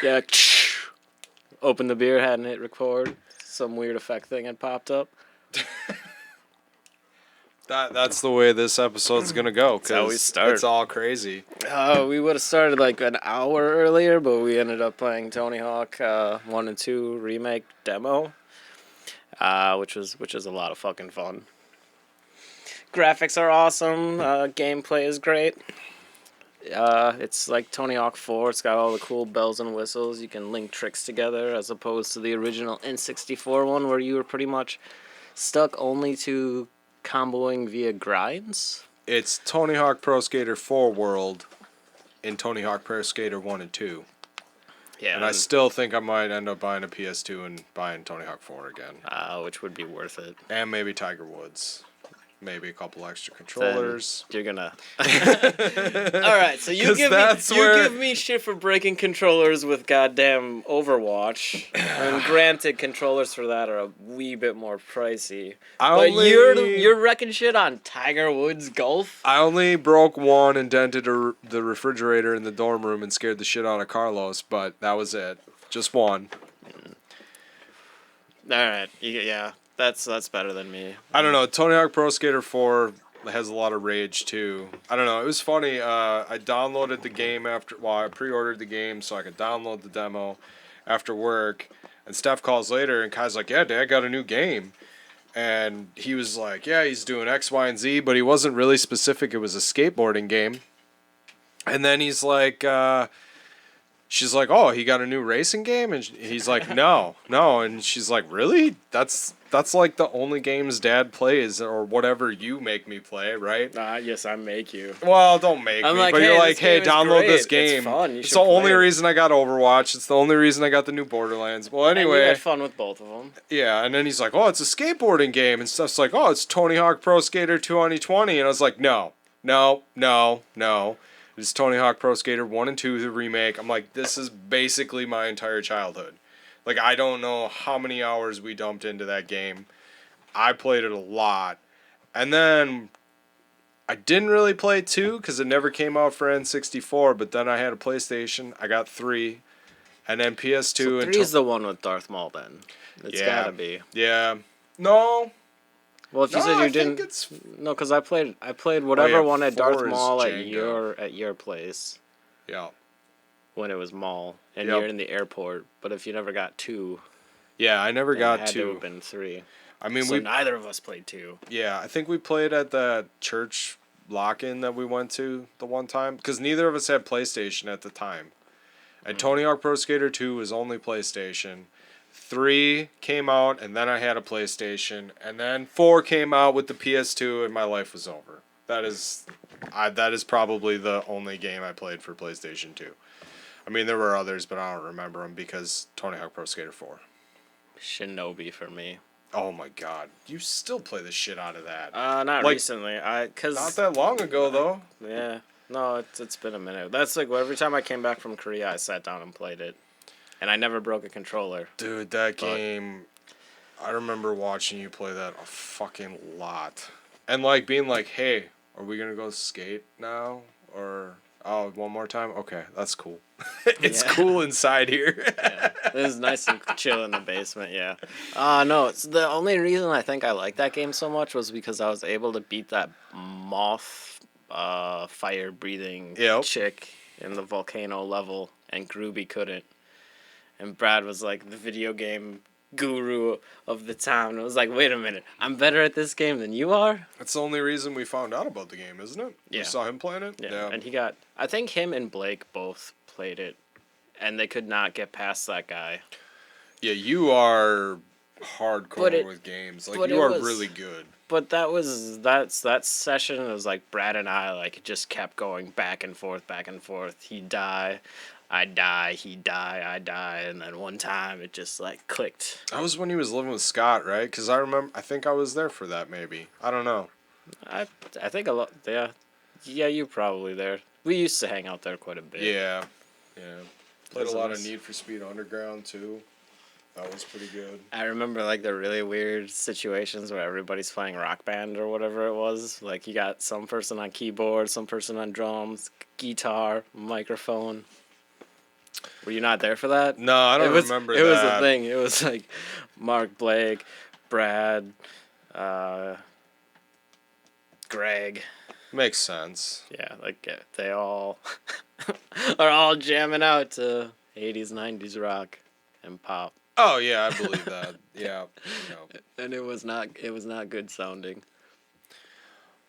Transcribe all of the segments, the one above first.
Yeah. Open the beer, hadn't hit record. Some weird effect thing had popped up. That's the way this episode's gonna go. That's how we Cause start. it's all crazy. We would have started like an hour earlier, but we ended up playing Tony Hawk 1 and 2 remake demo, which is a lot of fucking fun. Graphics are awesome. Gameplay is great. It's like Tony Hawk 4. It's got all the cool bells and whistles. You can link tricks together as opposed to the original N64 one where you were pretty much stuck only to comboing via grinds. It's Tony Hawk Pro Skater 4 World in Tony Hawk Pro Skater 1 and 2. Yeah, And I still think I might end up buying a PS2 and buying Tony Hawk 4 again. which would be worth it. And maybe Tiger Woods. Maybe a couple extra controllers. Then you're gonna. All right, so you give me shit for breaking controllers with goddamn Overwatch, and granted, controllers for that are a wee bit more pricey. But you're wrecking shit on Tiger Woods golf. I only broke one and dented the refrigerator in the dorm room and scared the shit out of Carlos, but that was it. Just one. All right, yeah. That's better than me. I don't know. Tony Hawk Pro Skater 4 has a lot of rage, too. I don't know. It was funny. I downloaded the game I pre-ordered the game so I could download the demo after work. And Steph calls later, and Kai's like, yeah, Dad got a new game. And he was like, yeah, he's doing X, Y, and Z, but he wasn't really specific. It was a skateboarding game. And then he's like... she's like, oh, he got a new racing game? And he's like, no. And she's like, really? That's like the only games Dad plays or whatever you make me play, right? Yes, I make you. Well, don't make me. But you're like, hey, download this game. It's fun. It's the only reason I got Overwatch. It's the only reason I got the new Borderlands. Well, anyway. And you had fun with both of them. Yeah, and then he's like, oh, it's a skateboarding game. And stuff's like, oh, it's Tony Hawk Pro Skater 2020. And I was like, no. It's Tony Hawk Pro Skater 1 and 2, the remake. I'm like, this is basically my entire childhood. Like, I don't know how many hours we dumped into that game. I played it a lot. And then I didn't really play 2 because it never came out for N64, but then I had a PlayStation. I got 3. And then PS2. So 3 is the one with Darth Maul, then. It's gotta be. Yeah. No. Well, if you said you didn't, no, because I played whatever one had Darth Maul at your place. Yeah. When it was Maul, and you're in the airport. But if you never got 2, yeah, I never got 2. It had to have been 3. I mean, so neither of us played 2. Yeah, I think we played at the church lock-in that we went to the one time because neither of us had PlayStation at the time. And Tony Hawk Pro Skater 2 was only PlayStation. 3 came out, and then I had a PlayStation, and then 4 came out with the PS2, and my life was over. That is probably the only game I played for PlayStation 2. I mean, there were others, but I don't remember them because Tony Hawk Pro Skater 4. Shinobi for me. Oh my God, you still play the shit out of that? Not recently. Not that long ago though. Yeah, no, it's been a minute. That's like every time I came back from Korea, I sat down and played it. And I never broke a controller. Dude, that game... I remember watching you play that a fucking lot. And, like, being like, hey, are we gonna go skate now? Or, oh, one more time? Okay, that's cool. It's cool inside here. Yeah. It was nice and chill in the basement, yeah. No, it's the only reason I think I liked that game so much was because I was able to beat that moth fire-breathing chick in the volcano level, and Groovy couldn't. And Brad was like the video game guru of the town. And I was like, wait a minute, I'm better at this game than you are? That's the only reason we found out about the game, isn't it? Yeah. We saw him playing it? Yeah. And I think him and Blake both played it, and they could not get past that guy. Yeah, you are hardcore with games. Like, you are really good. But that session, it was like Brad and I, like, just kept going back and forth. He'd die. I'd die, he'd die, I'd die, and then one time it just, like, clicked. That was when he was living with Scott, right? Because I think I was there for that, maybe. I don't know. I think a lot, yeah. Yeah, you were probably there. We used to hang out there quite a bit. Yeah. Played a lot of Need for Speed Underground, too. That was pretty good. I remember, like, the really weird situations where everybody's playing Rock Band or whatever it was. Like, you got some person on keyboard, some person on drums, guitar, microphone. Were you not there for that? No, I don't remember it that. It was a thing. It was like Mark, Blake, Brad, Greg. Makes sense. Yeah, like they all are all jamming out to 80s, 90s rock and pop. Oh yeah, I believe that. Yeah. And it was not good sounding.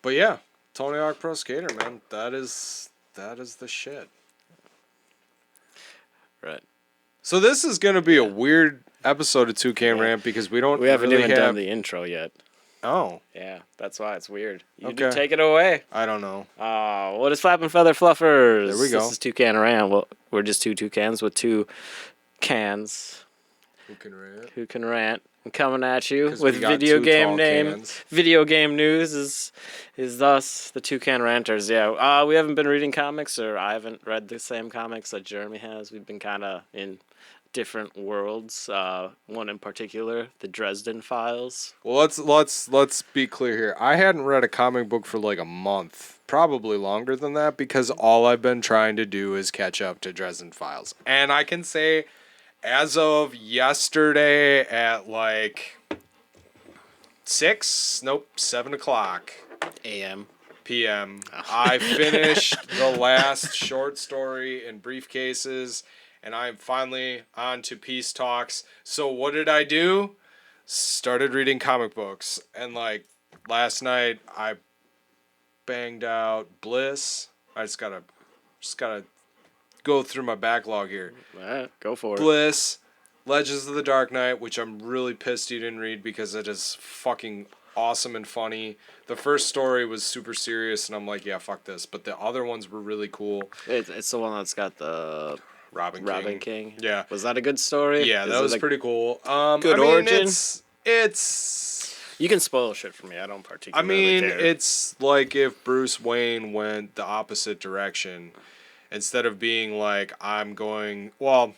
But yeah, Tony Hawk Pro Skater, man, that is the shit. Right. So this is gonna be a weird episode of Toucan Rant because we haven't really even have... done the intro yet. Oh. Yeah, that's why it's weird. You Okay. take it away. I don't know. What is Flap and Feather Fluffers? There we go. This is Toucan Rant. Well, we're just two toucans with two cans. Who can rant? I'm coming at you with video game name. Cans. Video game news is thus the Toucan Ranters. Yeah. We haven't been reading comics, or I haven't read the same comics that Jeremy has. We've been kind of in different worlds. One in particular, the Dresden Files. Well, let's be clear here. I hadn't read a comic book for like a month, probably longer than that, because all I've been trying to do is catch up to Dresden Files. And I can say, as of yesterday at like 7 o'clock A.M. p.m., I finished the last short story in Briefcases, and I'm finally on to Peace Talks. So what did I do? Started reading comic books. And like last night I banged out Bliss. I just gotta go through my backlog here. All right, go for it. Bliss, Legends of the Dark Knight, which I'm really pissed you didn't read because it is fucking awesome and funny. The first story was super serious, and I'm like, yeah, fuck this. But the other ones were really cool. It's the one that's got the Robin King. Yeah. Was that a good story? Yeah, that was pretty cool. Good origin? It's... You can spoil shit for me. I don't particularly care. It's like if Bruce Wayne went the opposite direction. Instead of being like, I'm going... Well,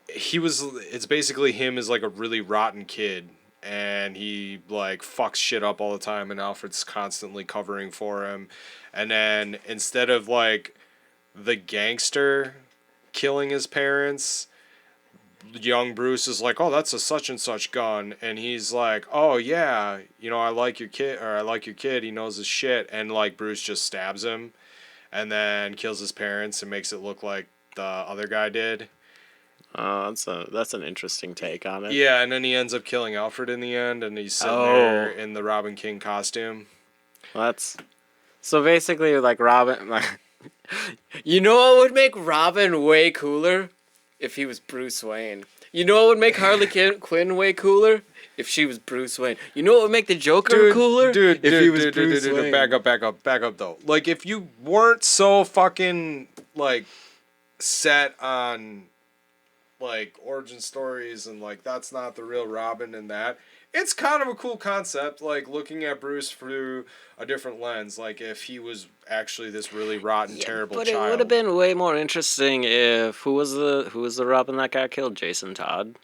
it's basically him as like a really rotten kid. And he like fucks shit up all the time, and Alfred's constantly covering for him. And then instead of like the gangster killing his parents, young Bruce is like, oh, that's a such and such gun. And he's like, oh yeah, I like your kid, he knows his shit. And like Bruce just stabs him and then kills his parents and makes it look like the other guy did. That's an interesting take on it. Yeah, and then he ends up killing Alfred in the end, and he's sitting there in the Robin King costume. So basically, like Robin, you know what would make Robin way cooler? If he was Bruce Wayne. You know what would make Harley Quinn way cooler? If she was Bruce Wayne. You know what would make the Joker cooler? If he was Bruce Wayne. Back up though. Like if you weren't so fucking like set on like origin stories and like that's not the real Robin and that, it's kind of a cool concept, like looking at Bruce through a different lens, like if he was actually this really rotten, terrible child. But it would have been way more interesting if who was the Robin that got killed? Jason Todd,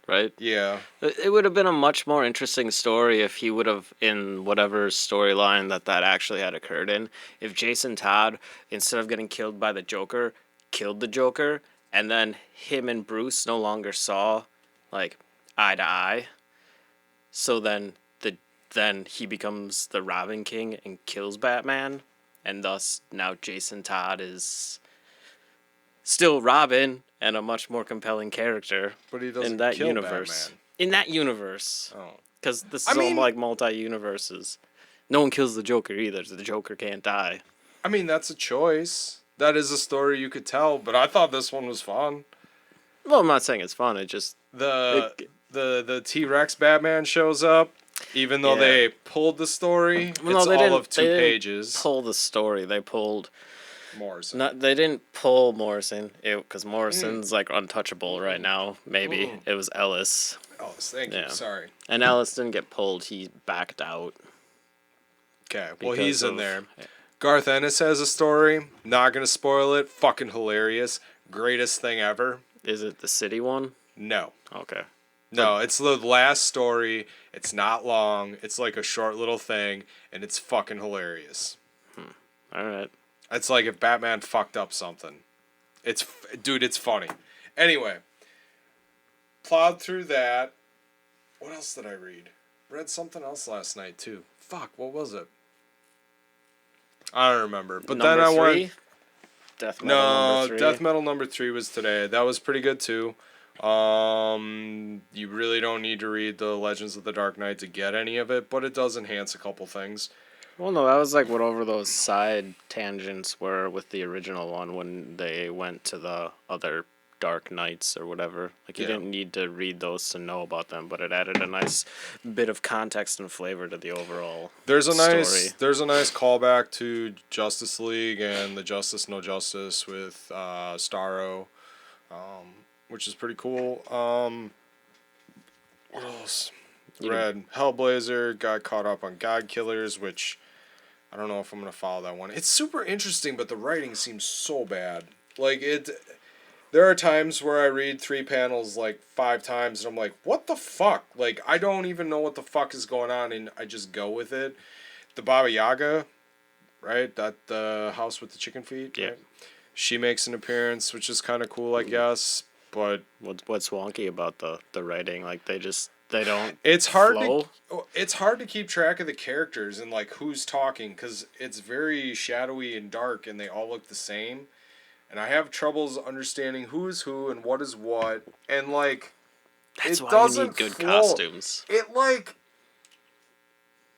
right? Yeah. It would have been a much more interesting story if he would have, in whatever storyline that actually had occurred in, if Jason Todd, instead of getting killed by the Joker, killed the Joker, and then him and Bruce no longer saw like eye to eye. So then he becomes the Robin King and kills Batman, and thus now Jason Todd is still Robin and a much more compelling character. But he doesn't in that kill universe. Batman. In that universe. Oh. Because this is all like multi-universes. No one kills the Joker either. The Joker can't die. I mean, that's a choice. That is a story you could tell, but I thought this one was fun. Well, I'm not saying it's fun. It just... The T-Rex Batman shows up, even though they pulled the story. Well, it's all of 2 they pages. Didn't pull the story. They pulled Morrison. They didn't pull Morrison because Morrison's like untouchable right now. Maybe it was Ellis. Ellis, thank you. Sorry. And Ellis didn't get pulled. He backed out. Okay, well he's in there. Garth Ennis has a story. Not gonna spoil it. Fucking hilarious. Greatest thing ever. Is it the city one? No. Okay. No, it's the last story. It's not long. It's like a short little thing, and it's fucking hilarious. All right. It's like if Batman fucked up something. Dude, it's funny. Anyway, plowed through that. What else did I read? Read something else last night too. Fuck, what was it? I don't remember. But number then I three? went. Death Metal number 3. Death Metal number 3 was today. That was pretty good too. You really don't need to read the Legends of the Dark Knight to get any of it, but it does enhance a couple things. Well, no, that was like whatever those side tangents were with the original one when they went to the other Dark Knights or whatever. Like, you didn't need to read those to know about them, but it added a nice bit of context and flavor to the overall There's a story. nice callback to Justice League and the Justice No Justice with Starro, which is pretty cool. What else? Read Hellblazer, got caught up on God Killers, which I don't know if I'm going to follow that one. It's super interesting, but the writing seems so bad. Like, there are times where I read 3 panels like 5 times and I'm like, what the fuck? Like, I don't even know what the fuck is going on and I just go with it. The Baba Yaga, right? That the house with the chicken feet. Yeah. Right? She makes an appearance, which is kind of cool, I guess. But what's wonky about the writing? Like, they don't. It's hard flow. it's hard to keep track of the characters and like who's talking because it's very shadowy and dark and they all look the same. And I have troubles understanding who is who and what is what. And, like, That's it why doesn't you need good flow. costumes.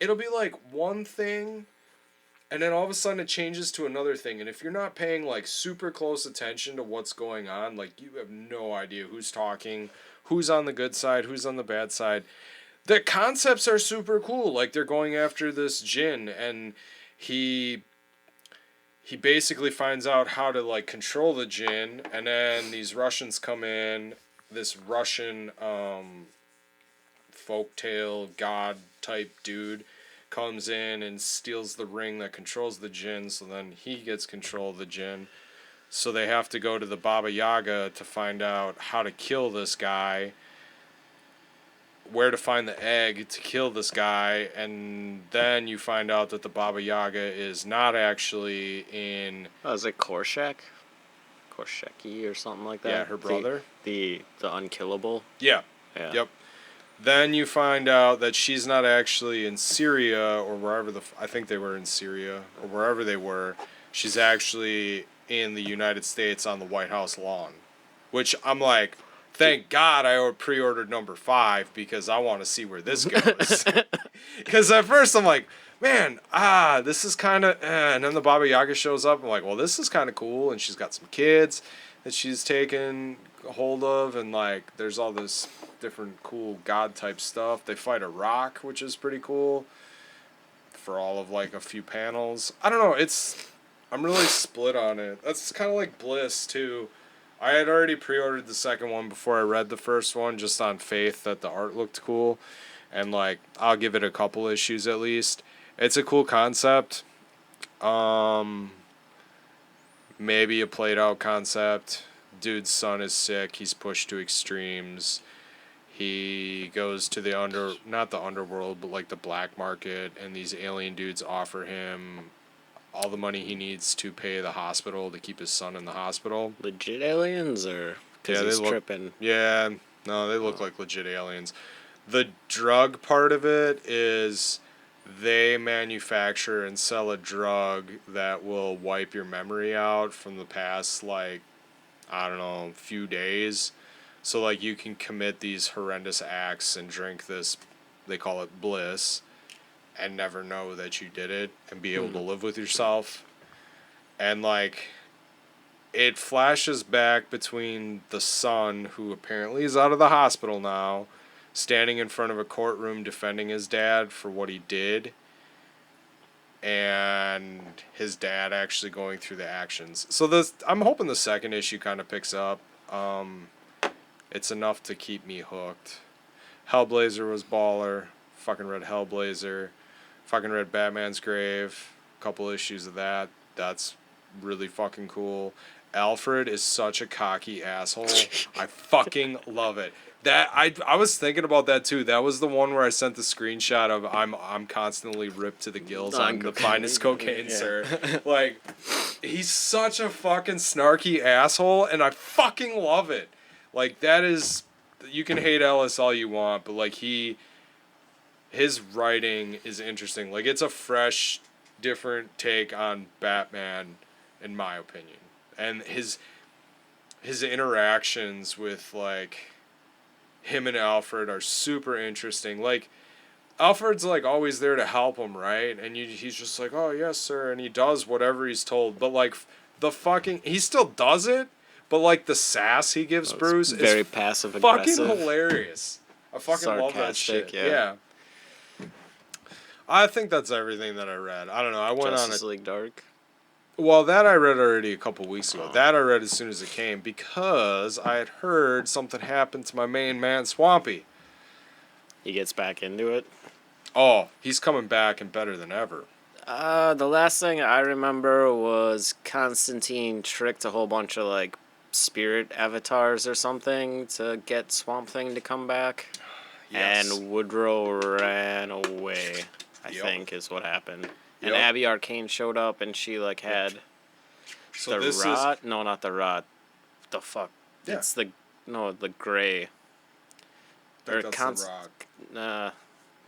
It'll be, like, one thing, and then all of a sudden it changes to another thing. And if you're not paying, like, super close attention to what's going on, like, you have no idea who's talking, who's on the good side, who's on the bad side. The concepts are super cool. Like, they're going after this djinn, and he basically finds out how to, like, control the djinn, and then these Russians come in, this Russian folktale god type dude comes in and steals the ring that controls the djinn, so then he gets control of the djinn. So they have to go to the Baba Yaga to find out how to kill this guy, where to find the egg to kill this guy, and then you find out that the Baba Yaga is not actually in... Oh, is it Korshak? Korsheki or something like that? Yeah, her brother. The unkillable? Yeah. Yeah. Yep. Then you find out that she's not actually in Syria or wherever I think they were in Syria or wherever they were. She's actually in the United States on the White House lawn, which I'm like... Thank God I pre-ordered number 5 because I want to see where this goes. Because at first I'm like, man, this is kind of... And then the Baba Yaga shows up. I'm like, well, this is kind of cool. And she's got some kids that she's taken hold of. And, like, there's all this different cool God-type stuff. They fight a rock, which is pretty cool. For all of, like, a few panels. I don't know. I'm really split on it. That's kind of like Bliss, too. I had already pre-ordered the second one before I read the first one, just on faith that the art looked cool. And, like, I'll give it a couple issues at least. It's a cool concept. Maybe a played-out concept. Dude's son is sick. He's pushed to extremes. He goes to not the underworld, but, like, the black market. And these alien dudes offer him all the money he needs to pay the hospital to keep his son in the hospital. Legit aliens, or because he's tripping? Yeah, no, they look like legit aliens. The drug part of it is they manufacture and sell a drug that will wipe your memory out from the past, like, I don't know, few days. So, like, you can commit these horrendous acts and drink this, they call it bliss, and never know that you did it and be able to live with yourself. And, like, it flashes back between the son, who apparently is out of the hospital now, standing in front of a courtroom defending his dad for what he did, and his dad actually going through the actions. So I'm hoping the second issue kind of picks up. It's enough to keep me hooked. Hellblazer was baller. Fucking read Hellblazer. Fucking read Batman's Grave, a couple issues of that. That's really fucking cool. Alfred is such a cocky asshole. I fucking love it. That I was thinking about that too. That was the one where I sent the screenshot of I'm constantly ripped to the gills on the finest cocaine, sir. Like, he's such a fucking snarky asshole, and I fucking love it. Like, that is, you can hate Ellis all you want, but like his writing is interesting. Like, it's a fresh, different take on Batman, in my opinion, and his interactions with like him and Alfred are super interesting. Like, Alfred's like always there to help him, right? And he's just like, oh yes, sir, and he does whatever he's told. But like he still does it. But like the sass he gives Bruce is very passive fucking aggressive, hilarious. I fucking love that shit. Yeah. I think that's everything that I read. I don't know. I went Justice League Dark. Well, that I read already a couple weeks ago. That I read as soon as it came because I had heard something happened to my main man, Swampy. He gets back into it. Oh, he's coming back and better than ever. The last thing I remember was Constantine tricked a whole bunch of like spirit avatars or something to get Swamp Thing to come back. Yes. And Woodrow ran away, I think is what happened. And Abby Arcane showed up and she like had the rot. No, not the rot. The fuck? Yeah. It's the gray. Or that's the rock.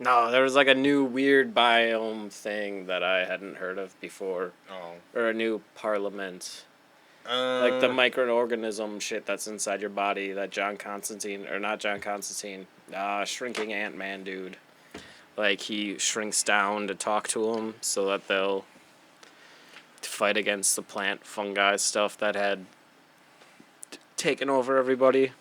No, there was like a new weird biome thing that I hadn't heard of before. Oh. Or a new parliament. Like the microorganism shit that's inside your body that shrinking Ant-Man dude. Like, he shrinks down to talk to him so that they'll fight against the plant fungi stuff that had taken over everybody.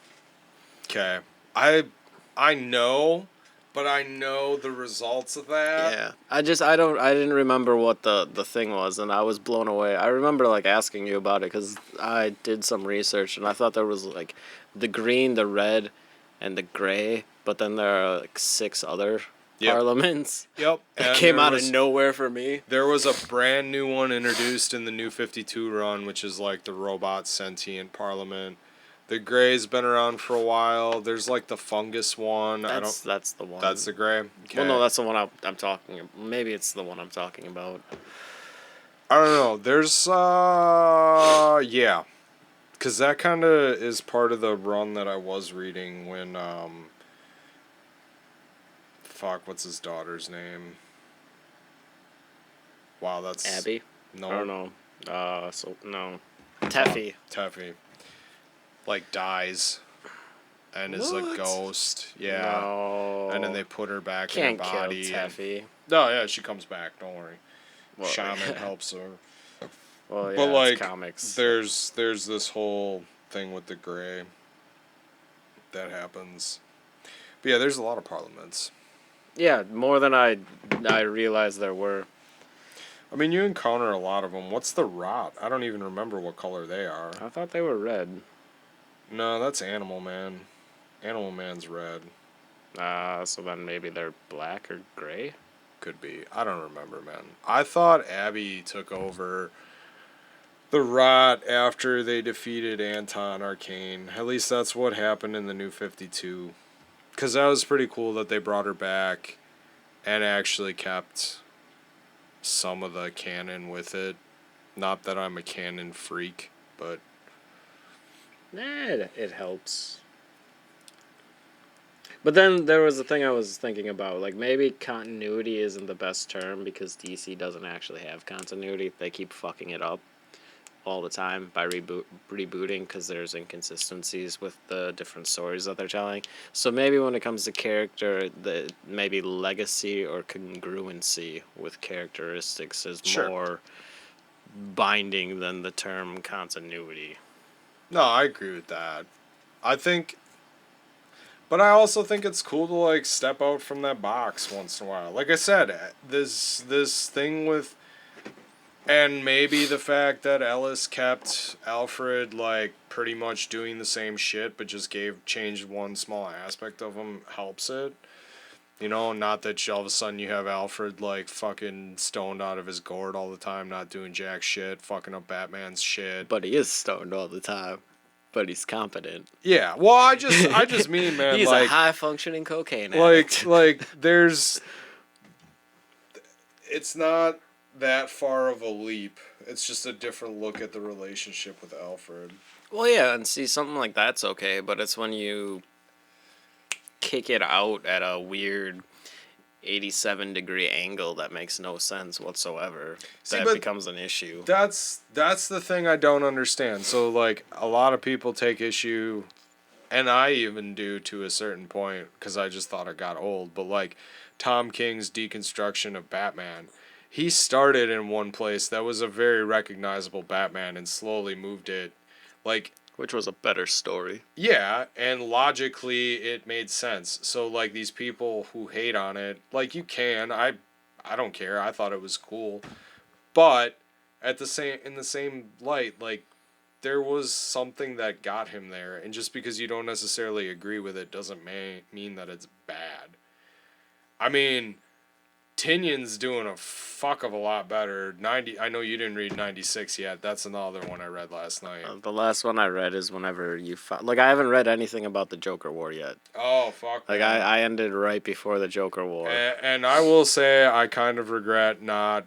Okay. I know, but I know the results of that. Yeah. I didn't remember what the thing was, and I was blown away. I remember, like, asking you about it because I did some research, and I thought there was, like, the green, the red, and the gray, but then there are, like, 6 other parliaments. Yep. That came out of nowhere for me. There was a brand new one introduced in the New 52 run, which is, like, the robot sentient parliament. The gray's been around for a while. There's like the fungus one. That's the one. That's the gray. Okay. Well, no, that's the one I'm talking about. Maybe it's the one I'm talking about. I don't know. There's yeah, because that kind of is part of the run that I was reading when what's his daughter's name? Wow, that's Abby. No, I don't know. Teffy. Teffy. Like dies and is a ghost. Yeah. No. And then they put her back in her body. Can't kill Teffy. No, yeah, she comes back. Don't worry. Well, Shaman helps her. Well, yeah, but like, it's comics. There's this whole thing with the gray that happens. But yeah, there's a lot of parliaments. Yeah, more than I realized there were. I mean, you encounter a lot of them. What's the rot? I don't even remember what color they are. I thought they were red. No, that's Animal Man. Animal Man's red. So then maybe they're black or gray? Could be. I don't remember, man. I thought Abby took over the rot after they defeated Anton Arcane. At least that's what happened in the New 52. Because that was pretty cool that they brought her back and actually kept some of the canon with it. Not that I'm a canon freak, but it helps. But then there was a thing I was thinking about. Like, maybe continuity isn't the best term because DC doesn't actually have continuity. They keep fucking it up all the time by rebooting because there's inconsistencies with the different stories that they're telling. So maybe when it comes to character, maybe legacy or congruency with characteristics is more binding than the term continuity. No, I agree with that. But I also think it's cool to like step out from that box once in a while. Like I said, this thing with, and maybe the fact that Ellis kept Alfred like pretty much doing the same shit, but just changed one small aspect of him helps it. You know, not that all of a sudden you have Alfred like fucking stoned out of his gourd all the time, not doing jack shit, fucking up Batman's shit. But he is stoned all the time. But he's competent. Yeah, well, I just mean, man, he's like, a high functioning cocaine addict. Like there's, it's not that far of a leap. It's just a different look at the relationship with Alfred. Well, yeah, and see, something like that's okay, but it's when you kick it out at a weird 87-degree angle that makes no sense whatsoever. See, That but becomes an issue. that's the thing I don't understand. So like a lot of people take issue, and I even do to a certain point because I just thought it got old. But like Tom King's deconstruction of Batman, he started in one place that was a very recognizable Batman and slowly moved it. Like, Which was a better story. yeah, and logically it made sense. So like these people who hate on it, like you can, I don't care. I thought it was cool. But at the same in the same light, like there was something that got him there, and just because you don't necessarily agree with it doesn't mean that it's bad. I mean, Tynion's doing a fuck of a lot better. 90. I know you didn't read 96 yet. That's another one I read last night. The last one I read is whenever you like, I haven't read anything about the Joker War yet. Oh fuck. Like, man. I ended right before the Joker War. And I will say I kind of regret not.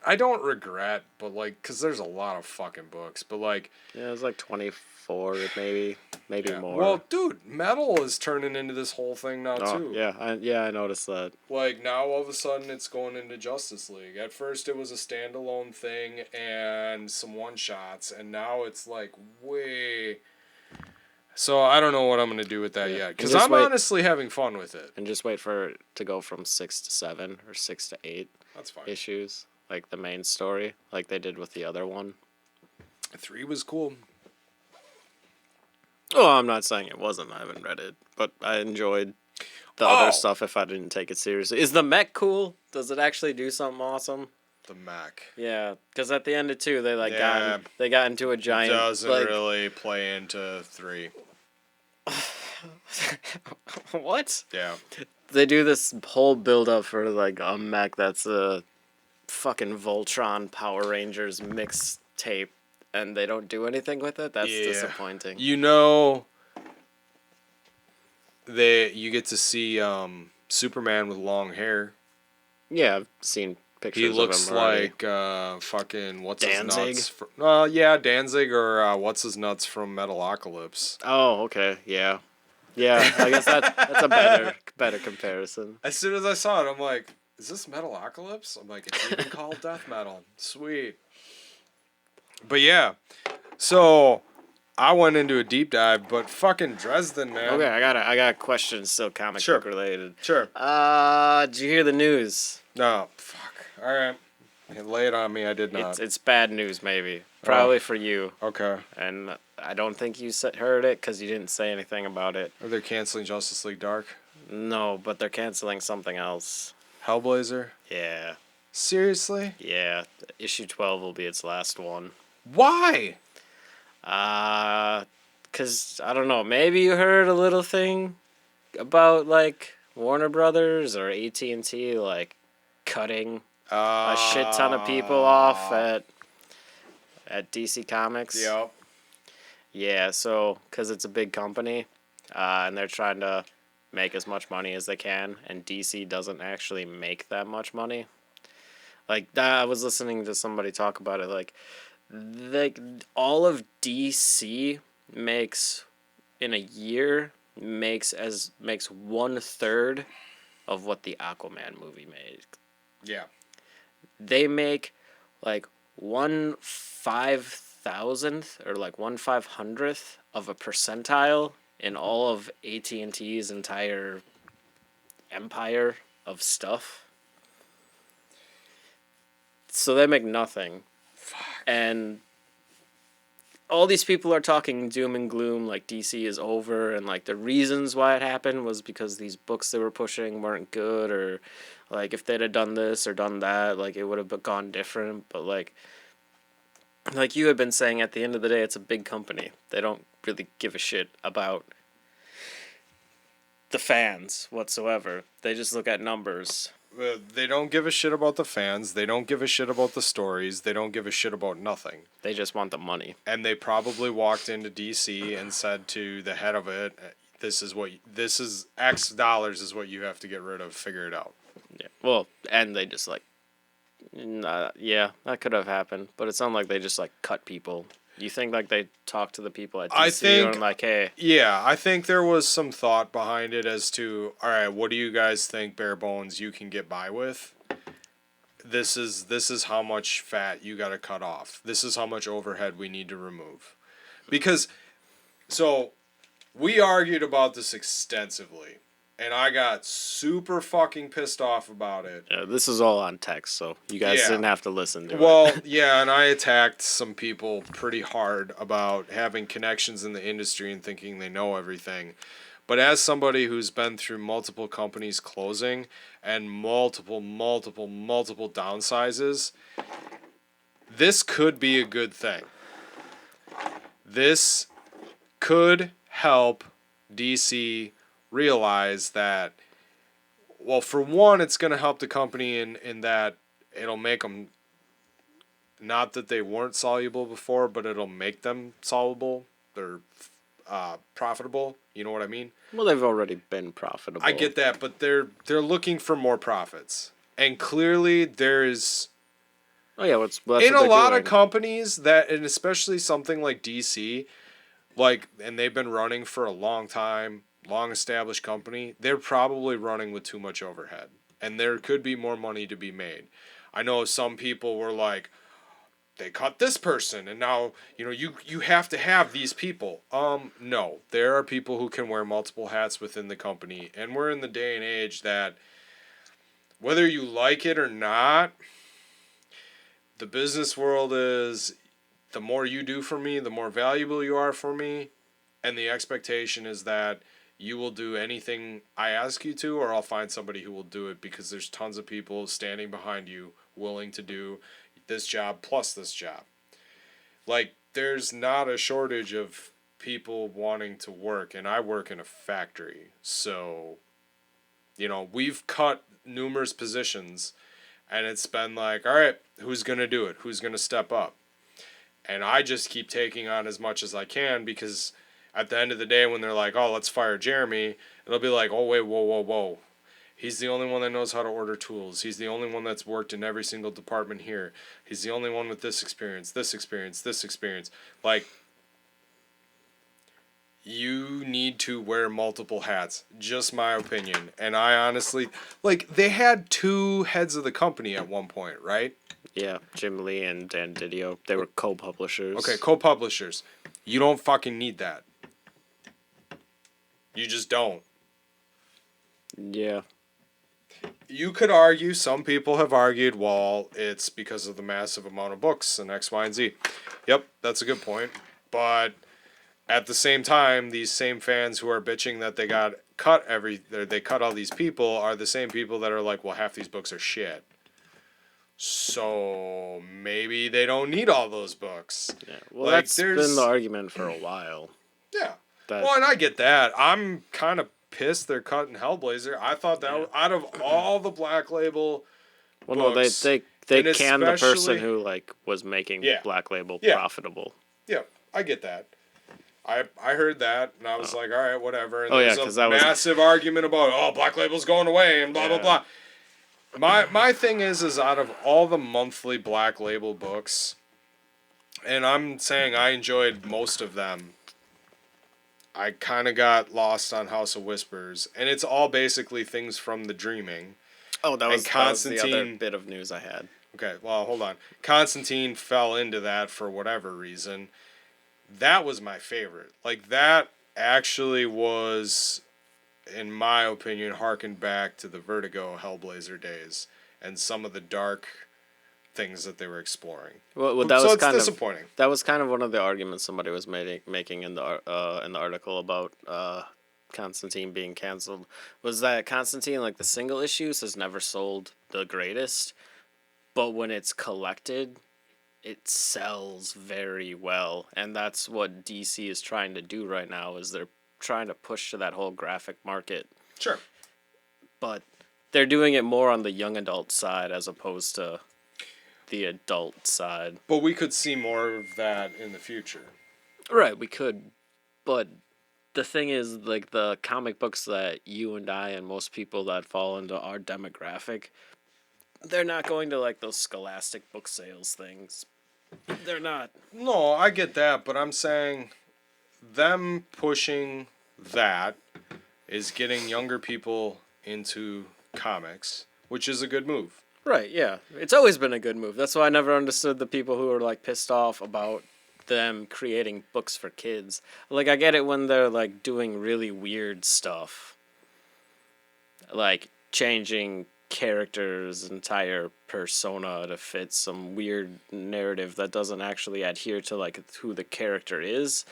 I don't regret, but like, cause there's a lot of fucking books, but like. Yeah, it was like 24, maybe Yeah. more. Well, dude, metal is turning into this whole thing now too. Yeah, I noticed that. Like now, all of a sudden, it's going into Justice League. At first, it was a standalone thing and some one shots, and now it's like way. So I don't know what I'm gonna do with that yet, because I'm honestly having fun with it. And just wait for it to go from 6 to 7 or 6 to 8. That's fine. Issues, like the main story, like they did with the other one. 3 was cool. Oh, I'm not saying it wasn't. I haven't read it, but I enjoyed the other stuff if I didn't take it seriously. Is the mech cool? Does it actually do something awesome? The mech. Yeah, because at the end of 2, they got into a giant. Doesn't really play into 3. What? Yeah. They do this whole build up for like a mech that's a fucking Voltron Power Rangers mix tape, and they don't do anything with it. That's disappointing. You know, you get to see Superman with long hair. Yeah, I've seen pictures. He looks of him already. like fucking what's Danzig? his nuts? Yeah, Danzig or what's his nuts from Metalocalypse. Oh, okay, yeah. I guess that's a better comparison. As soon as I saw it, I'm like, is this Metalocalypse? I'm like, it's even called death metal. Sweet. But yeah, so I went into a deep dive, but fucking Dresden, man. Okay, I got a question still comic book related. Sure. Did you hear the news? No, fuck. All right, lay it on me. I did not. It's bad news, maybe. Probably for you. Okay. And I don't think you heard it because you didn't say anything about it. Are they canceling Justice League Dark? No, but they're canceling something else. Hellblazer? Yeah. Seriously? Yeah. Issue 12 will be its last one. Why? Cause I don't know. Maybe you heard a little thing about like Warner Brothers or AT&T like cutting a shit ton of people off at DC Comics. Yep. Yeah. So, cause it's a big company, and they're trying to make as much money as they can, and DC doesn't actually make that much money. Like I was listening to somebody talk about it, like all of DC makes in a year makes 1/3 of what the Aquaman movie made. Yeah. They make like 1/5000th or like 1/500th of a percentile in all of AT&T's entire empire of stuff. So they make nothing. Fuck. And all these people are talking doom and gloom, like DC is over, and like the reasons why it happened was because these books they were pushing weren't good, or like if they'd have done this or done that, like it would have gone different. But like you had been saying, at the end of the day, it's a big company. They don't really give a shit about the fans whatsoever. They just look at numbers. They don't give a shit about the fans. They don't give a shit about the stories. They don't give a shit about nothing. They just want the money. And they probably walked into DC and said to the head of it, this is X dollars is what you have to get rid of. Figure it out. Yeah. Well, and they just like Yeah, that could have happened, but it sounded like they just like cut people. You think like they talked to the people at I DC or think, like, hey, yeah, I think there was some thought behind it as to, all right, what do you guys think bare bones you can get by with? This is how much fat you got to cut off. This is how much overhead we need to remove. Because so we argued about this extensively, and I got super fucking pissed off about it. this is all on text, so you guys Yeah. didn't have to listen to Well, it. yeah, and I attacked some people pretty hard about having connections in the industry and thinking they know everything. But as somebody who's been through multiple companies closing and multiple downsizes, this could be a good thing. This could help DC realize that, well, for one, it's going to help the company in that it'll make them, not that they weren't soluble before, but it'll make them soluble. They're profitable. You know what I mean? Well, they've already been profitable. I get that, but they're looking for more profits, and clearly there's Oh yeah, that's in what a they're lot doing. of companies that, and especially something like DC, like, and they've been running for a long time, long established company. They're probably running with too much overhead, and there could be more money to be made. I know some people were like, they cut this person and now you have to have these people. No, there are people who can wear multiple hats within the company, and we're in the day and age that whether you like it or not, the business world is, the more you do for me, the more valuable you are for me, and the expectation is that you will do anything I ask you to, or I'll find somebody who will do it, because there's tons of people standing behind you willing to do this job plus this job. Like, there's not a shortage of people wanting to work, and I work in a factory. So, we've cut numerous positions, and it's been like, all right, who's going to do it? Who's going to step up? And I just keep taking on as much as I can, because at the end of the day, when they're like, oh, let's fire Jeremy, it'll be like, oh, wait, whoa. He's the only one that knows how to order tools. He's the only one that's worked in every single department here. He's the only one with this experience, this experience, this experience. Like, you need to wear multiple hats. Just my opinion. And I honestly, like, they had two heads of the company at one point, right? Yeah, Jim Lee and Dan Didio, they were co-publishers. Okay, co-publishers. You don't fucking need that. You just don't. Yeah. You could argue, some people have argued, well, it's because of the massive amount of books and X, Y, and Z. Yep, that's a good point. But at the same time, these same fans who are bitching that they cut all these people are the same people that are like, well, half these books are shit. So maybe they don't need all those books. Yeah. Well, Like, that's been the argument for a while. Yeah. That, Well, and I get that. I'm kind of pissed they're cutting Hellblazer. I thought that out of all the Black Label well, books, no, they and canned the person especially- who like was making Yeah. Black Label Yeah. profitable. Yeah, I get that. I heard that, and I was like, all right, whatever. And Oh, yeah, there's 'cause a that was- massive argument about, oh, Black Label's going away, and blah, blah, Yeah. blah. My thing is out of all the monthly Black Label books, and I'm saying I enjoyed most of them, I kind of got lost on House of Whispers, and it's all basically things from The Dreaming. Oh, that was the other Constantine- bit of news I had. Okay, well, hold on. Constantine fell into that for whatever reason. That was my favorite. Like, that actually was, in my opinion, harkened back to the Vertigo Hellblazer days and some of the dark things that they were exploring. Well, that So was it's kind disappointing. of that was kind of one of the arguments somebody was making in the article about Constantine being canceled, was that Constantine, like the single issues, has never sold the greatest, but when it's collected, it sells very well, and that's what DC is trying to do right now. Is they're trying to push to that whole graphic market, Sure. but they're doing it more on the young adult side as opposed to the adult side. But we could see more of that in the future. Right, we could, but the thing is, like, the comic books that you and I and most people that fall into our demographic, they're not going to like those Scholastic book sales things. They're not. No, I get that, but I'm saying them pushing that is getting younger people into comics, which is a good move. Right, yeah. It's always been a good move. That's why I never understood the people who are like pissed off about them creating books for kids. Like I get it when they're like doing really weird stuff. Like changing characters' entire persona to fit some weird narrative that doesn't actually adhere to like who the character is,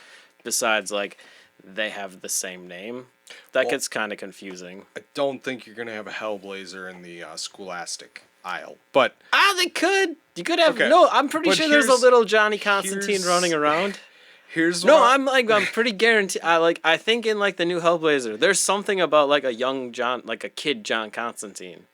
besides like they have the same name. That gets kind of confusing. I don't think you're gonna have a Hellblazer in the Scholastic aisle, but They could. You could have okay. no. I'm pretty But sure there's a here's- little Johnny Constantine running around. Here's No, what I'm pretty guaranteed. I think in like the new Hellblazer, there's something about like a young John, like a kid John Constantine.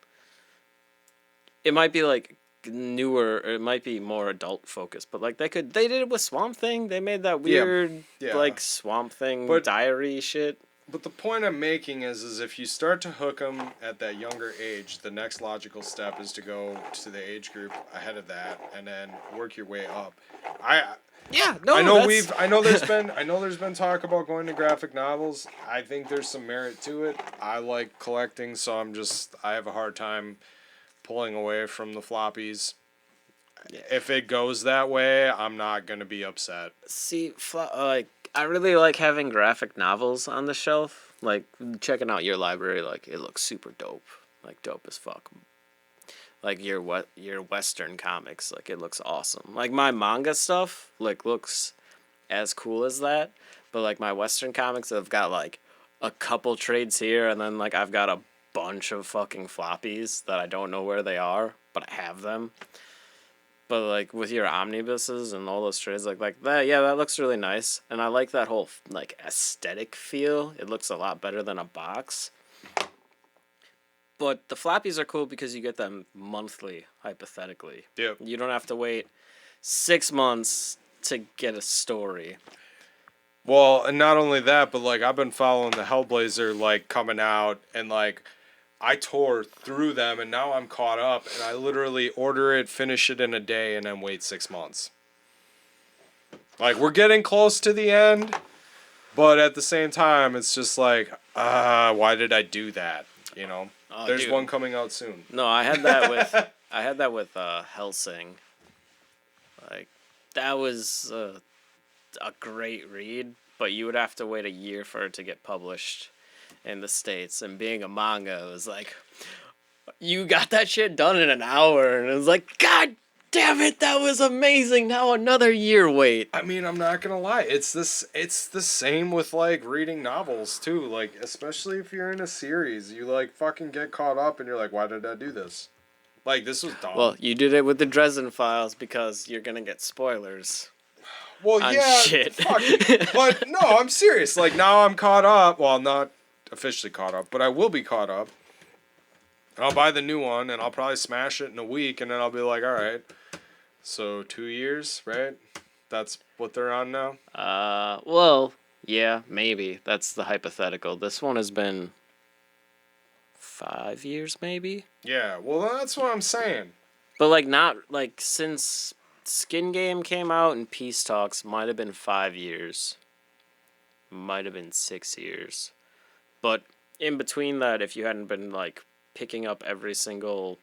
It might be like newer, or it might be more adult focused, but like they did it with Swamp Thing. They made that weird Yeah. like Swamp Thing But- diary shit. But the point I'm making is if you start to hook them at that younger age, the next logical step is to go to the age group ahead of that, and then work your way up. Yeah, no, I know that's- I know there's been talk about going to graphic novels. I think there's some merit to it. I like collecting, so I have a hard time pulling away from the floppies. If it goes that way, I'm not gonna be upset. See, like I really like having graphic novels on the shelf. Like checking out your library, like it looks super dope, like dope as fuck. Like your Western comics, like it looks awesome. Like my manga stuff, like looks as cool as that. But like my Western comics, have got like a couple trades here, and then like I've got a bunch of fucking floppies that I don't know where they are, but I have them. But like with your omnibuses and all those trades like that, yeah, that looks really nice, and I like that whole like aesthetic feel. It looks a lot better than a box. But the floppies are cool because you get them monthly, hypothetically. Yep. You don't have to wait 6 months to get a story. Well, and not only that, but like I've been following the Hellblazer like coming out, and like I tore through them, and now I'm caught up, and I literally order it, finish it in a day, and then wait 6 months. Like we're getting close to the end, but at the same time, it's just like, why did I do that? You know, there's dude. one coming out soon. No, I had that with Hellsing. Like that was a great read, but you would have to wait a year for it to get published in the States. And being a manga, it was like you got that shit done in an hour, and it was like, God damn it, that was amazing. Now another year wait. I mean, I'm not gonna lie. It's the same with like reading novels too. Like especially if you're in a series, you like fucking get caught up, and you're like, why did I do this? Like this was dumb. Well, you did it with the Dresden Files because you're gonna get spoilers. Well, on yeah, shit. fuck it. But no, I'm serious. Like now I'm caught up. Well, I'm not officially caught up, but I will be caught up. And I'll buy the new one, and I'll probably smash it in a week, and then I'll be like, all right. So 2 years, right? That's what they're on now. Well, yeah, maybe that's the hypothetical. This one has been 5 years, maybe. Yeah. Well, that's what I'm saying. But like not like since Skin Game came out and Peace Talks might have been 5 years. Might have been 6 years. But in between that, if you hadn't been like picking up every single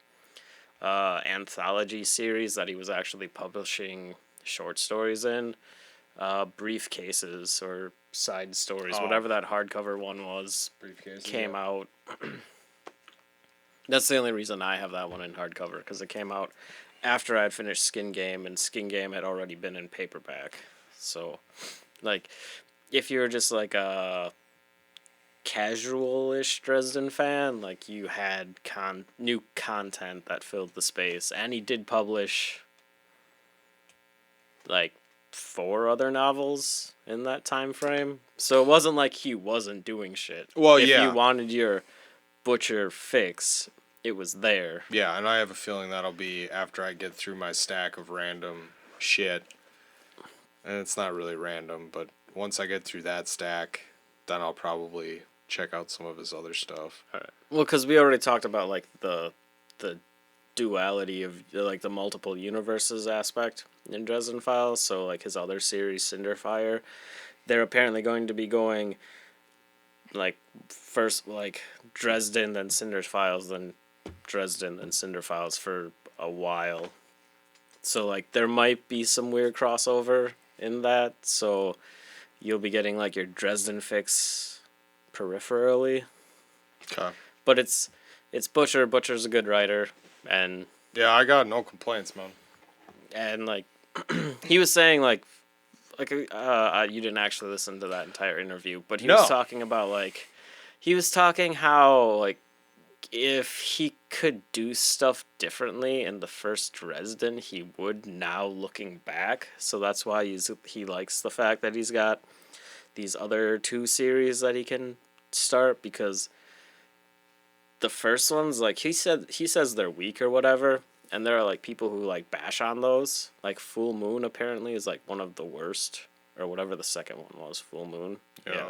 anthology series that he was actually publishing short stories in, briefcases or side stories, whatever that hardcover one was, Briefcase came out. That's the only reason I have that one in hardcover, because it came out after I had finished Skin Game, and Skin Game had already been in paperback. So, like, if you're just like a casual-ish Dresden fan, like you had new content that filled the space, and he did publish like 4 other novels in that time frame. So it wasn't like he wasn't doing shit. Well, if yeah. you wanted your Butcher fix, it was there. Yeah, and I have a feeling that'll be after I get through my stack of random shit. And it's not really random, but once I get through that stack, then I'll probably check out some of his other stuff. All right. Well, because we already talked about like the duality of like the multiple universes aspect in Dresden Files. So like his other series, Cinderfire, they're apparently going to be going like first like Dresden, then Cinder Files, then Dresden, then Cinder Files for a while. So like there might be some weird crossover in that. So you'll be getting like your Dresden fix peripherally. Okay. But it's Butcher. Butcher's a good writer, and Yeah, I got no complaints, man. like he was saying like you didn't actually listen to that entire interview, but he was talking about like he was talking how like if he could do stuff differently in the first Dresden, he would now looking back. So that's why he likes the fact that he's got these other two series that he can start, because the first ones, like he says they're weak or whatever, and there are like people who like bash on those. Like Full Moon apparently is like one of the worst, or whatever the second one was. Full Moon, yeah.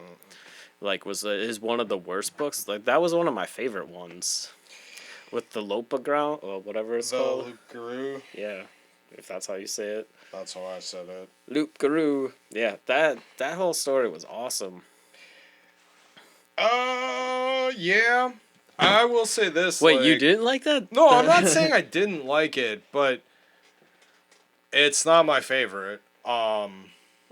Like is one of the worst books. Like that was one of my favorite ones, with the Lopa ground or whatever it's called. The Loop Guru. Yeah, if that's how you say it. That's how I said it. Loop Guru. Yeah, that whole story was awesome. Yeah. I will say this. Wait, like, you didn't like that? No, I'm not saying I didn't like it, but it's not my favorite. Well,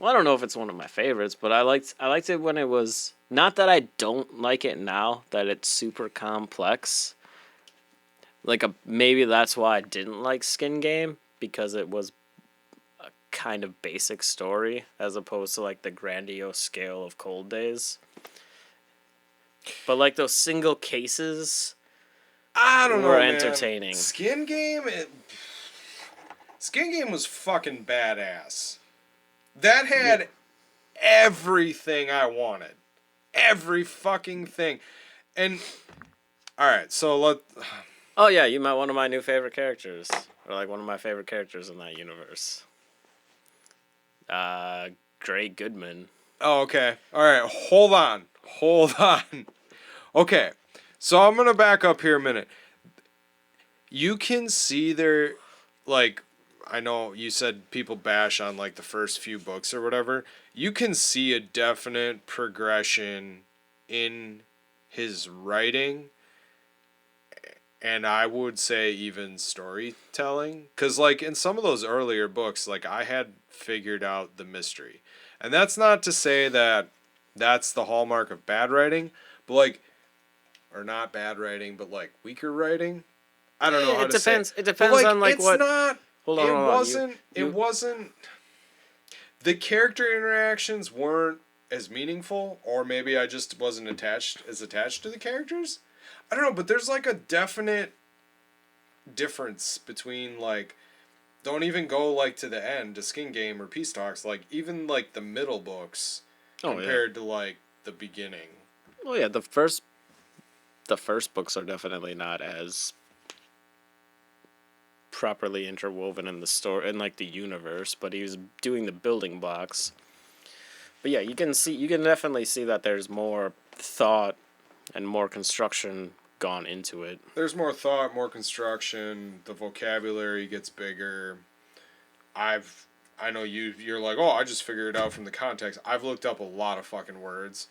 I don't know if it's one of my favorites, but I liked it when it was, not that I don't like it now that it's super complex. Like maybe that's why I didn't like Skin Game, because it was a kind of basic story as opposed to like the grandiose scale of Cold Days. But like those single cases, I don't know, were man. entertaining. Skin Game was fucking badass. That had everything I wanted. Every fucking thing. And alright, so Oh yeah, you met one of my new favorite characters. Or like one of my favorite characters in that universe. Gray Goodman. Oh, okay. Alright, hold on. Okay, so I'm gonna back up here a minute. You can see there, like, I know you said people bash on like the first few books or whatever. You can see a definite progression in his writing, and I would say even storytelling. Because like in some of those earlier books, like I had figured out the mystery. And that's not to say that that's the hallmark of bad writing, but like, or not bad writing, but like weaker writing. I don't know how to say it. It depends on like it's what. Not. Hold on, it hold wasn't. on. It wasn't. The character interactions weren't as meaningful, or maybe I just wasn't attached to the characters. I don't know, but there's like a definite difference between like, don't even go like to the end to Skin Game or Peace Talks, like even like the middle books compared to like the beginning. Well, yeah, the first books are definitely not as properly interwoven in the story, in like the universe, but he was doing the building blocks. But yeah, you can definitely see that there's more thought and more construction gone into it. There's more thought, more construction, the vocabulary gets bigger. I know you're like, "Oh, I just figured it out from the context." I've looked up a lot of fucking words.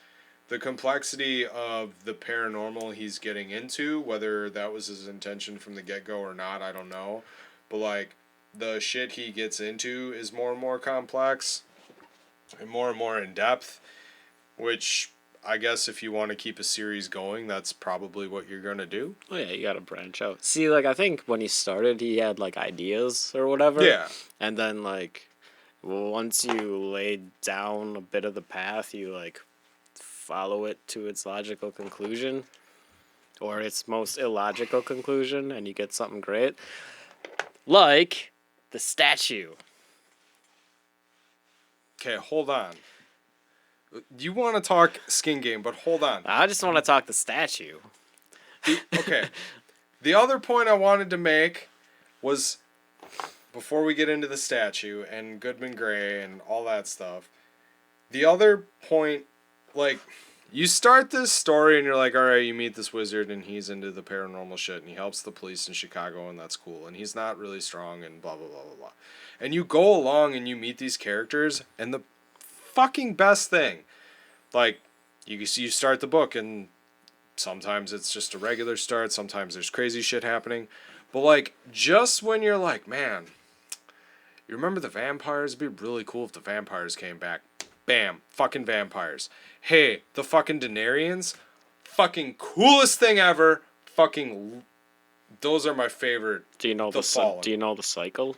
The complexity of the paranormal he's getting into, whether that was his intention from the get-go or not, I don't know. But, like, the shit he gets into is more and more complex and more in depth, which I guess if you want to keep a series going, that's probably what you're going to do. Oh, yeah, you got to branch out. See, like, I think when he started, he had, like, ideas or whatever. Yeah. And then, like, once you laid down a bit of the path, you, like, follow it to its logical conclusion, or its most illogical conclusion, and you get something great, like the statue. Okay, hold on. You want to talk Skin Game, but hold on. I just want to talk the statue. Okay. The other point I wanted to make was, before we get into the statue and Goodman Gray and all that stuff, the other point, like, You start this story and you're like, all right, you meet this wizard and he's into the paranormal shit and he helps the police in Chicago and that's cool. And he's not really strong and blah, blah, blah, blah, blah. And you go along and you meet these characters and the fucking best thing, like, you start the book and sometimes it's just a regular start. Sometimes there's crazy shit happening. But, like, just when you're like, man, you remember the vampires? It'd be really cool if the vampires came back. Bam. Fucking vampires. Hey, the fucking Denarians. Fucking coolest thing ever. Fucking... Those are my favorite. Do you know the cycle?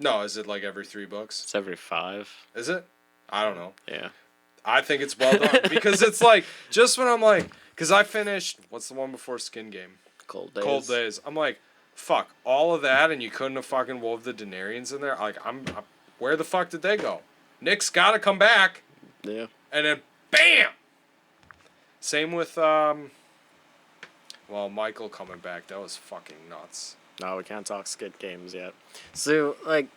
No, is it like every 3 books? It's every 5. Is it? I don't know. Yeah. I think it's well done. Because it's like, just when I'm like... Because I finished... What's the one before Skin Game? Cold Days. Cold Days. I'm like, fuck, all of that and you couldn't have fucking wove the Denarians in there? Like, I'm where the fuck did they go? Nick's gotta come back. Yeah. And then, bam! Same with, well, Michael coming back. That was fucking nuts. No, we can't talk Skid Games yet. So, like,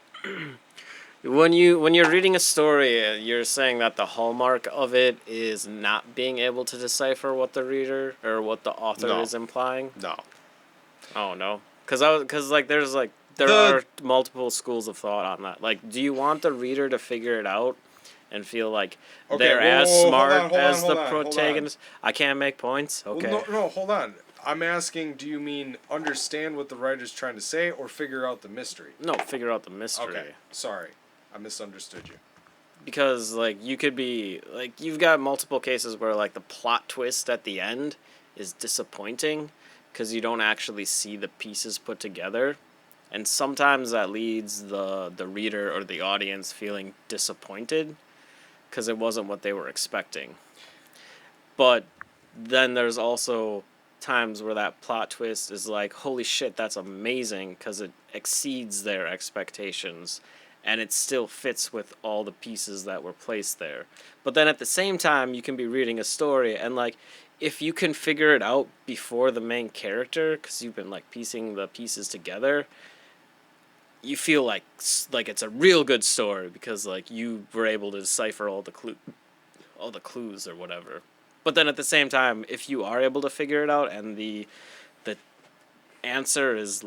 when you're reading a story, you're saying that the hallmark of it is not being able to decipher what the reader or what the author is implying? No. Oh, no. Because there are multiple schools of thought on that. Like, do you want the reader to figure it out and feel like they're as smart as the protagonist? I can't make points? Okay. Well, no, hold on. I'm asking, do you mean understand what the writer's trying to say or figure out the mystery? No, figure out the mystery. Okay, sorry. I misunderstood you. Because, like, you could be... Like, you've got multiple cases where, like, the plot twist at the end is disappointing because you don't actually see the pieces put together. And sometimes that leads the reader or the audience feeling disappointed because it wasn't what they were expecting. But then there's also times where that plot twist is like, holy shit, that's amazing because it exceeds their expectations and it still fits with all the pieces that were placed there. But then at the same time, you can be reading a story and, like, if you can figure it out before the main character because you've been, like, piecing the pieces together, you feel like it's a real good story because, like, you were able to decipher all the clues or whatever. But then at the same time, if you are able to figure it out and the answer is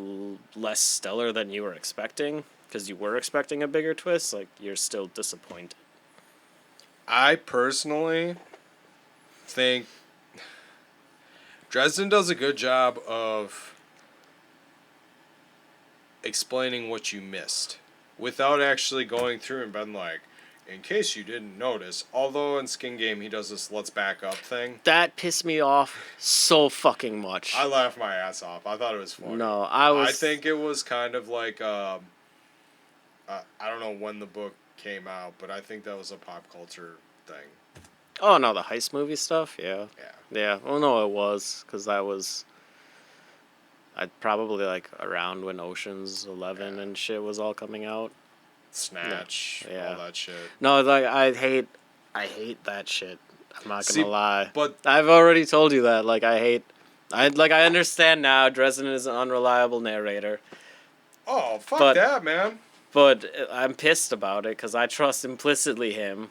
less stellar than you were expecting because you were expecting a bigger twist, like, you're still disappointed. I personally think Dresden does a good job of explaining what you missed without actually going through and being like, in case you didn't notice, although in Skin Game he does this let's back up thing. That pissed me off so fucking much. I laughed my ass off. I thought it was funny. No, I think it was kind of like, I don't know when the book came out, but I think that was a pop culture thing. Oh, no, the heist movie stuff? Yeah. Yeah. Yeah. Well, no, it was, because that was... I'd probably, like, around when Ocean's 11 and shit was all coming out. Snatch, all that shit. No, like, I hate that shit. I'm not gonna lie. But I've already told you that. Like, I understand now Dresden is an unreliable narrator. Oh, fuck that, man. But I'm pissed about it because I trust implicitly him.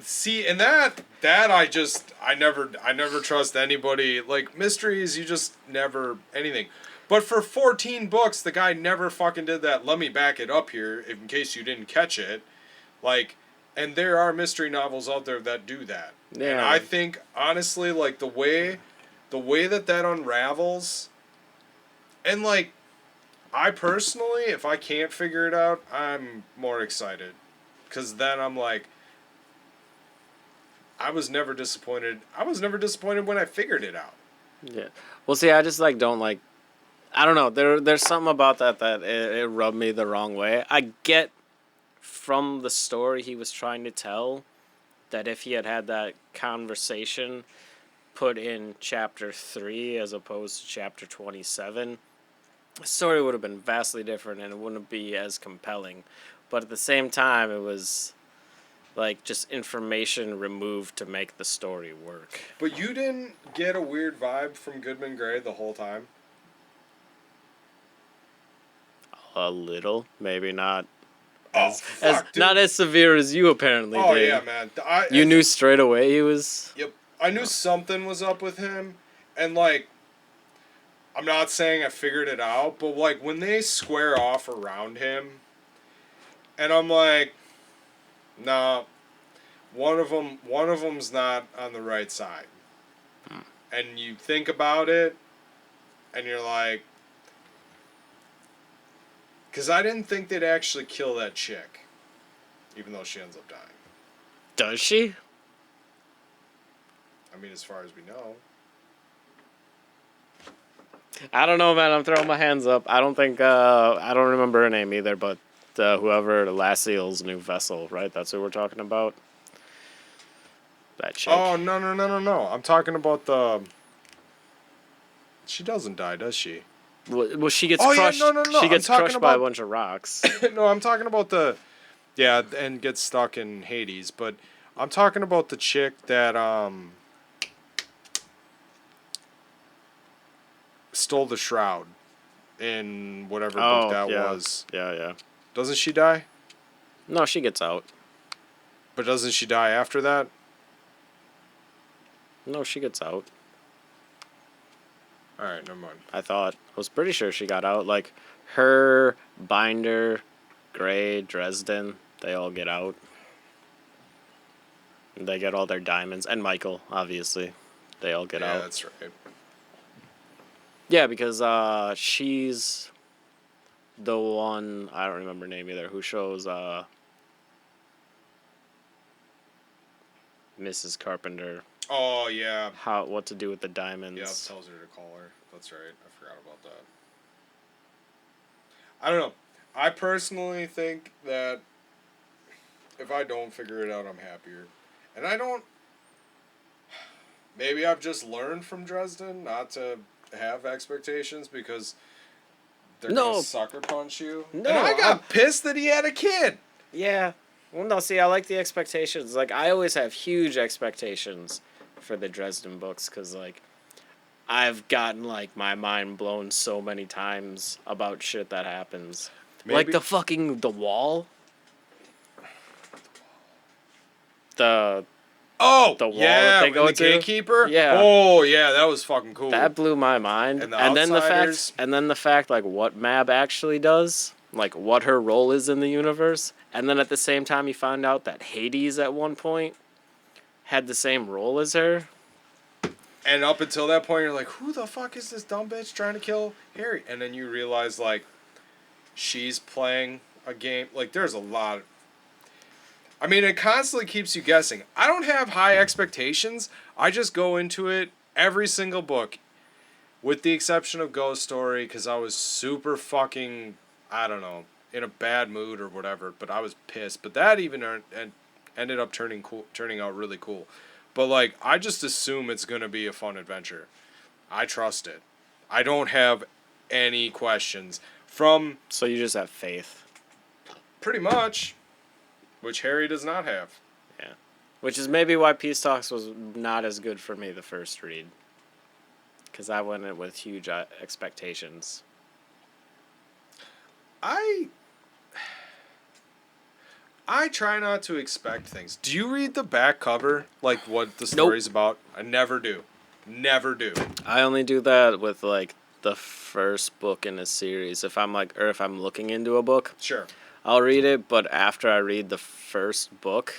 See, and that I never trust anybody. Like, mysteries, you just never anything. But for 14 books, the guy never fucking did that. Let me back it up here in case you didn't catch it. Like, and there are mystery novels out there that do that. Yeah. And I think, honestly, like, the way that unravels, and, like, I personally, if I can't figure it out, I'm more excited. Because then I'm like, I was never disappointed. I was never disappointed when I figured it out. Yeah. Well, see, I just, like, don't, like... I don't know. There's something about that it rubbed me the wrong way. I get from the story he was trying to tell that if he had that conversation put in chapter 3 as opposed to chapter 27, the story would have been vastly different and it wouldn't be as compelling. But at the same time, it was like just information removed to make the story work. But you didn't get a weird vibe from Goodman Gray the whole time? A little, maybe not. Not as severe as you apparently did. Oh yeah, man. You knew straight away he was. Yep. I knew something was up with him, and like, I'm not saying I figured it out, but like when they square off around him, and I'm like, nah, one of them's not on the right side, and you think about it, and you're like, because I didn't think they'd actually kill that chick, even though she ends up dying. Does she? I mean, as far as we know. I don't know, man. I'm throwing my hands up. I don't think. I don't remember her name either, but whoever Lassiel's new vessel, right? That's who we're talking about. That chick. Oh, no. I'm talking about the... She doesn't die, does she? Well, she gets Oh, yeah, crushed. no. She I'm gets talking crushed by a about... bunch of rocks. No, I'm talking about the... Yeah, and gets stuck in Hades, but I'm talking about the chick that, stole the shroud in whatever book Oh, that yeah. was. Yeah. Doesn't she die? No, she gets out. But doesn't she die after that? No, she gets out. Alright, never mind. I thought. I was pretty sure she got out. Like, her, Binder, Gray, Dresden, they all get out. They get all their diamonds. And Michael, obviously. They all get out. Yeah, that's right. Yeah, because she's the one, I don't remember her name either, who shows Mrs. Carpenter Oh, yeah. what to do with the diamonds. Yeah, tells her to call her. That's right. I forgot about that. I don't know. I personally think that if I don't figure it out, I'm happier. And I don't... Maybe I've just learned from Dresden not to have expectations because they're gonna sucker punch you. No, and I got pissed that he had a kid. Yeah. Well, no, see, I like the expectations. Like, I always have huge expectations for the Dresden books because, like, I've gotten, like, my mind blown so many times about shit that happens. Maybe. Like the wall. The Oh, wall yeah, that they go the to? gatekeeper? Yeah. Oh, yeah, that was fucking cool. That blew my mind. And the then Outsiders. the fact like what Mab actually does, like what her role is in the universe, and then at the same time you find out that Hades at one point had the same role as her. And up until that point you're like, who the fuck is this dumb bitch trying to kill Harry? And then you realize like she's playing a game. Like there's a lot of... I mean, it constantly keeps you guessing. I don't have high expectations. I just go into it every single book, with the exception of Ghost Story, because I was super fucking, I don't know, in a bad mood or whatever. But I was pissed. But that even ended up turning out really cool. But like, I just assume it's gonna be a fun adventure. I trust it. I don't have any questions from. So you just have faith. Pretty much. Which Harry does not have. Yeah. Which is maybe why Peace Talks was not as good for me the first read. Because I went in with huge expectations. I try not to expect things. Do you read the back cover? Like what the story's about? I never do. Never do. I only do that with like the first book in a series. If I'm looking into a book. Sure. I'll read it, but after I read the first book,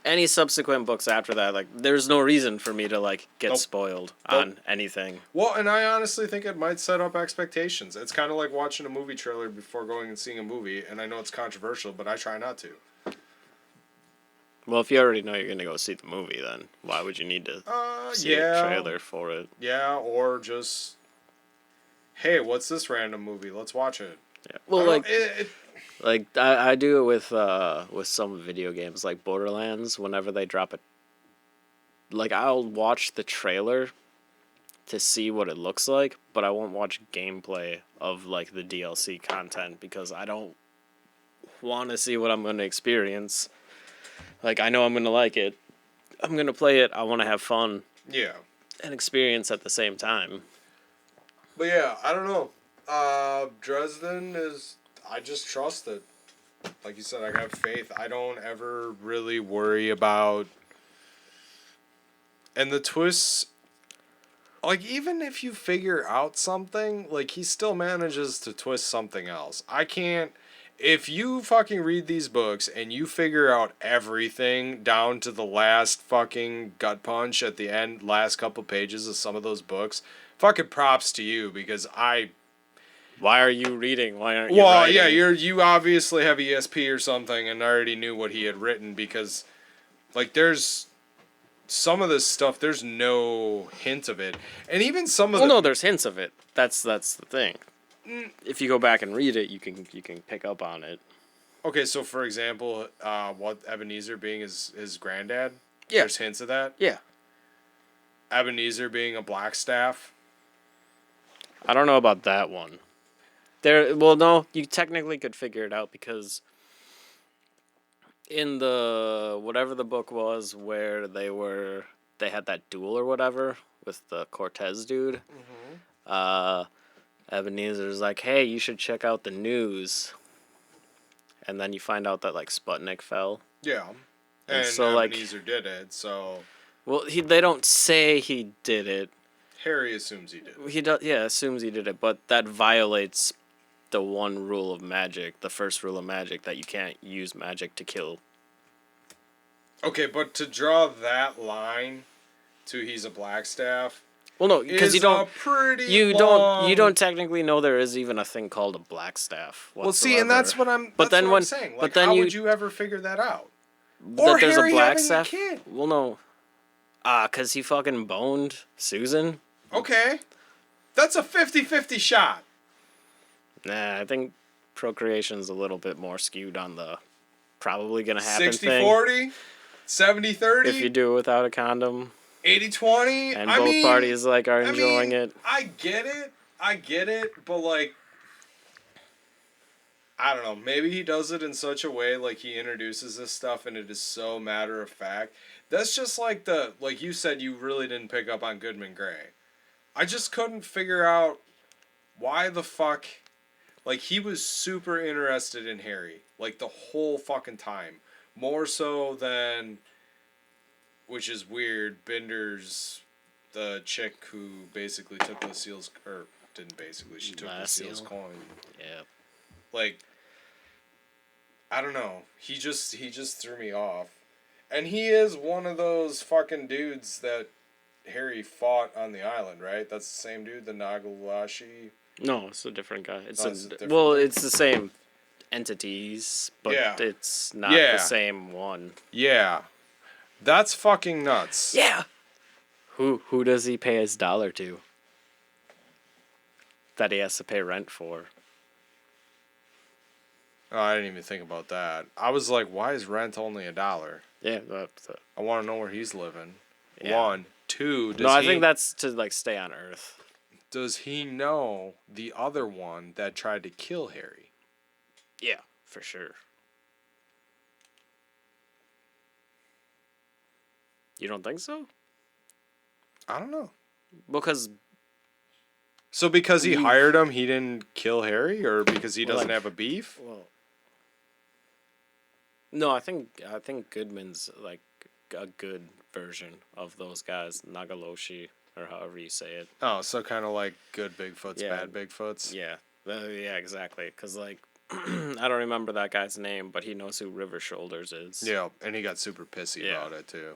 any subsequent books after that, like, there's no reason for me to, like, get spoiled on anything. Well, and I honestly think it might set up expectations. It's kind of like watching a movie trailer before going and seeing a movie, and I know it's controversial, but I try not to. Well, if you already know you're going to go see the movie, then why would you need to see a trailer for it? Yeah, or just, hey, what's this random movie? Let's watch it. Yeah. Well, like I do it with some video games like Borderlands. Whenever they drop it, like I'll watch the trailer to see what it looks like, but I won't watch gameplay of like the DLC content because I don't want to see what I'm going to experience. Like I know I'm going to like it. I'm going to play it. I want to have fun. Yeah. And experience at the same time. But yeah, I don't know. Dresden is... I just trust it. Like you said, I got faith. I don't ever really worry about... And the twists, like, even if you figure out something, like, he still manages to twist something else. I can't. If you fucking read these books and you figure out everything down to the last fucking gut punch at the end, last couple pages of some of those books, fucking props to you, because Why are you reading? Why aren't you well, writing? yeah, you obviously have ESP or something and already knew what he had written, because, like, there's some of this stuff, there's no hint of it. And even some of Well, no, there's hints of it. That's the thing. If you go back and read it, you can pick up on it. Okay, so for example, what Ebenezer being his granddad? Yeah. There's hints of that? Yeah. Ebenezer being a black staff? I don't know about that one. Well, no, you technically could figure it out because in the whatever the book was where they had that duel or whatever with the Cortez dude. Ebenezer's like, hey, you should check out the news. And then you find out that, like, Sputnik fell. Yeah. And And so, like, Ebenezer did it, so well, they don't say he did it. Harry assumes he did it. He does, yeah, assumes he did it, but that violates the one rule of magic, the first rule of magic, that you can't use magic to kill. Okay, but to draw that line to he's a black staff. Well, no, because you don't. You long... don't technically know there is even a thing called a black staff. Well, see, and that's what I'm. But That's then what I'm saying. Like, but then how would you ever figure that out? that there's Harry a black having staff. a kid. Well, no. Cause he fucking boned Susan. Okay, that's a 50-50 shot. Nah, I think procreation's a little bit more skewed on the probably gonna happen 60-40, 70-30. if you do it without a condom. 80-20. And both parties like are enjoying it. I get it, but like, I don't know. Maybe he does it in such a way, like he introduces this stuff and it is so matter of fact. That's just like like you said, you really didn't pick up on Goodman Gray. I just couldn't figure out why the fuck, like, he was super interested in Harry, like, the whole fucking time. More so than, which is weird, Binder's the chick who basically took Lucille's, or didn't basically, she took Lucille's coin. Yeah. Like, I don't know. He just threw me off. And he is one of those fucking dudes that Harry fought on the island, right? That's the same dude, the Nagalashi. No, it's a different guy. It's it's a different well, guy. it's the same entities, but Yeah. it's not Yeah. the same one. Yeah. That's fucking nuts. Yeah. Who does he pay his dollar to? That he has to pay rent for. Oh, I didn't even think about that. I was like, why is rent only $1? Yeah. I want to know where he's living. Yeah. 1, 2. I think that's to, like, stay on Earth. Does he know the other one that tried to kill Harry? Yeah, for sure. You don't think so? I don't know. Because So because he hired him, he didn't kill Harry, or because he doesn't have a beef? well, no, I think Goodman's like a good version of those guys, Nagaloshi or however you say it. Oh, so kind of like good Bigfoots, Yeah. bad Bigfoots. Yeah, yeah, exactly. Because like I don't remember that guy's name, but he knows who River Shoulders is. Yeah, and he got super pissy Yeah. about it too.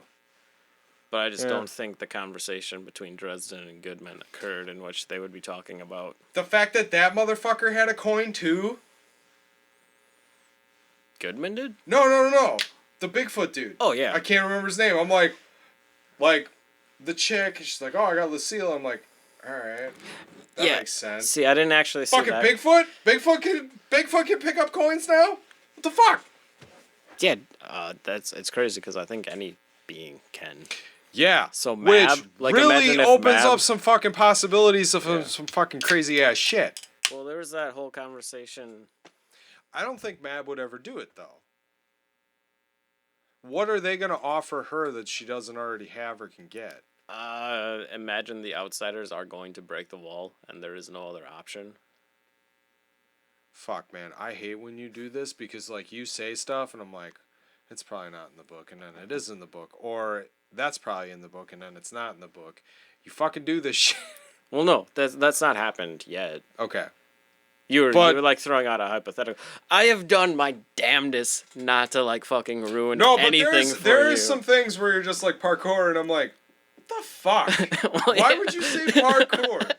But I just don't think the conversation between Dresden and Goodman occurred in which they would be talking about The fact that motherfucker had a coin too. Goodman did. No. The Bigfoot dude. Oh yeah. I can't remember his name. I'm like the chick. She's like, oh, I got Lucille. I'm like, all right, that makes sense. See, I didn't actually see Fucking that. Bigfoot can pick up coins now. What the fuck? Yeah, it's crazy because I think any being can. Yeah. So which Mab, like, really imagine if opens Mab- up some fucking possibilities of some fucking crazy ass shit. Well, there was that whole conversation. I don't think Mab would ever do it though. What are they gonna offer her that she doesn't already have or can get? Imagine the outsiders are going to break the wall, and there is no other option. Fuck, man, I hate when you do this because like you say stuff and I'm like, it's probably not in the book, and then it is in the book, or that's probably in the book, and then it's not in the book. You fucking do this shit. Well, no, that's not happened yet. Okay. You were But like throwing out a hypothetical. I have done my damnedest not to like fucking ruin no, but anything for there you. is some things where you're just like parkour, and I'm like, what the fuck? Well, Why yeah. would you say parkour?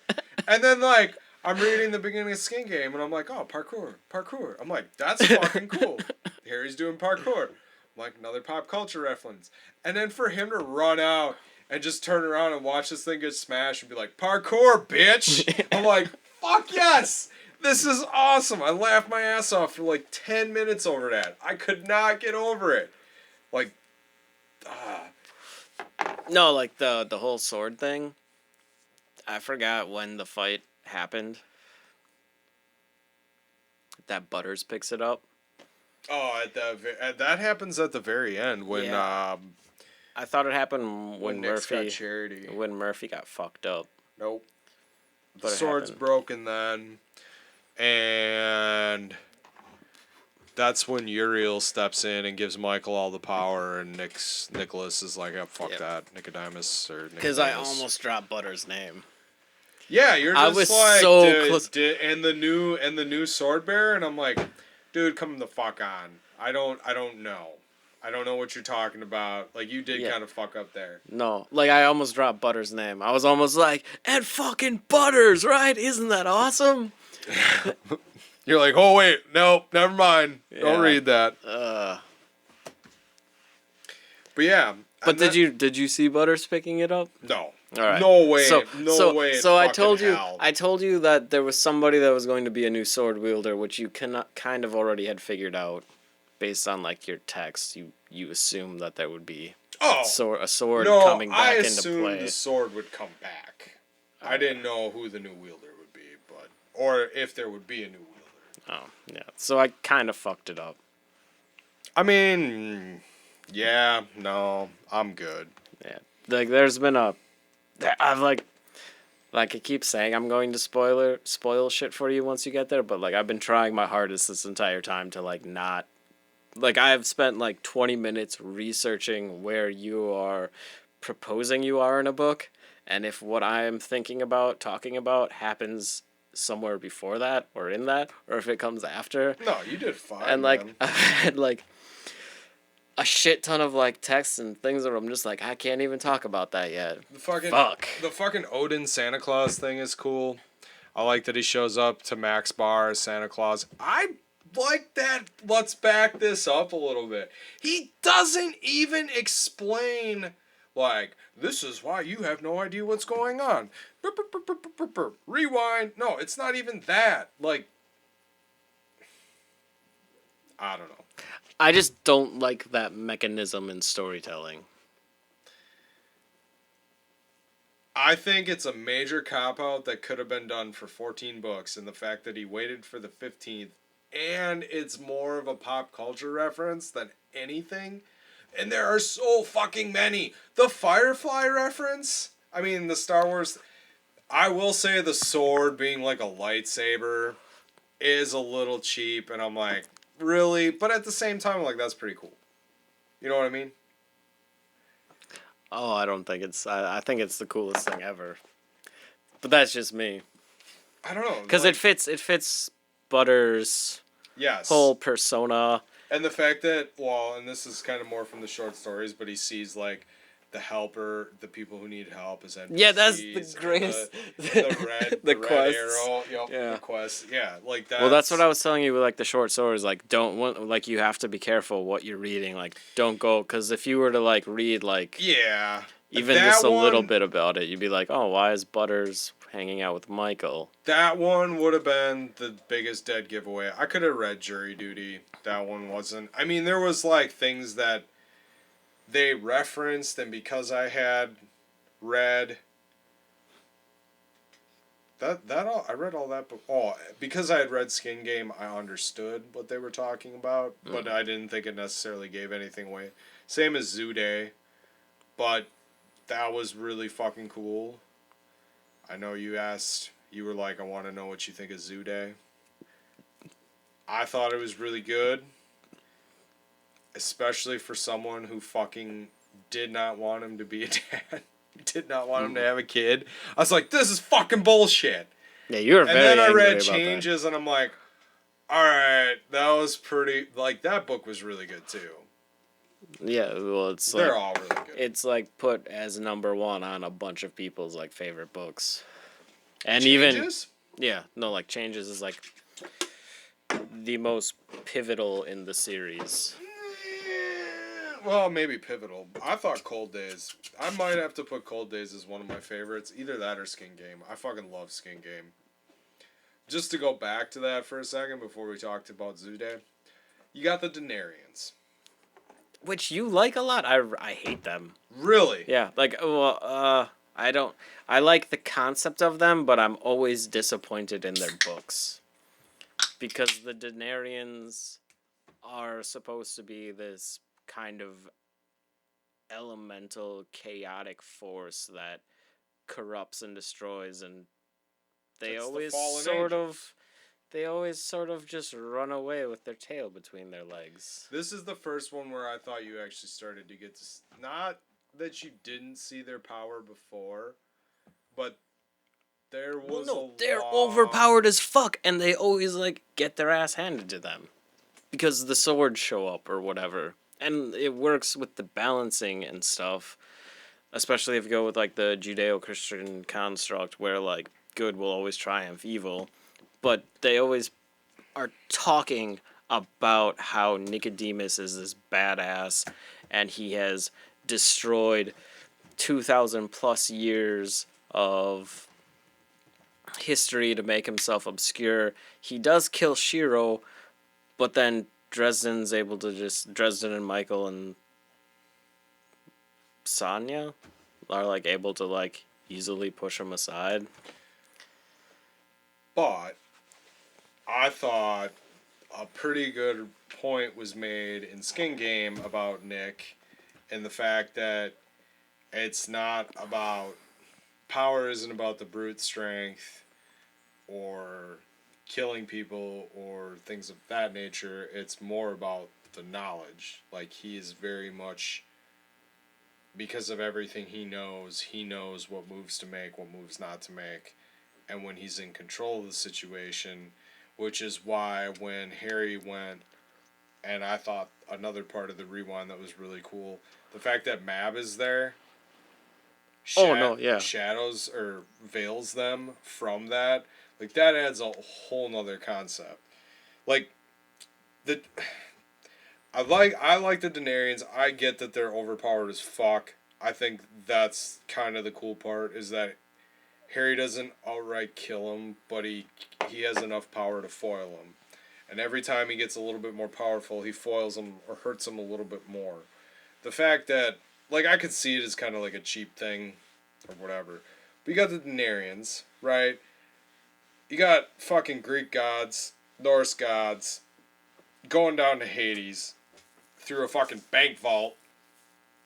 And then like I'm reading the beginning of Skin Game, and I'm like, oh, parkour. I'm like, that's fucking cool. Harry's doing parkour. I'm like, another pop culture reference. And then for him to run out and just turn around and watch this thing get smashed and be like, parkour, bitch. I'm like, fuck yes. This is awesome. I laughed my ass off for like 10 minutes over that. I could not get over it. Like, No, like the whole sword thing. I forgot when the fight happened. That Butters picks it up. oh, that happens at the very end when Yeah. I thought it happened when Nick's got Murphy charity. when Murphy got fucked up. Nope. The But it sword's happened. broken then, and that's when Uriel steps in and gives Michael all the power, and Nicholas is like, oh, fuck Yep. that, Nicodemus or Nicodemus. Because I almost dropped Butters' name. Yeah, you're I just was like, so close. and the new sword bearer, and I'm like, dude, come the fuck on. I don't know. I don't know what you're talking about. Like, you did Yeah. kind of fuck up there. No, like I almost dropped Butters' name. I was almost like, and fucking Butters, right? Isn't that awesome? You're like, oh wait, nope, never mind. Yeah. Don't read that. But yeah. But did you see Butters picking it up? No. All right. No way. So way. So in I told fucking you hell. I told you that there was somebody that was going to be a new sword wielder, which you cannot kind of already had figured out based on like your text. You assume that there would be a sword coming back into assumed play. the sword would come back. I didn't know who the new wielder would be, or if there would be a new wielder. Oh, yeah. So I kind of fucked it up. I mean, yeah, no, I'm good. Yeah. Like there's been I've like I keep saying I'm going to spoil shit for you once you get there, but like I've been trying my hardest this entire time to like not like I have spent like 20 minutes researching where you are proposing you are in a book, and if what I am thinking about talking about happens somewhere before that or in that, or if it comes after. No, you did fine. And like man. I've had like a shit ton of like texts and things where I'm just like I can't even talk about that yet. The fucking Odin Santa Claus thing is cool. I like that he shows up to Max Bar as Santa Claus. I like that. Let's back this up a little bit. He doesn't even explain, like, this is why you have no idea what's going on. Rewind. No, it's not even that. Like, I don't know. I just don't like that mechanism in storytelling. I think it's a major cop-out that could have been done for 14 books, and the fact that he waited for the 15th, and it's more of a pop culture reference than anything. And there are so fucking many. The Firefly reference? I mean, the Star Wars... I will say the sword being like a lightsaber is a little cheap, and I'm like, really? But at the same time, I'm like, that's pretty cool. You know what I mean? Oh, I don't think it's... I think it's the coolest thing ever. But that's just me. I don't know. Because like, it fits Butters' yes. whole persona. And the fact that, well, and this is kind of more from the short stories, but he sees, like, the helper, the people who need help as NPCs. Yeah, that's the greatest... The red quests. arrow. Yep, Yeah. the quest. Yeah, like that. Well, that's what I was telling you with, like, the short stories. Like, like, you have to be careful what you're reading. Like, don't go... Because if you were to, like, read, like... Yeah. Even just a little bit about it, you'd be like, oh, why is Butters hanging out with Michael? That one would have been the biggest dead giveaway. I could have read Jury Duty. That one wasn't. I mean, there was, like, things that they referenced, and because I had read... I read all that, because I had read Skin Game, I understood what they were talking about, but I didn't think it necessarily gave anything away. Same as Zoo Day, but that was really fucking cool. I know you were like, I want to know what you think of Zoo Day. I thought it was really good. especially for someone who fucking did not want him to be a dad, did not want him to have a kid. I was like, this is fucking bullshit. Yeah, you were And very then I angry read about Changes, and I'm like, all right, that was pretty. Like, that book was really good too. that. Yeah, well, it's They're like all really good. it's like put as number one on a bunch of people's like favorite books, and Changes? like Changes is like the most pivotal in the series. Well, maybe pivotal. I thought Cold Days. I might have to put Cold Days as one of my favorites. Either that or Skin Game. I fucking love Skin Game. Just to go back to that for a second before we talked about Zude, you got the Denarians. Which you like a lot. I hate them. Really? Yeah, like I don't. I like the concept of them, but I'm always disappointed in their books because the Denarians are supposed to be this kind of elemental, chaotic force that corrupts and destroys, and they That's the always fallen sort angel. of. They always sort of just run away with their tail between their legs. This is the first one where I thought you actually started to get to... Not that you didn't see their power before, but there was they're overpowered as fuck, and they always like get their ass handed to them because the swords show up or whatever, and it works with the balancing and stuff. Especially if you go with like the Judeo-Christian construct, where like good will always triumph evil, but they always are talking about how Nicodemus is this badass, and he has destroyed 2,000 plus years of history to make himself obscure. He does kill Shiro, but then Dresden and Michael and Sanya are like able to like easily push him aside. But I thought a pretty good point was made in Skin Game about Nick and the fact that it's not about... Power isn't about the brute strength or killing people or things of that nature. It's more about the knowledge. Like, he is very much... Because of everything he knows what moves to make, what moves not to make. And when he's in control of the situation, which is why when Harry went, and I thought another part of the rewind that was really cool, the fact that Mab is there, shadows or veils them from that, like that adds a whole nother concept. Like, I like the Denarians. I get that they're overpowered as fuck. I think that's kind of the cool part, is that Harry doesn't outright kill him, but he has enough power to foil him. And every time he gets a little bit more powerful, he foils him or hurts him a little bit more. The fact that, like, I could see it as kind of like a cheap thing or whatever. But you got the Denarians, right? You got fucking Greek gods, Norse gods, going down to Hades through a fucking bank vault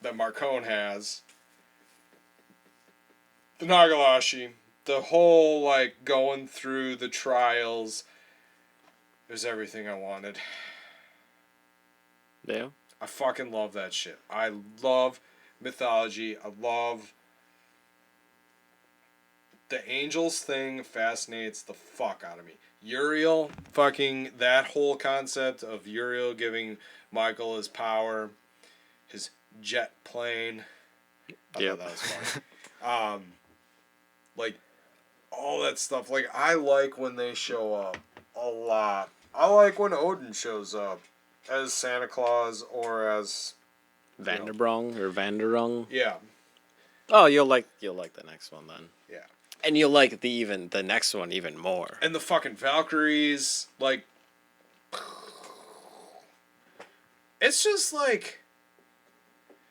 that Marcone has. The Nagalashi, the whole, like, going through the trials. It was everything I wanted. Yeah. I fucking love that shit. I love mythology. I love... The angels thing fascinates the fuck out of me. Uriel, fucking that whole concept of Uriel giving Michael his power, his jet plane. I thought that was funny. Like, all that stuff. Like, I like when they show up a lot. I like when Odin shows up as Santa Claus or as Vanderbrong or Vanderung. Yeah. Oh, you'll like the next one then. Yeah. And you'll like the next one even more. And the fucking Valkyries, like, it's just like,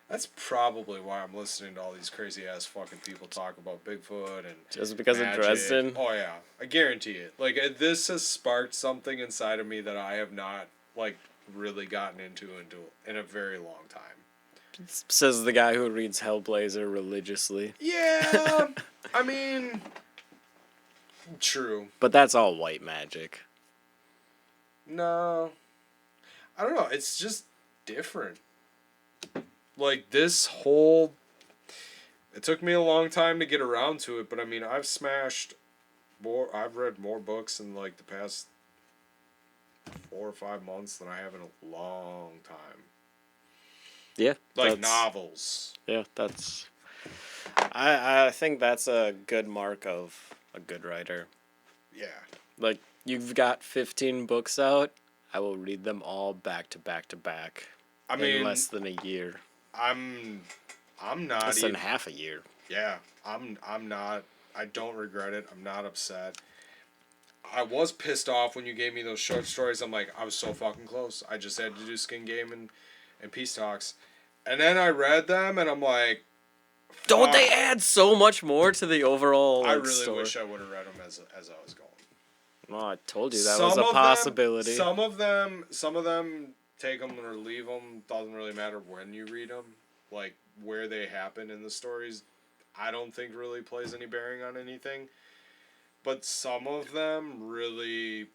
that's probably why I'm listening to all these crazy ass fucking people talk about Bigfoot and just because magic. of Dresden. Oh yeah, I guarantee it. Like, this has sparked something inside of me that I have not, like, really gotten into in a very long time. Says the guy who reads Hellblazer religiously. Yeah, I mean, true. But that's all white magic. No, I don't know. It's just, different. Like, this whole... It took me a long time to get around to it, but I mean, I've smashed more... I've read more books in, like, the past 4 or 5 months than I have in a long time. Yeah. Like, novels. Yeah, that's... I think that's a good mark of a good writer. Yeah. Like, you've got 15 books out. I will read them all back to back to back. I mean... in less than a year. I'm not Less even... than half a year. Yeah. I'm not... I don't regret it. I'm not upset. I was pissed off when you gave me those short stories. I'm like, I was so fucking close. I just had to do Skin Game and Peace Talks. And then I read them, and I'm like... Don't they add so much more to the overall I really story? wish I would have read them as I was going. Well, I told you that was a possibility. Some of them take them or leave them. Doesn't really matter when you read them. Like, where they happen in the stories, I don't think really plays any bearing on anything. But some of them really,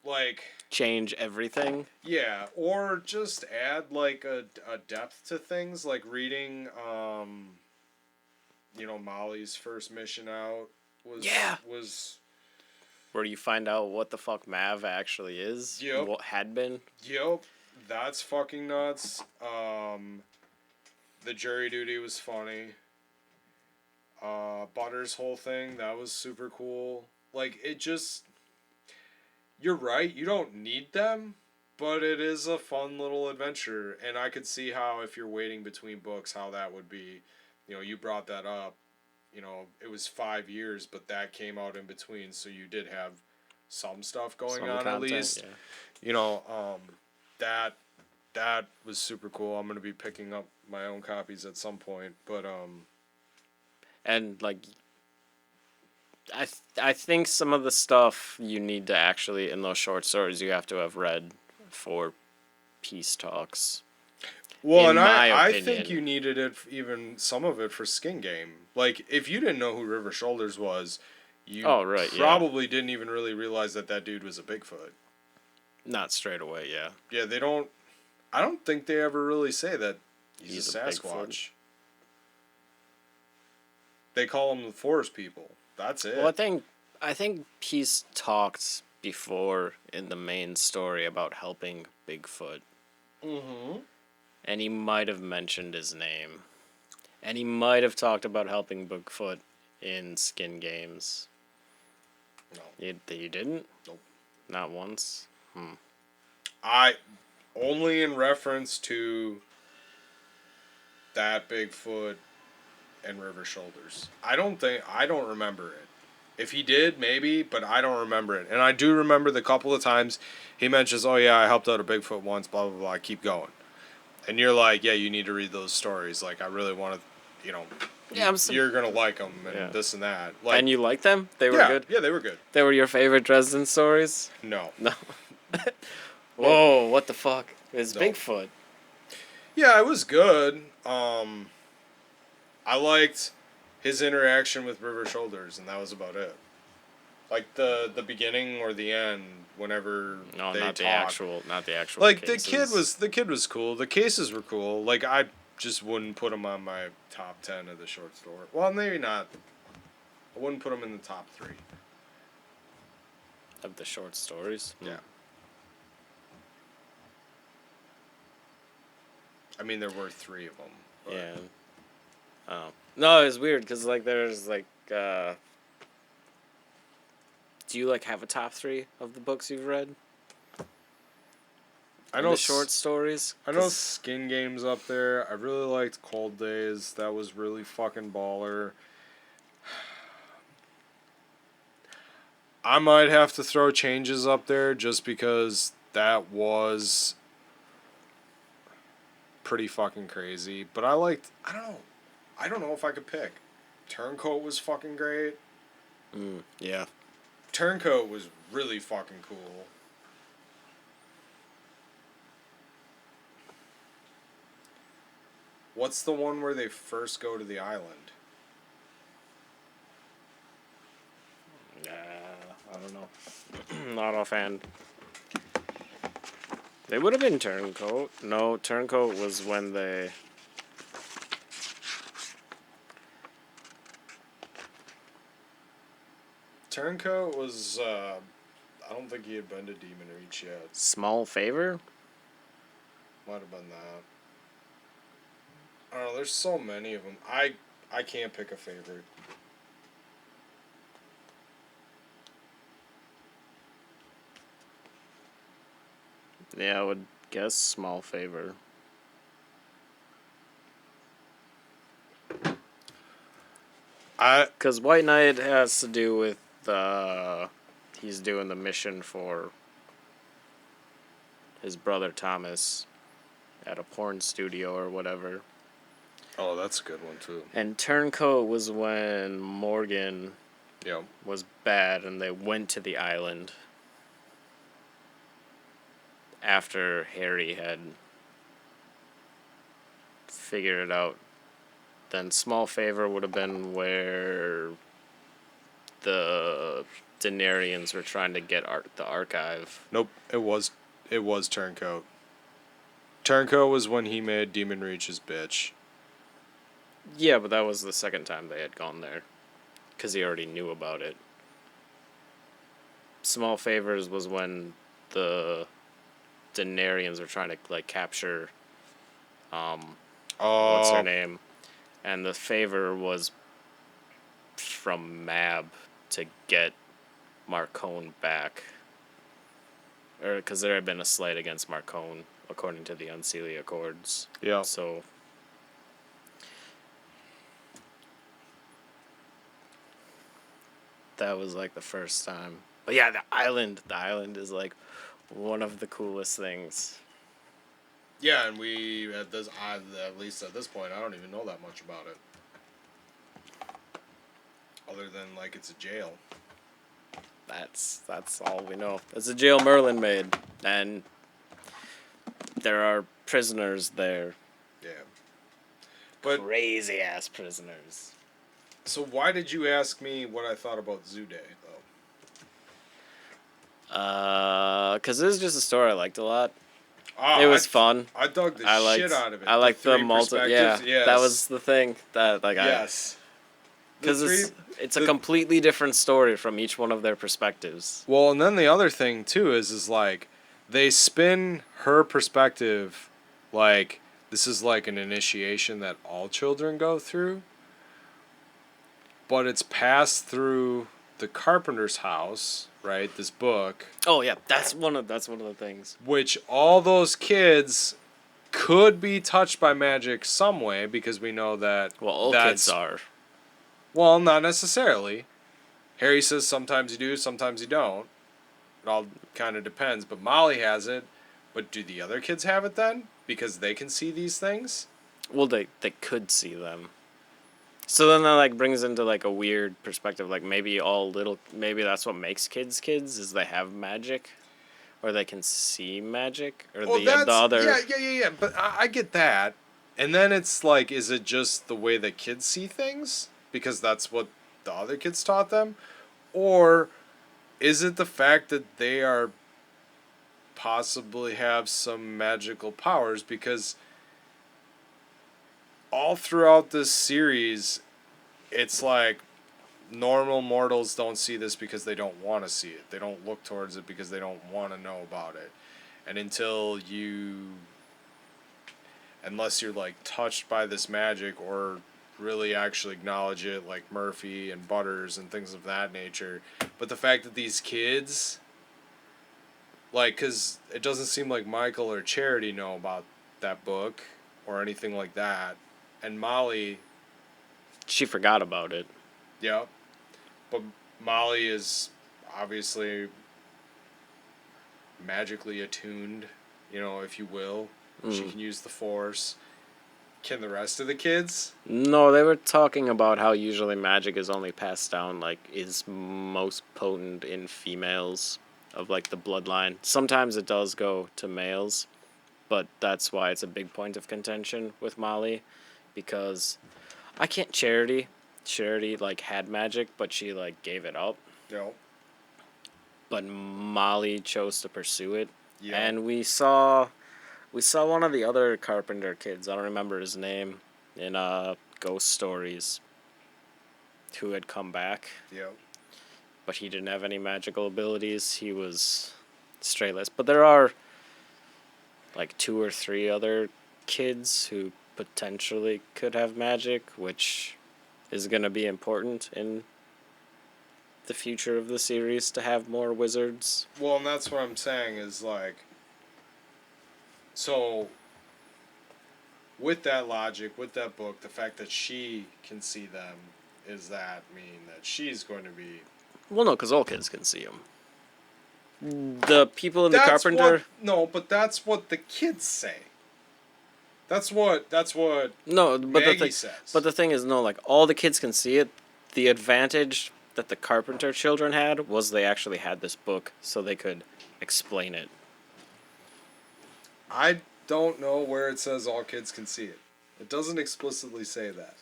like... change everything? Yeah, or just add, like, a depth to things. Like, reading, Molly's first mission out was... Where you find out what the fuck Mav actually is. Yep. What had been. Yep. That's fucking nuts. The jury duty was funny. Butter's whole thing, that was super cool. Like, it just... You're right, you don't need them, but it is a fun little adventure. And I could see how, if you're waiting between books, how that would be. You brought that up. It was 5 years, but that came out in between, so you did have some stuff going on content, at least. Yeah. That was super cool. I'm gonna be picking up my own copies at some point, but and like, I think some of the stuff you need to actually, in those short stories, you have to have read for Peace Talks. Well, and I think you needed it, even some of it, for Skin Game. Like, if you didn't know who River Shoulders was, you probably didn't even really realize that dude was a Bigfoot. Not straight away, yeah. Yeah, they don't... I don't think they ever really say that he's a Sasquatch. They call him the Forest People. That's it. Well, I think Peace talked before in the main story about helping Bigfoot. Mm-hmm. And he might have mentioned his name. And he might have talked about helping Bigfoot in Skin Games. No. You didn't? Nope. Not once? Only in reference to that Bigfoot and River Shoulders. I don't remember it. If he did, maybe, but I don't remember it. And I do remember the couple of times he mentions, oh yeah, I helped out a Bigfoot once, blah, blah, blah, keep going. And you're like, yeah, you need to read those stories. Like, I really want to, you're going to like them and this and that. Like, and you like them? They were good? Yeah, they were good. They were your favorite Dresden stories? No. Whoa, what the fuck? It's Bigfoot. Yeah, it was good. I liked his interaction with River Shoulders, and that was about it. Like the beginning or the end, whenever they talk. Not the actual. Like cases. the kid was cool. The cases were cool. Like, I just wouldn't put him on my top 10 of the short story. Well, maybe not. I wouldn't put him in the top 3 of the short stories. Yeah. I mean, there were 3 of them. But. Yeah. Oh. No, it's weird because, like, there's, like, do you, like, have a top 3 of the books you've read? I know the short stories. I know Skin Game's up there. I really liked Cold Days. That was really fucking baller. I might have to throw Changes up there just because that was pretty fucking crazy. But I don't know if I could pick. Turncoat was fucking great. Yeah. Turncoat was really fucking cool. What's the one where they first go to the island? I don't know. Not offhand. They would have been Turncoat. No, Turncoat was when they... Turncoat was, I don't think he had been to Demon Reach yet. Small Favor? Might have been that. I don't know, there's so many of them. I can't pick a favorite. Yeah, I would guess Small Favor. Because White Knight has to do with he's doing the mission for his brother Thomas at a porn studio or whatever. Oh, that's a good one too. And Turncoat was when Morgan Yeah. was bad and they went to the island after Harry had figured it out. Then Small Favor would have been where the Daenerys were trying to get the archive. Nope, it was Turncoat. Turncoat was when he made Demon Reach his bitch. Yeah, but that was the second time they had gone there. Because he already knew about it. Small Favors was when the Daenerys were trying to, like, capture, what's her name? And the favor was from Mab to get Marcone back. Because there had been a slight against Marcone, according to the Unseelie Accords. Yeah. So... that was, like, the first time. But yeah, the island is, like, one of the coolest things. Yeah, and we at least at this point, I don't even know that much about it. Other than like it's a jail. That's all we know. It's a jail Merlin made, and there are prisoners there. Yeah. But crazy ass prisoners. So why did you ask me what I thought about Zoo Day though? Because this is just a story I liked a lot. Oh, it was fun. I dug the shit out of it. I liked the multi. Yeah, yes. That was the thing that yes. Because it's a completely different story from each one of their perspectives. Well, and then the other thing too is like they spin her perspective like this is like an initiation that all children go through, but it's passed through the carpenter's house, right? This book. Oh yeah, that's one of the things. Which all those kids could be touched by magic some way because we know that. Well, all kids are. Well, not necessarily. Harry says sometimes you do, sometimes you don't. It all kind of depends. But Molly has it. But do the other kids have it then? Because they can see these things? Well, they could see them. So then that like brings into like a weird perspective. Like maybe that's what makes kids is they have magic, or they can see magic, or the other. Yeah. But I get that. And then it's like, is it just the way that kids see things? Because that's what the other kids taught them? Or is it the fact that they are possibly have some magical powers? Because all throughout this series, it's like normal mortals don't see this because they don't want to see it. They don't look towards it because they don't want to know about it. And unless you're like touched by this magic or really actually acknowledge it, like Murphy and Butters and things of that nature. But the fact that these kids, like, because it doesn't seem like Michael or Charity know about that book or anything like that. And Molly... she forgot about it. Yeah. But Molly is obviously magically attuned, if you will. She can use the Force. Can the rest of the kids? No, they were talking about how usually magic is only passed down, like, is most potent in females of, like, the bloodline. Sometimes it does go to males, but that's why it's a big point of contention with Molly, because Charity, like, had magic, but she, like, gave it up. Yeah. But Molly chose to pursue it, Yeah. And we saw one of the other Carpenter kids. I don't remember his name in Ghost Stories, who had come back, Yep. but he didn't have any magical abilities. He was straightless. But there are like 2 or 3 other kids who potentially could have magic, which is going to be important in the future of the series to have more wizards. Well, and that's what I'm saying is like, so with that logic, with that book, the fact that she can see them, is that mean that she's going to be? Well, no, because all kids can see them. The people in the That's Carpenter. what, no, but that's what the kids say. That's what No, but Maggie says. But the thing is, no, like all the kids can see it. The advantage that the Carpenter children had was they actually had this book, so they could explain it. I don't know where it says all kids can see it. It doesn't explicitly say that.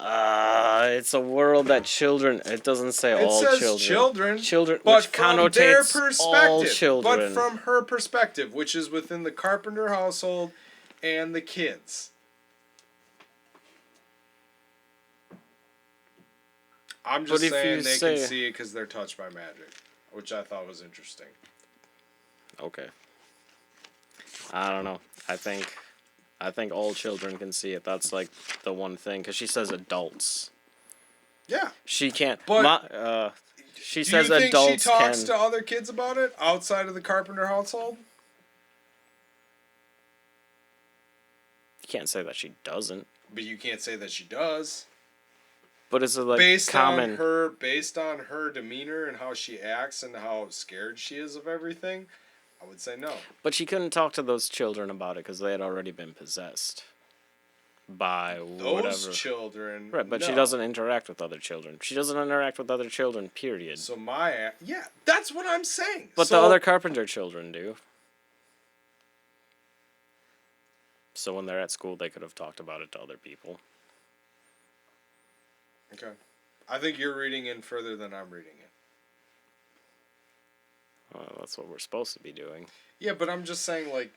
It's a world that children. It doesn't say It all says children. Children, but which from connotates their perspective. all children. But from her perspective, which is within the Carpenter household and the kids. I'm just saying they can see it because they're touched by magic, which I thought was interesting. Okay. I don't know. I think all children can see it. That's like the one thing, because she says adults. Yeah. She can't. But she do says you think adults she talks can. to other kids about it outside of the Carpenter household? You can't say that she doesn't. But you can't say that she does. But it's like based common. Based on her demeanor and how she acts and how scared she is of everything, I would say no. But she couldn't talk to those children about it because they had already been possessed by whatever. Those children. Right, but no. she doesn't interact with other children. She doesn't interact with other children, period. So yeah, that's what I'm saying. But the other Carpenter children do. So when they're at school, they could have talked about it to other people. Okay. I think you're reading in further than I'm reading it. Well, that's what we're supposed to be doing. Yeah, but I'm just saying, like,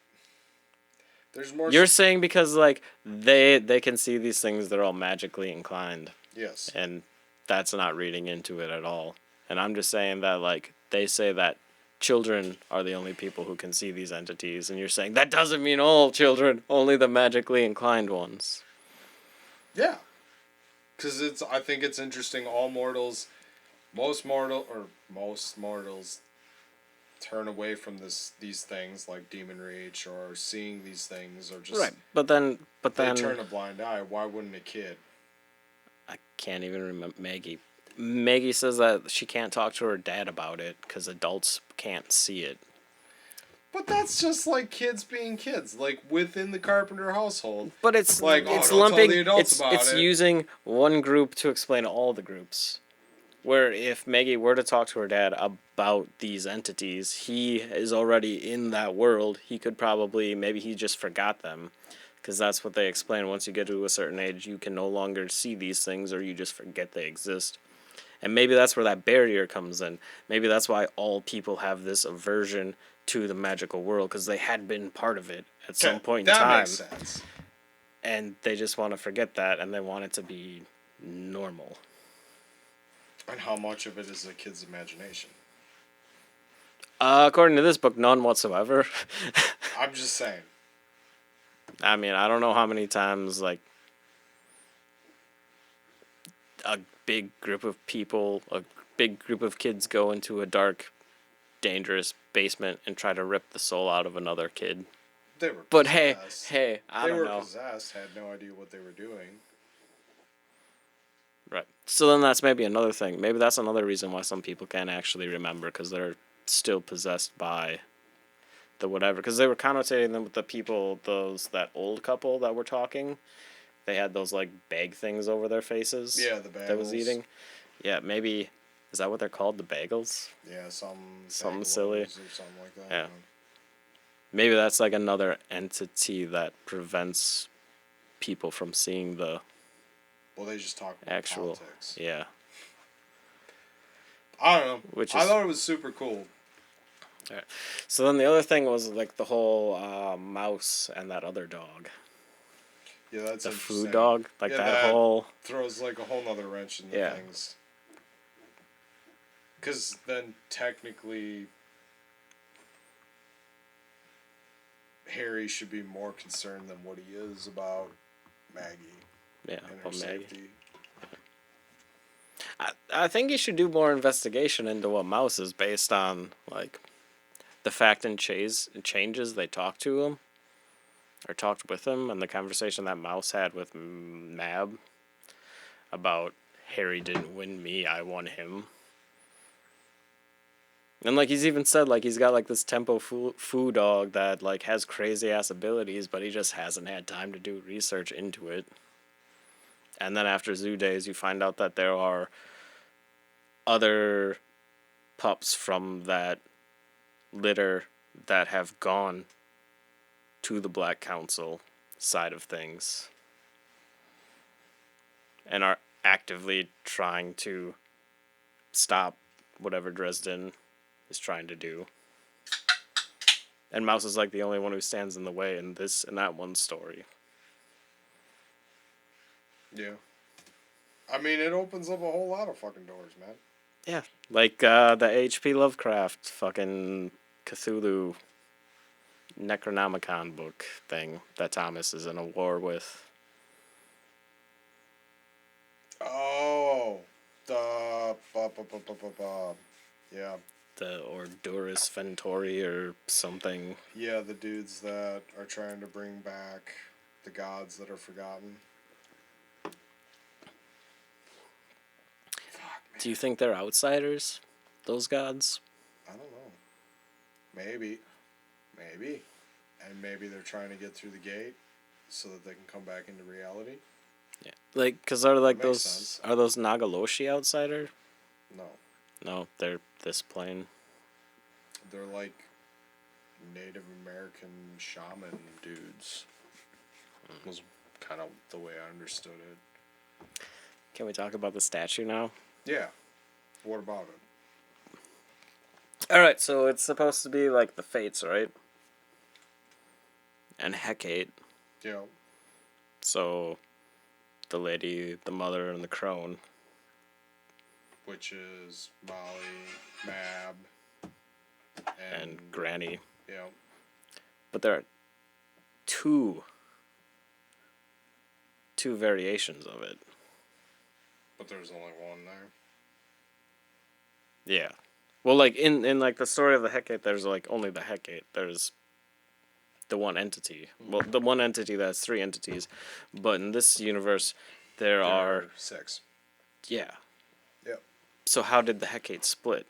there's more... You're saying because, like, they can see these things, they're all magically inclined. Yes. And that's not reading into it at all. And I'm just saying that, like, they say that children are the only people who can see these entities. And you're saying that doesn't mean all children, only the magically inclined ones. Yeah. Because I think it's interesting, most mortals turn away from these things like demon rage or seeing these things or just... Right, but then... They turn a blind eye. Why wouldn't a kid? I can't even remember Maggie. Maggie says that she can't talk to her dad about it because adults can't see it. But that's just like kids being kids, like within the Carpenter household. But it's like it's don't lumping. tell the adults about it's it. using one group to explain all the groups. Where if Maggie were to talk to her dad about these entities, he is already in that world. He could probably, maybe he just forgot them. Because that's what they explain. Once you get to a certain age, you can no longer see these things or you just forget they exist. And maybe that's where that barrier comes in. Maybe that's why all people have this aversion to the magical world, because they had been part of it at some point in time. That makes sense. And they just want to forget that, and they want it to be normal. And how much of it is a kid's imagination? According to this book, none whatsoever. I'm just saying. I mean, I don't know how many times, like, a big group of people, a big group of kids go into a dark, dangerous basement and try to rip the soul out of another kid. They were But possessed. hey, I don't know. They were possessed, had no idea what they were doing. Right. So then that's maybe another thing. Maybe that's another reason why some people can't actually remember, because they're still possessed by the whatever. Because they were connotating them with the people, that old couple that were talking. They had those, like, bag things over their faces. Yeah, the bagels. That was eating. Yeah, maybe... Is that what they're called? The bagels? Yeah, something silly. Or something like that. Yeah. Maybe that's, like, another entity that prevents people from seeing the... Well, they just talk about actual politics. Yeah. I don't know. I thought it was super cool. Alright. So then the other thing was like the whole mouse and that other dog. Yeah, that's The interesting. food dog. Like Yeah, that that whole. throws like a whole nother wrench into Yeah. things. Because then technically, Harry should be more concerned than what he is about Maggie Yeah, and her about Maggie. safety. I think you should do more investigation into what Mouse is based on, like the fact and changes they talked to him or talked with him, and the conversation that Mouse had with Mab about Harry didn't win me, I won him. And like he's even said, like he's got like this tempo foo dog that like has crazy ass abilities, but he just hasn't had time to do research into it. And then after Zoo Days, you find out that there are other pups from that litter that have gone to the Black Council side of things and are actively trying to stop whatever Dresden is trying to do. And Mouse is like the only one who stands in the way in this and that one story. Yeah. I mean, it opens up a whole lot of fucking doors, man. Yeah, like the H.P. Lovecraft fucking Cthulhu Necronomicon book thing that Thomas is in a war with. Oh, yeah. The Ordurus Ventori or something. Yeah, the dudes that are trying to bring back the gods that are forgotten. Do you think they're outsiders, those gods? I don't know. Maybe. Maybe. And maybe they're trying to get through the gate so that they can come back into reality. Yeah. Like, because are like Makes those sense. are those Nagaloshi outsider? No. No, they're this plane. They're like Native American shaman dudes. Was kind of the way I understood it. Can we talk about the statue now? Yeah. What about it? Alright, so it's supposed to be like the Fates, right? And Hecate. Yeah. So, the lady, the mother, and the crone. Which is Molly, Mab, And Granny. Yeah. But there are two variations of it. But there's only one there. Yeah. Well, like, in like, the story of the Hecate, there's, like, only the Hecate. There's the one entity. Well, the one entity that's three entities. But in this universe, there are... 6. Yeah. Yep. So how did the Hecate split?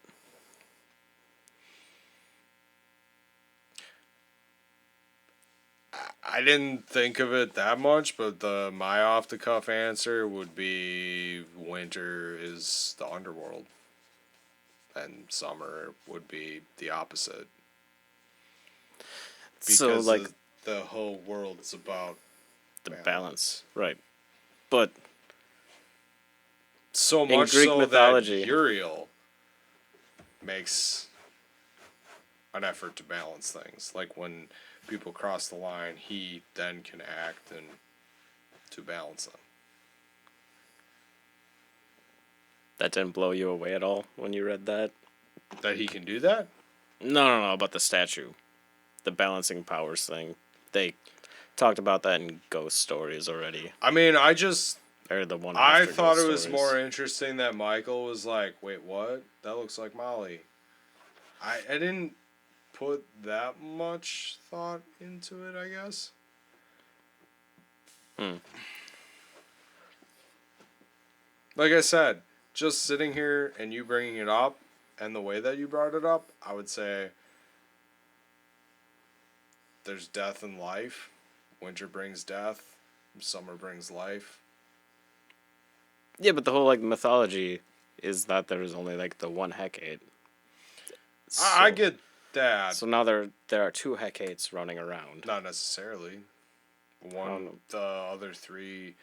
I didn't think of it that much, but my off the cuff answer would be winter is the underworld, and summer would be the opposite. Because So, like, the whole world's about the balance. Right. But so in much Greek so mythology, that Uriel makes an effort to balance things. Like when people cross the line, he then can act and to balance them. that didn't blow you away at all when you read that? That he can do that? No, about the statue. The balancing powers thing. They talked about that in Ghost Stories already. I mean, I One I after thought Ghost it was Stories. more interesting that Michael was like, wait, what? That looks like Molly. I didn't put that much thought into it, I guess. Like I said, just sitting here and you bringing it up and the way that you brought it up, I would say there's death and life. Winter brings death. Summer brings life. Yeah, but the whole, like, mythology is that there is only, like, the one Hecate. So, I get that. So now there are two Hecates running around. Not necessarily. One, the other three.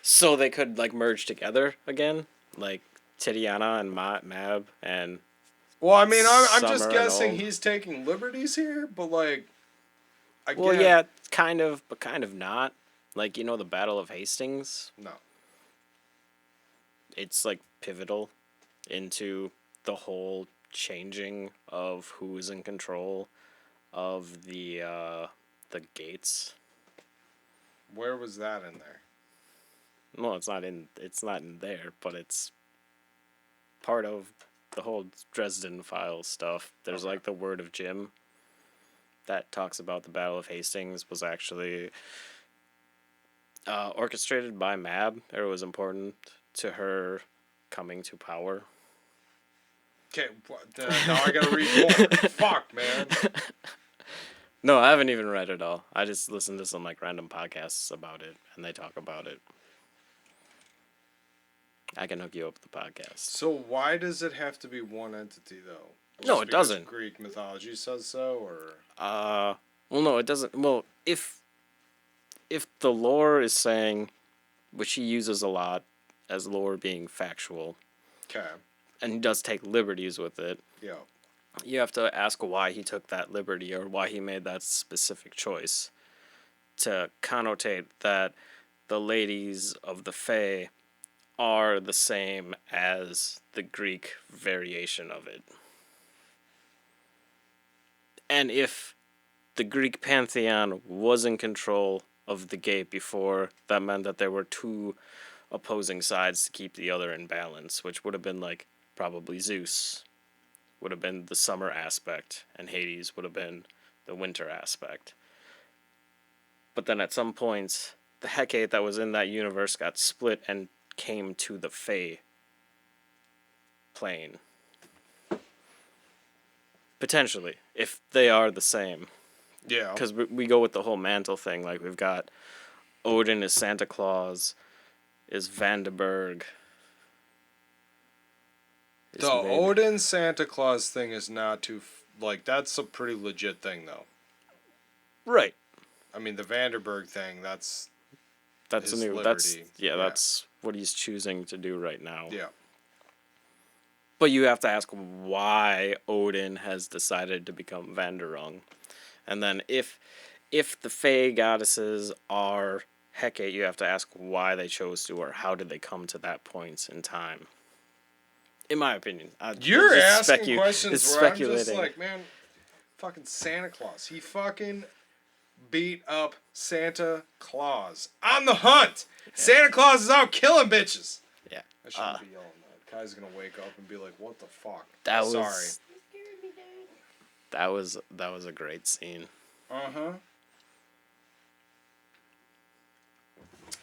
So they could, like, merge together again? Like, Titiana and Mab and... Well, I mean, I'm just summer and guessing old. he's taking liberties here, but like, Well, again, yeah, kind of, but kind of not. Like, you know, the Battle of Hastings? no. It's, like, pivotal into the whole changing of who's in control of the gates. Where was that in there? Well, it's not in there, but it's part of the whole Dresden Files stuff. There's Okay. like the Word of Jim that talks about the Battle of Hastings was actually orchestrated by Mab. It was important to her coming to power. Okay, now I gotta read more. Fuck, man. No, I haven't even read it all. I just listened to some like random podcasts about it, and they talk about it. I can hook you up with the podcast. So why does it have to be one entity, though? No, Just it because doesn't. Greek mythology says so, or Well, no, it doesn't. Well, if the lore is saying, which he uses a lot as lore being factual, okay, and he does take liberties with it, yeah, you have to ask why he took that liberty or why he made that specific choice to connotate that the ladies of the Fae are the same as the Greek variation of it. And if the Greek pantheon was in control of the gate before, that meant that there were two opposing sides to keep the other in balance, which would have been like probably Zeus would have been the summer aspect, and Hades would have been the winter aspect. But then at some points, the Hecate that was in that universe got split and came to the Fae plane. Potentially, if they are the same. yeah. Because we go with the whole mantle thing. Like, we've got Odin is Santa Claus, is Vandenberg. The Odin Santa Claus thing is not too like that's a pretty legit thing, though. Right. I mean, the Vanderberg thing, that's That's his a new. liberty. Yeah, that's what he's choosing to do right now. Yeah. But you have to ask why Odin has decided to become Vanderung. And then if the Fae goddesses are Hecate, you have to ask why they chose to, or how did they come to that point in time. In my opinion. You're it's asking questions it's where I'm just speculating. like, man, fucking Santa Claus. He fucking beat up Santa Claus on the hunt. Yeah. Santa Claus is out killing bitches. Yeah. I shouldn't be yelling that. Kai's gonna wake up and be like, "What the fuck?" Sorry. That was a great scene.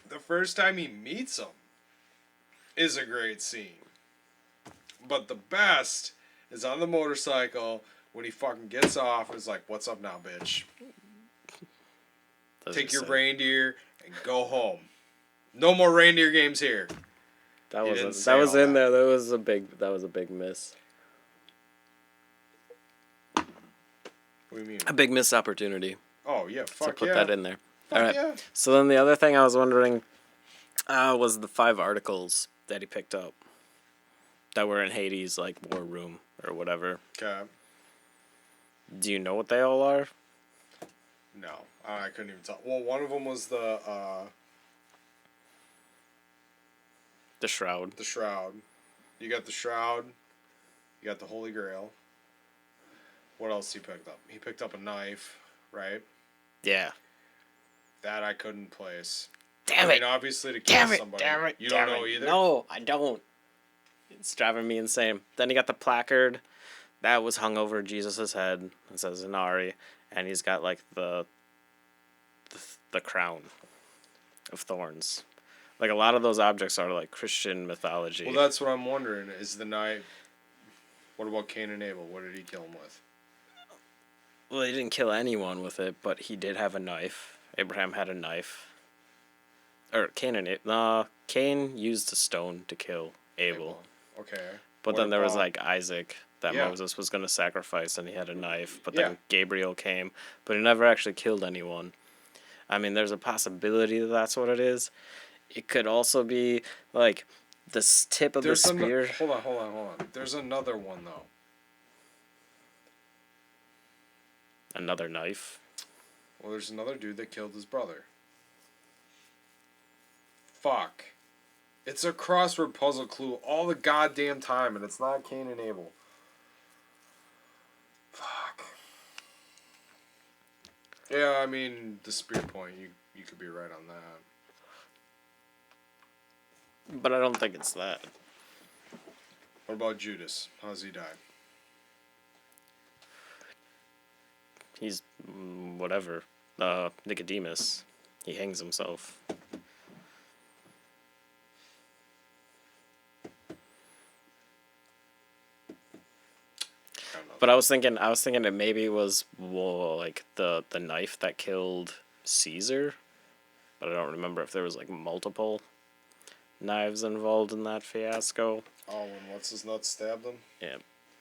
The first time he meets him is a great scene. But the best is on the motorcycle when he fucking gets off and is like, "What's up now, bitch? Take your reindeer and go home. No more reindeer games here." That was in there. That was a big miss. What do you mean? A big missed opportunity. Oh yeah, fuck to put that in there. Fuck all right. Yeah. So then the other thing I was wondering was the 5 articles that he picked up that were in Hades' like war room or whatever. Okay. Do you know what they all are? No, I couldn't even tell. Well, one of them was the shroud. The shroud. You got the shroud. You got the Holy Grail. What else he picked up? He picked up a knife, right? Yeah. That I couldn't place. Damn I it! mean, obviously to kill somebody. Damn it! You don't know either? No, I don't. It's driving me insane. Then he got the placard that was hung over Jesus' head. It says Inari, and he's got like the crown of thorns. Like a lot of those objects are like Christian mythology. Well, that's what I'm wondering. Is the knife? What about Cain and Abel? What did he kill him with? Well, he didn't kill anyone with it, but he did have a knife. Abraham had a knife. Or Cain used a stone to kill Abel. Okay. But then there was like Isaac that Moses was going to sacrifice, and he had a knife. But then Gabriel came, but he never actually killed anyone. I mean, there's a possibility that that's what it is. It could also be like the tip of the spear. Hold on. There's another one though. Another knife. Well, there's another dude that killed his brother. Fuck. It's a crossword puzzle clue all the goddamn time, and it's not Cain and Abel. Fuck. Yeah, I mean, the spear point, you could be right on that. But I don't think it's that. What about Judas? How's he die? He's whatever. Nicodemus. He hangs himself. But I was thinking that maybe it was like the knife that killed Caesar, but I don't remember if there was like multiple knives involved in that fiasco. Oh, when what's his nuts stabbed him? Yeah,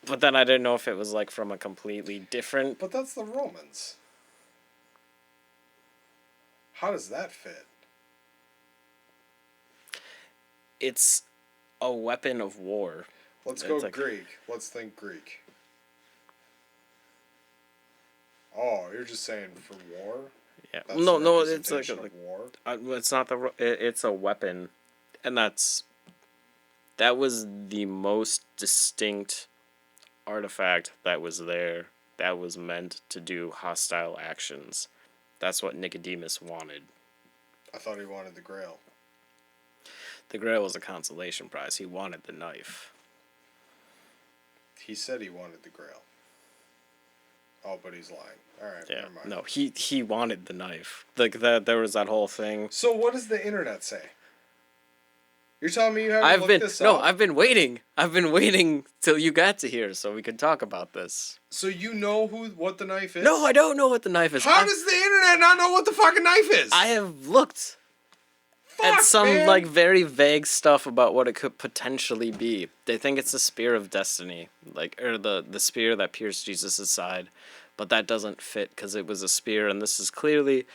but then I didn't know if it was like from a completely different. But that's the Romans. How does that fit? It's a weapon of war. Let's go Greek. Let's think Greek. Oh, you're just saying for war? Yeah. That's No, it's like war. It's not it's a weapon, and that was the most distinct artifact that was there. That was meant to do hostile actions. That's what Nicodemus wanted. I thought he wanted the Grail. The Grail was a consolation prize. He wanted the knife. He said he wanted the Grail. Oh, but he's lying. All right, Yeah. never mind. No, he wanted the knife. Like that, there was that whole thing. So what does the internet say? You're telling me you haven't looked this up? No, I've been waiting. I've been waiting till you got to here so we could talk about this. So you know what the knife is? No, I don't know what the knife is. How does the internet not know what the fucking knife is? I have looked at some man. like very vague stuff about what it could potentially be. They think it's the spear of destiny, or the spear that pierced Jesus' side, but that doesn't fit because it was a spear, and this is clearly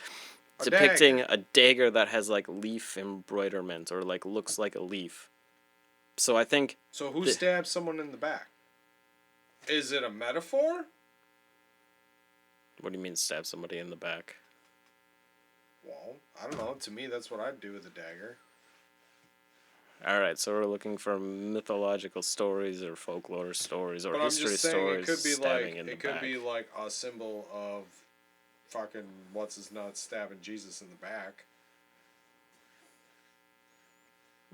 depicting a dagger that has like leaf embroiderment or like looks like a leaf. So I think. So who stabbed someone in the back? Is it a metaphor? What do you mean stab somebody in the back? Well, I don't know. To me, that's what I'd do with a dagger. All right, so we're looking for mythological stories or folklore stories or history stories. It could be like a symbol of fucking what's his nuts stabbing Jesus in the back.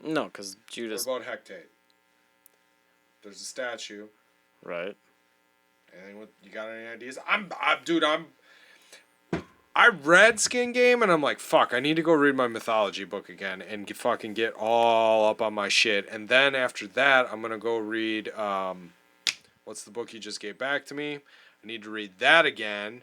No, because Judas. What about Hecate? There's a statue. Right. You got any ideas? I read Skin Game and I'm like, fuck, I need to go read my mythology book again and fucking get all up on my shit. And then after that, I'm gonna go read what's the book you just gave back to me? I need to read that again.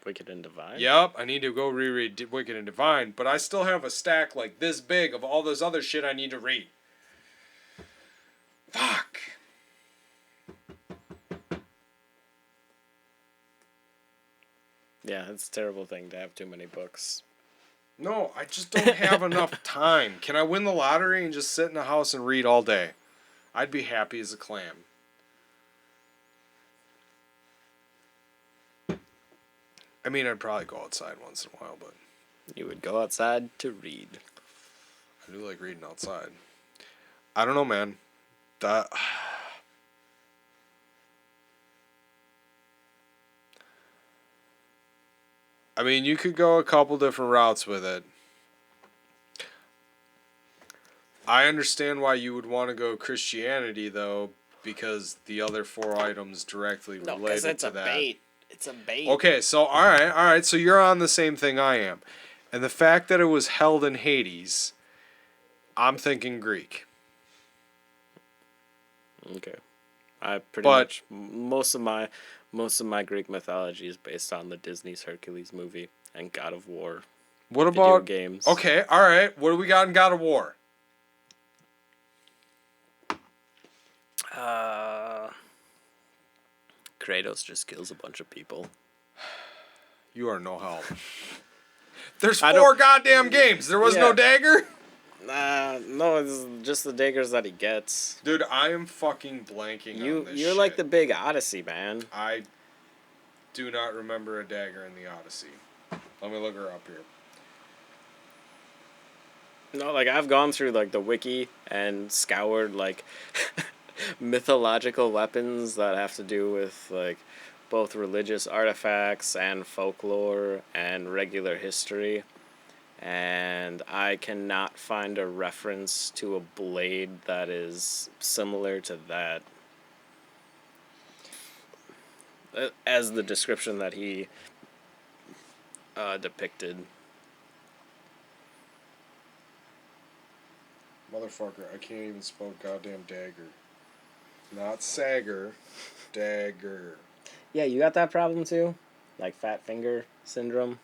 Wicked and Divine? Yep, I need to go reread Wicked and Divine, but I still have a stack like this big of all this other shit I need to read. Fuck. Yeah, it's a terrible thing to have too many books. No, I just don't have enough time. Can I win the lottery and just sit in a house and read all day? I'd be happy as a clam. I mean, I'd probably go outside once in a while, but... You would go outside to read. I do like reading outside. I don't know, man. That... I mean, you could go a couple different routes with it. I understand why you would want to go Christianity, though, because the other 4 items directly related to that. Bait. It's a bait. Okay, so all right. So you're on the same thing I am, and the fact that it was held in Hades, I'm thinking Greek. Okay, much most of my Greek mythology is based on the Disney's Hercules movie and God of War. What about games? Okay, all right. What do we got in God of War? Kratos just kills a bunch of people. You are no help. There's 4 goddamn games. There was no dagger? No, it's just the daggers that he gets. Dude, I am fucking blanking on this You're shit. like the big Odyssey, man. do not remember a dagger in the Odyssey. Let me look her up here. No, like I've gone through like the wiki and scoured like mythological weapons that have to do with like both religious artifacts and folklore and regular history, and I cannot find a reference to a blade that is similar to that as the description that he depicted. Motherfucker, I can't even spell goddamn dagger. Not sagger, dagger. Yeah, you got that problem too? Like fat finger syndrome?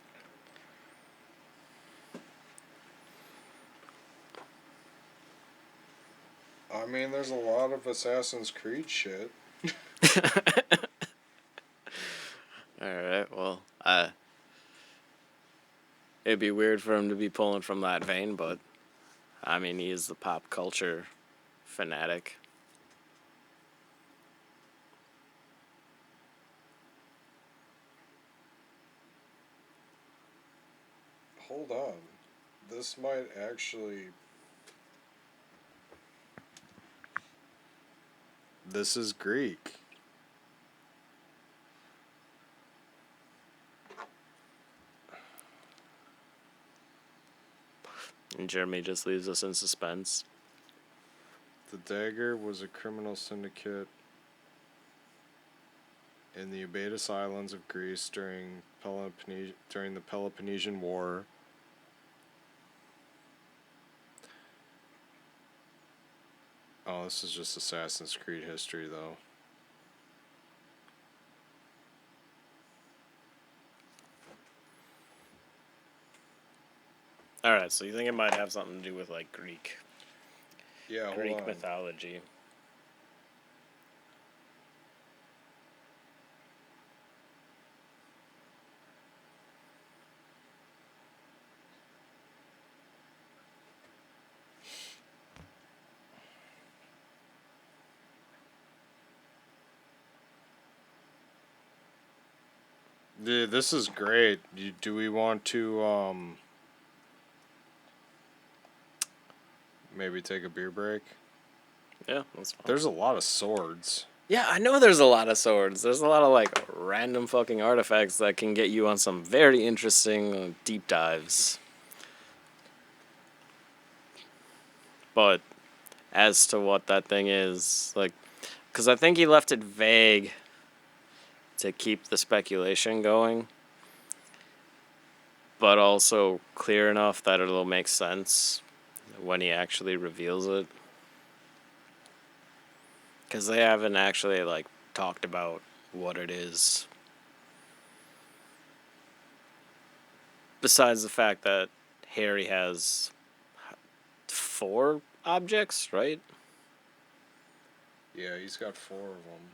I mean, there's a lot of Assassin's Creed shit. Alright, well, it'd be weird for him to be pulling from that vein, but I mean, he is the pop culture fanatic. Hold on. This might actually. This is Greek. And Jeremy just leaves us in suspense. The dagger was a criminal syndicate in the Abatis Islands of Greece during the Peloponnesian War. Oh, this is just Assassin's Creed history, though. Alright, so you think it might have something to do with like Greek Yeah, hold on. mythology. Dude, this is great. Do we want to maybe take a beer break? Yeah, that's fine. There's a lot of swords. Yeah, I know there's a lot of swords. There's a lot of like random fucking artifacts that can get you on some very interesting deep dives. But as to what that thing is, like, because I think he left it vague to keep the speculation going, but also clear enough that it'll make sense when he actually reveals it. Because they haven't actually, like, talked about what it is. Besides the fact that Harry has 4 objects, right? Yeah, he's got 4 of them.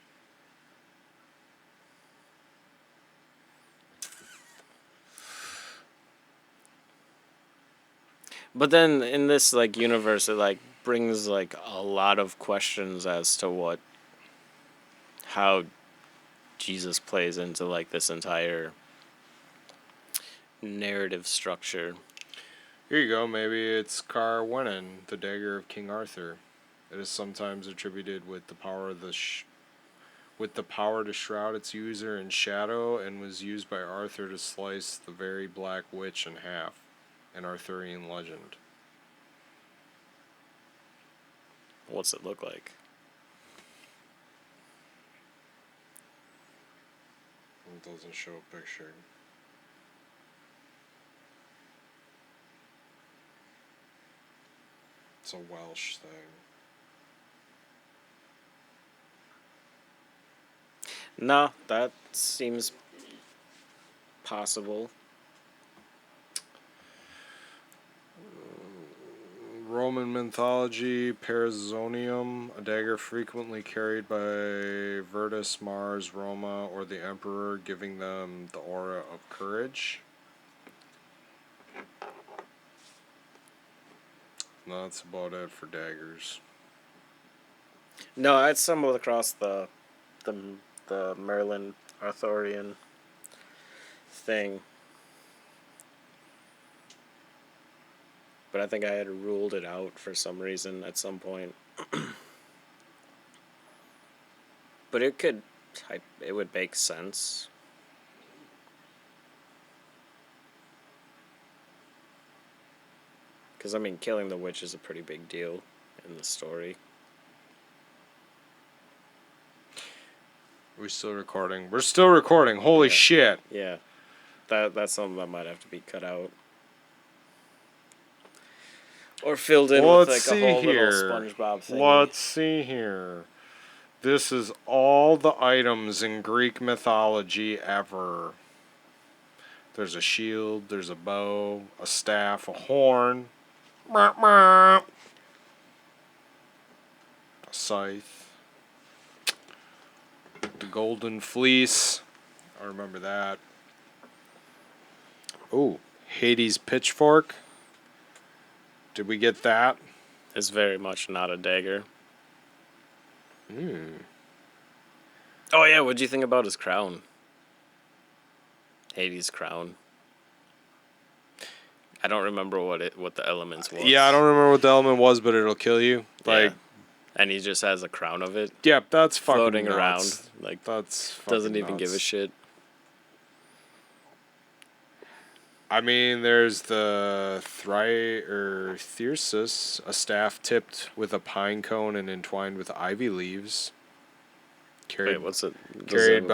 But then in this like universe, it like brings like a lot of questions as to how Jesus plays into like this entire narrative structure. Here you go. Maybe it's Carwenen, the dagger of King Arthur. It is sometimes attributed with the power of with the power to shroud its user in shadow, and was used by Arthur to slice the very black witch in half. An Arthurian legend. What's it look like? It doesn't show a picture. It's a Welsh thing. No, that seems possible. Roman mythology, Perizonium, a dagger frequently carried by Virtus, Mars, Roma, or the Emperor, giving them the aura of courage. And that's about it for daggers. No, I stumbled across the Merlin Arthurian thing. But I think I had ruled it out for some reason at some point. But it would make sense. Because, I mean, killing the witch is a pretty big deal in the story. We're still recording. We're still recording. Holy shit. Yeah. That's something that might have to be cut out. Or filled in with like a whole little SpongeBob thing. Let's see here. This is all the items in Greek mythology ever. There's a shield, there's a bow, a staff, a horn, a scythe, the golden fleece. I remember that. Ooh, Hades' pitchfork. Did we get that? It's very much not a dagger. Hmm. Oh yeah, what'd you think about his crown? Hades' crown. I don't remember what the elements was. Yeah, I don't remember what the element was, but it'll kill you. Like, and he just has a crown of it. Yeah, that's fucking floating nuts. Around. Like, that's fucking doesn't even nuts. give a shit. I mean, there's the Thyrsus, a staff tipped with a pine cone and entwined with ivy leaves. Wait, what's it? Carried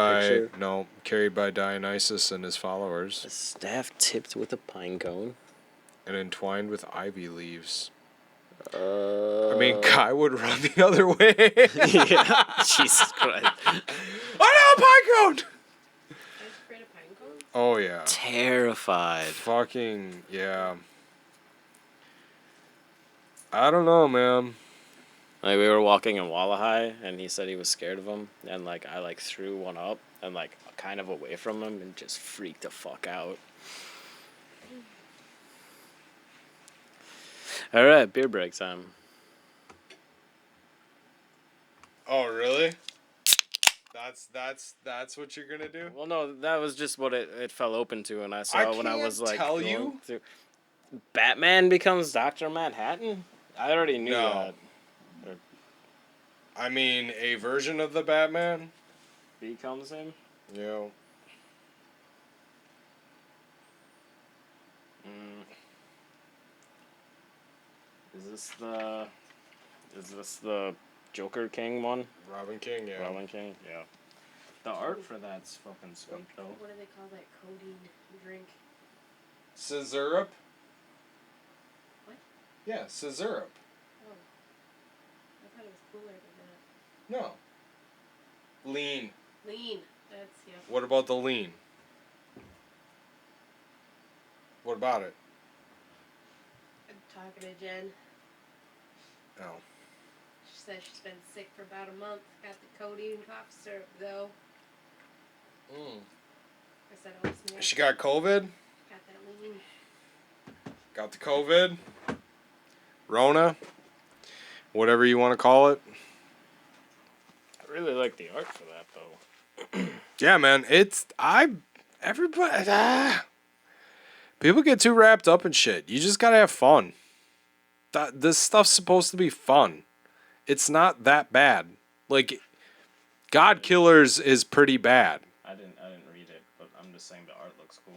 by Dionysus and his followers. A staff tipped with a pine cone? And entwined with ivy leaves. I mean, Kai would run the other way. Yeah, Jesus Christ. Oh no, pine cone! Afraid of pine cones? Oh yeah. Terrified. Fucking yeah. I don't know, man. Like, we were walking in Wallahai, and he said he was scared of him, and like I like threw one up and like kind of away from him and just freaked the fuck out. All right, beer break time. Oh really? That's what you're gonna do? Well, no, that was just what it fell open to, and I saw when I was like tell going you. through. Batman becomes Dr. Manhattan? I already knew that. I mean, a version of the Batman Becomes him? Yeah. Is this the Joker King one? Robin King, yeah. Robin King, yeah. The art for that's fucking sweet though. What do they call that codeine drink? Scissorup? What? Yeah, Scissorup. Oh. I thought it was cooler than that. No. Lean. Lean. That's, yeah. What about the lean? What about it? I'm talking to Jen. Oh. She said she's been sick for about a month. Got the codeine cough syrup, though. I said, oh, it's me. She got COVID? Got that lean. Got the COVID? Rona? Whatever you want to call it. I really like the art for that though. Yeah, man. People get too wrapped up in shit. You just gotta have fun. This stuff's supposed to be fun. It's not that bad. Like, God Killers is pretty bad. I didn't read it, but I'm just saying the art looks cool.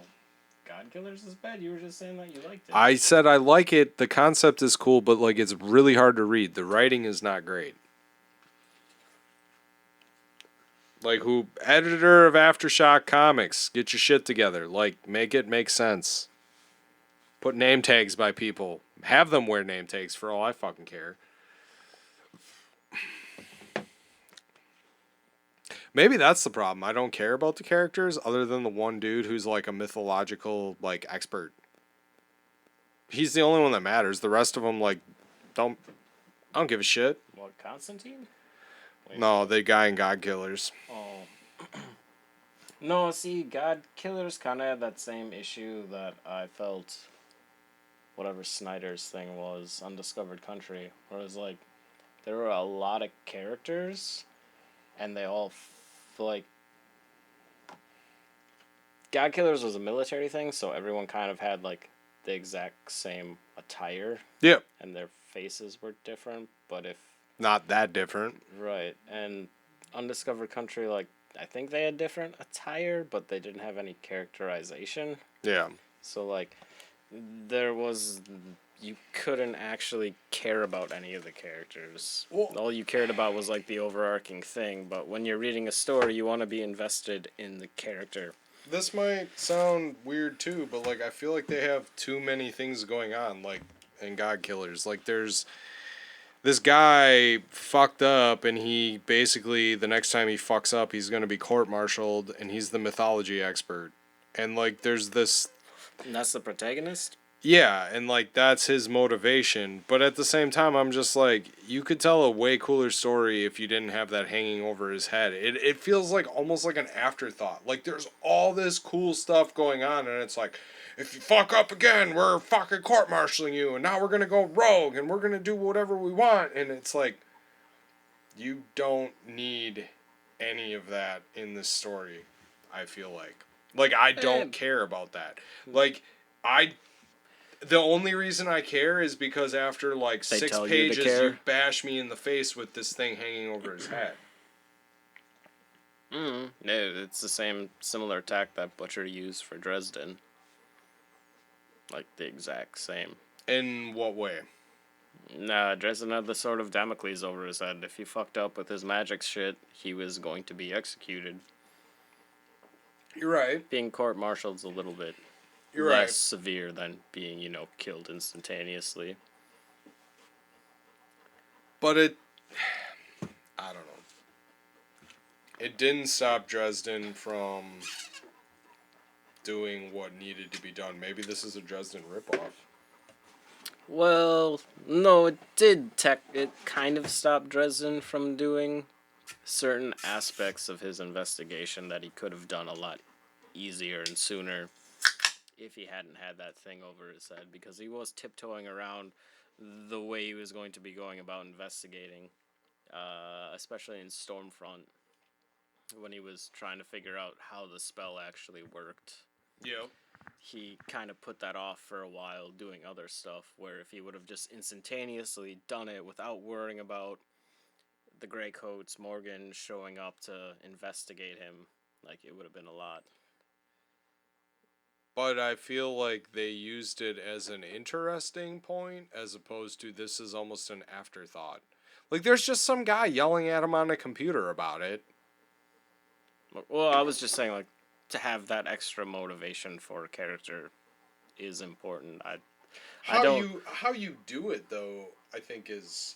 God Killers is bad. You were just saying that you liked it. I said I like it. The concept is cool, but like it's really hard to read. The writing is not great. Like, editor of Aftershock Comics, get your shit together. Like, make it make sense. Put name tags by people. Have them wear name tags for all I fucking care. Maybe that's the problem. I don't care about the characters other than the one dude who's like a mythological like expert. He's the only one that matters. The rest of them I don't give a shit. What, Constantine? Wait. No, the guy in God Killers. Oh. No, see, God Killers kind of had that same issue that I felt whatever Snyder's thing was, Undiscovered Country, where it was like there were a lot of characters and they all God Killers was a military thing, so everyone kind of had like the exact same attire, Yep. and their faces were different. But if Not that different. right, and Undiscovered Country, like I think they had different attire, but they didn't have any characterization. Yeah. So like, there was you couldn't actually care about any of the characters. Well- All you cared about was like the overarching thing. But when you're reading a story, you want to be invested in the character. This might sound weird too, but like I feel like they have too many things going on, like in God Killers. Like there's this guy fucked up, and he basically the next time he fucks up, he's gonna be court-martialed, and he's the mythology expert. And like there's this, And that's the protagonist. yeah, and like that's his motivation. But at the same time, I'm just like, you could tell a way cooler story if you didn't have that hanging over his head. It feels like almost like an afterthought. Like there's all this cool stuff going on, and it's like, if you fuck up again, we're fucking court-martialing you, and now we're gonna go rogue, and we're gonna do whatever we want. And it's like, you don't need any of that in this story. I feel like I don't care about that. Like the only reason I care is because after like They 6 tell you to pages, care? you bash me in the face with this thing hanging over his head. No, it's the same similar attack that Butcher used for Dresden. Like the exact same. In what way? Nah, Dresden had the sword of Damocles over his head. If he fucked up with his magic shit, he was going to be executed. You're right. Being court-martialed's a little bit You're less right. severe than being, killed instantaneously. But I don't know. It didn't stop Dresden from doing what needed to be done. Maybe this is a Dresden ripoff. Well, no, it did it kind of stopped Dresden from doing certain aspects of his investigation that he could have done a lot easier and sooner if he hadn't had that thing over his head, because he was tiptoeing around the way he was going to be going about investigating, especially in Stormfront, when he was trying to figure out how the spell actually worked. Yep. He kind of put that off for a while doing other stuff, where if he would have just instantaneously done it without worrying about the Grey Coats, Morgan showing up to investigate him, like, it would have been a lot. But I feel like they used it as an interesting point as opposed to this is almost an afterthought. Like, there's just some guy yelling at him on a computer about it. Well, I was just saying, like, to have that extra motivation for a character is important. How you do it, though, I think is,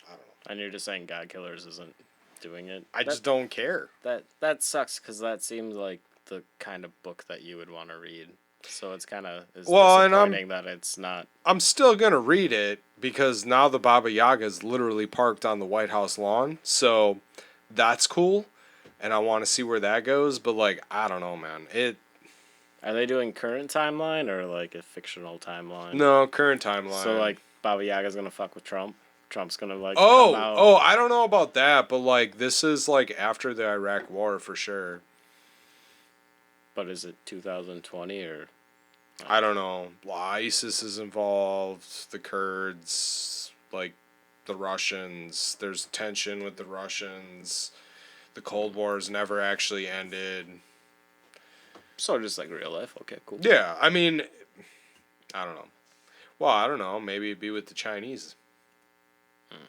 I don't know. And you're just saying God Killers isn't doing it. I just don't care. That sucks, because that seems like the kind of book that you would want to read. So it's kind of disappointing that it's not. I'm still going to read it because now the Baba Yaga is literally parked on the White House lawn. So that's cool. And I want to see where that goes. But, like, I don't know, man. Are they doing current timeline or, like, a fictional timeline? No, current timeline. So, like, Baba Yaga's going to fuck with Trump? Trump's going to, like, Oh, come out? oh, I don't know about that. But, like, this is, like, after the Iraq War for sure. But is it 2020 or... I don't know. ISIS is involved. The Kurds, like, the Russians. There's tension with the Russians. The Cold War's never actually ended. So just like real life? Okay, cool. Yeah, I mean, I don't know. Well, I don't know. Maybe it'd be with the Chinese.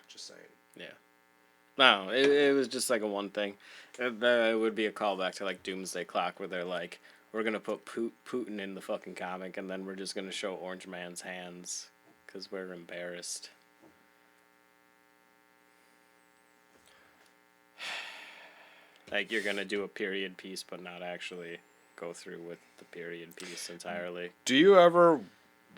Just saying. Yeah. No, it was just like a one thing. It would be a callback to like Doomsday Clock, where they're like, we're going to put Putin in the fucking comic, and then we're just going to show Orange Man's hands, because we're embarrassed. Like, you're going to do a period piece, but not actually go through with the period piece entirely. Do you ever,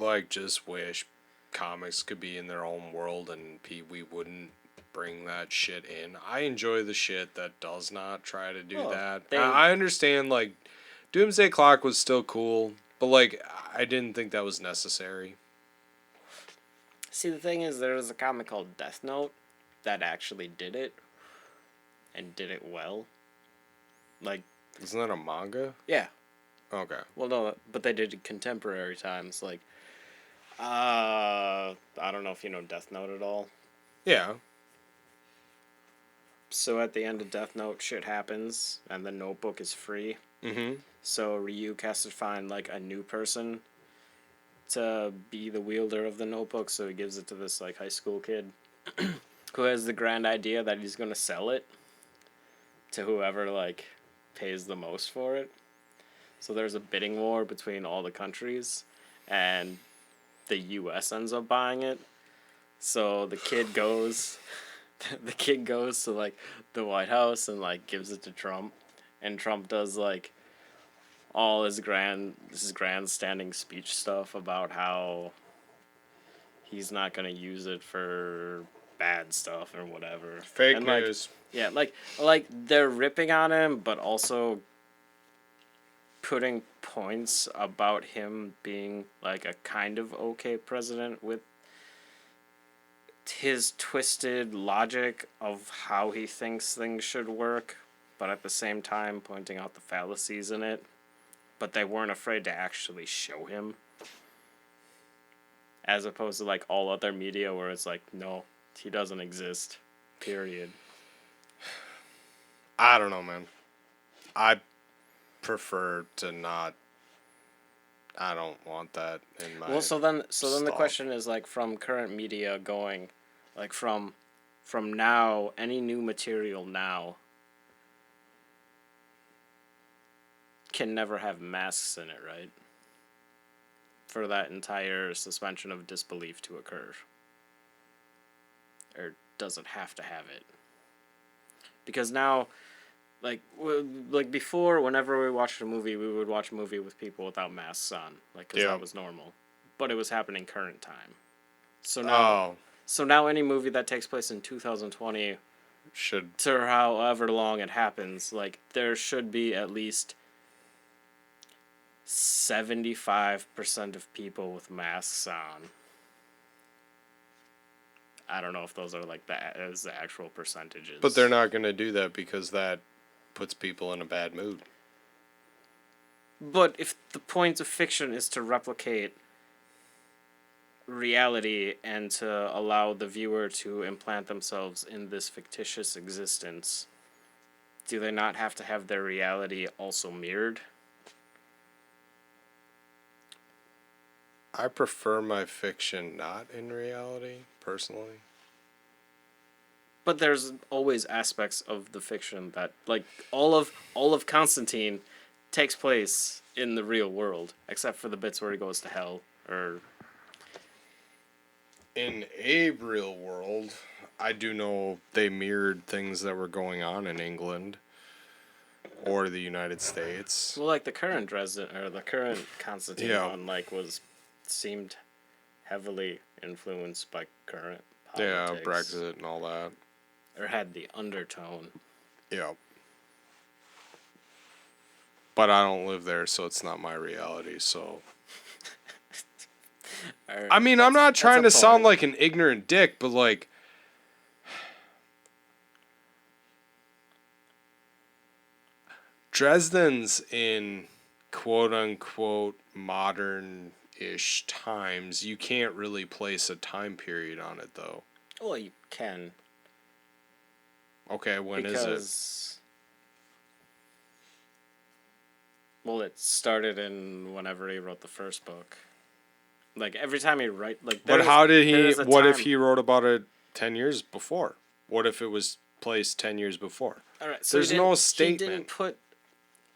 like, just wish comics could be in their own world and we wouldn't bring that shit in? I enjoy the shit that does not try to do that. I understand, like, Doomsday Clock was still cool, but, like, I didn't think that was necessary. See, the thing is, there was a comic called Death Note that actually did it, and did it well. Like, isn't that a manga? yeah. Okay. Well, no, but they did contemporary times. Like, I don't know if you know Death Note at all. Yeah. So at the end of Death Note, shit happens, and the notebook is free. Mm-hmm. So Ryuk has to find like a new person to be the wielder of the notebook. So he gives it to this like high school kid who has the grand idea that he's gonna sell it to whoever like pays the most for it. So there's a bidding war between all the countries, and the U.S. ends up buying it. So the kid goes, the kid goes to like the White House and like gives it to Trump, and Trump does like all his grandstanding speech stuff about how he's not gonna use it for bad stuff or whatever. Fake And like, news. yeah, like they're ripping on him, but also putting points about him being like a kind of okay president with his twisted logic of how he thinks things should work, but at the same time pointing out the fallacies in it. But they weren't afraid to actually show him. As opposed to like all other media where it's like, no, he doesn't exist. Period. I don't know, man. I prefer to not. I don't want that in my. Well, so then the stuff. question is like from current media going, like from now, any new material now can never have masks in it, right? For that entire suspension of disbelief to occur. Or does it have to have it? Because now, like before, whenever we watched a movie, we would watch a movie with people without masks on, like because Yeah. that was normal. But it was happening current time. So now, Oh, so now any movie that takes place in 2020, should. to however long it happens, like there should be at least 75% of people with masks on. I don't know if those are like as the actual percentages. But they're not going to do that because that puts people in a bad mood. But if the point of fiction is to replicate reality and to allow the viewer to implant themselves in this fictitious existence, do they not have to have their reality also mirrored? I prefer my fiction not in reality, personally. But there's always aspects of the fiction that, like, all of Constantine takes place in the real world, except for the bits where he goes to hell. Or In a real world, I do know they mirrored things that were going on in England or the United States. well, like the current Dresden or the current Constantine Yeah. one, like seemed heavily influenced by current Yeah, politics. Brexit and all that. Or had the undertone. Yeah. But I don't live there, so it's not my reality, so. I mean, I'm not trying to sound like an ignorant dick, but like. Dresden's in quote unquote modern ish times. You can't really place a time period on it, though. Well, you can. Okay, when is it? Well, it started in whenever he wrote the first book. Like every time he But how did he? What if time- he wrote about it 10 years before? What if it was placed 10 years before? All right, so There's no statement. He didn't put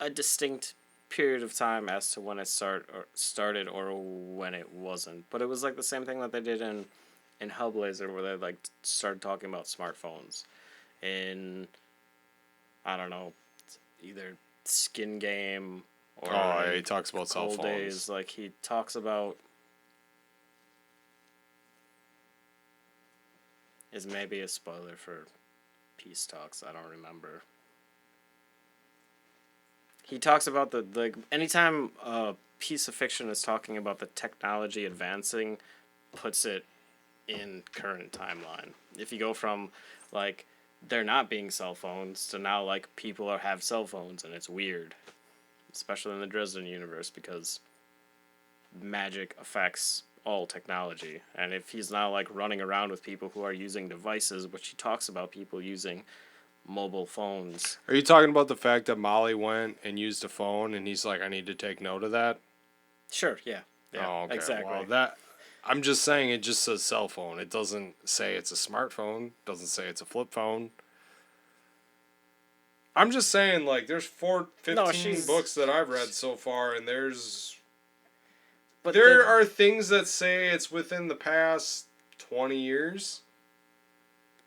a distinct period of time as to when it started or when it wasn't. But it was like the same thing that they did in Hellblazer, where they like started talking about smartphones. In I don't know, either Skin Game or He talks about cell Cold phones. Days. Like he talks about is maybe a spoiler for Peace Talks. I don't remember. He talks about the anytime a piece of fiction is talking about the technology advancing, puts it in current timeline. If you go from like there not being cell phones to now like people have cell phones and it's weird. especially in the Dresden universe, because magic affects all technology. And if he's now like running around with people who are using devices, which he talks about people using mobile phones. Are you talking about the fact that Molly went and used a phone and he's like, I need to take note of that? Sure, yeah. Yeah, Oh, okay. exactly. Well, I'm just saying it just says cell phone. It doesn't say it's a smartphone. Doesn't say it's a flip phone. I'm just saying, like, there's 15 books that I've read so far, and there are things that say it's within the past 20 years.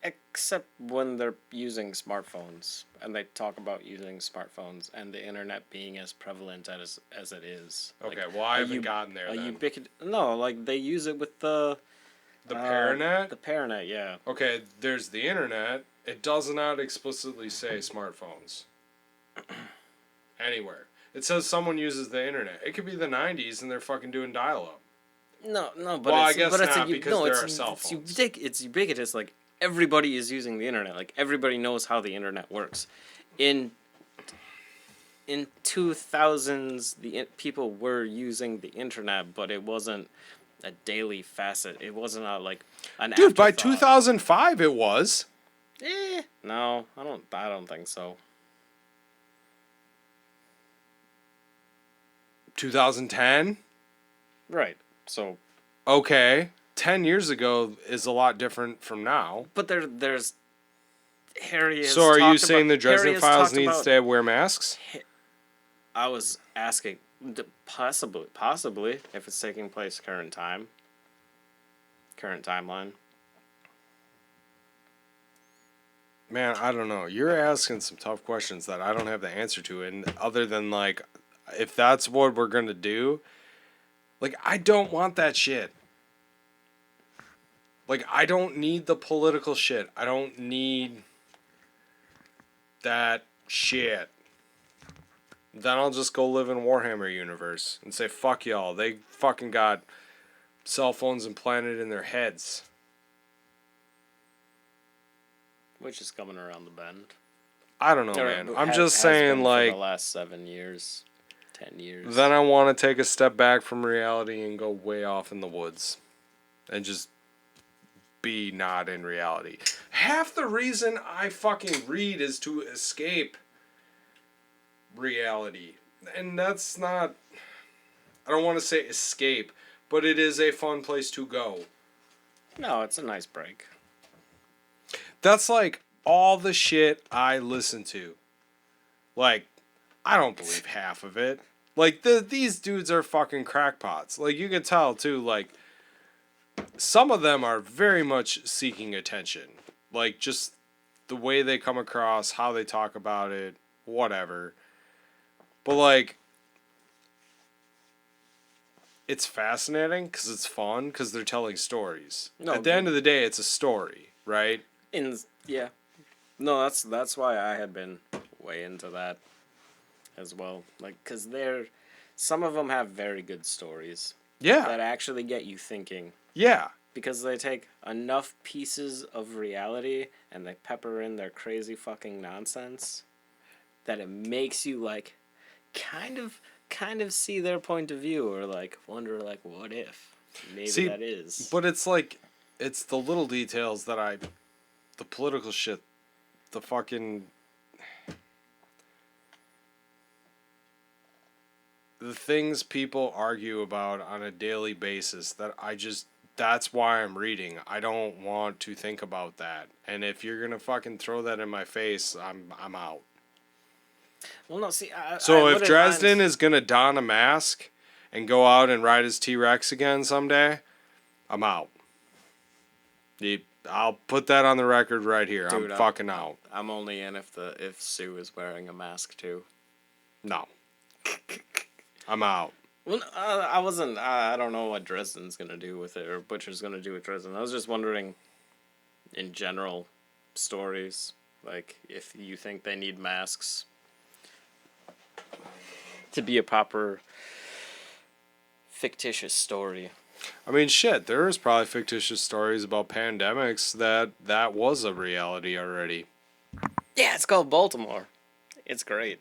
Except when they're using smartphones, and they talk about using smartphones and the internet being as prevalent as it is. Okay, like, well, I haven't gotten there then. No, like, they use it with the Paranet? The Paranet, yeah. Okay, there's the internet. It does not explicitly say smartphones. Anywhere. It says someone uses the internet. It could be the 90s and they're fucking doing dial-up. No, but well, I guess not, because there are cell phones. It's ubiquitous. Like, everybody is using the internet. Like, everybody knows how the internet works. In 2000s, people were using the internet, but it wasn't a daily facet. It wasn't like an Dude, by afterthought. 2005 it was. No, I don't think so. 2010? Right. So. Okay. 10 years ago is a lot different from now. But there's Harry has So are you talked saying about, the Dresden Harry Files needs to wear masks? I was asking, possibly, if it's taking place current timeline. Man, I don't know. You're asking some tough questions that I don't have the answer to. And other than, like, if that's what we're going to do, like, I don't want that shit. Like, I don't need the political shit. I don't need that shit. Then I'll just go live in Warhammer universe and say, fuck y'all. They fucking got cell phones implanted in their heads. Which is coming around the bend. I don't know, man. I'm just saying, like, for the last 7 years, 10 years. Then I want to take a step back from reality and go way off in the woods. And just be not in reality. Half the reason I fucking read is to escape reality. And that's not... I don't want to say escape, but it is a fun place to go. No, it's a nice break. That's like all the shit I listen to. Like, I don't believe half of it. Like, these dudes are fucking crackpots. Like, you can tell, too, like, some of them are very much seeking attention. Like, just the way they come across, how they talk about it, whatever. But, like, it's fascinating because it's fun because they're telling stories. No, at the end of the day, it's a story, right? Yeah. No, that's why I had been way into that as well. Like, because some of them have very good stories. Yeah. That actually get you thinking. Yeah. Because they take enough pieces of reality and they pepper in their crazy fucking nonsense that it makes you, like, kind of see their point of view, or, like, wonder, like, what if maybe that is. But it's like, it's the little details that the political shit, the fucking, the things people argue about on a daily basis that that's why I'm reading. I don't want to think about that. And if you're going to fucking throw that in my face, I'm out. Well, no, see, So if Dresden is going to don a mask and go out and ride his T-Rex again someday, I'm out. I'll put that on the record right here. Dude, I'm fucking out. I'm only in if Sue is wearing a mask too. No. I'm out. Well, I don't know what Dresden's gonna do with it, or Butcher's gonna do with Dresden. I was just wondering, in general, stories, like, if you think they need masks to be a proper fictitious story. I mean, shit, there is probably fictitious stories about pandemics that was a reality already. Yeah, it's called Baltimore. It's great.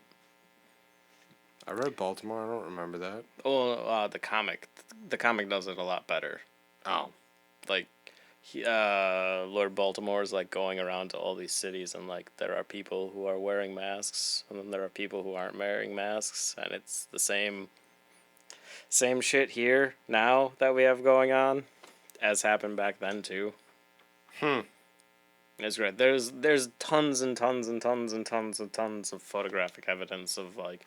I read Baltimore. I don't remember that. Oh, the comic. The comic does it a lot better. Oh. Like, Lord Baltimore is like going around to all these cities, and like there are people who are wearing masks, and then there are people who aren't wearing masks, and it's the same shit here now that we have going on, as happened back then too. It's great. There's tons and tons and tons and tons and tons of photographic evidence of like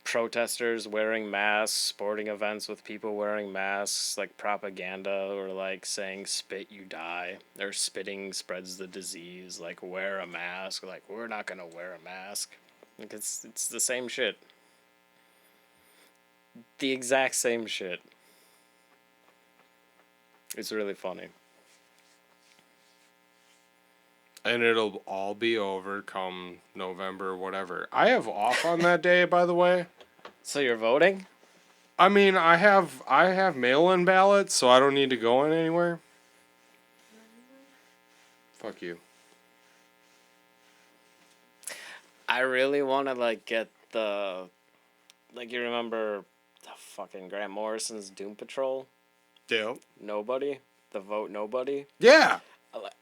protesters wearing masks, sporting events with people wearing masks, like propaganda or like saying spit you die, or spitting spreads the disease, like wear a mask, like we're not gonna wear a mask. Like it's the same shit. The exact same shit. It's really funny. And it'll all be over come November, whatever. I have off on that day, by the way. So you're voting? I mean, I have mail-in ballots, so I don't need to go in anywhere. Fuck you. I really want to like get the, like, you remember the fucking Grant Morrison's Doom Patrol? Yeah. Nobody? The Vote Nobody? Yeah.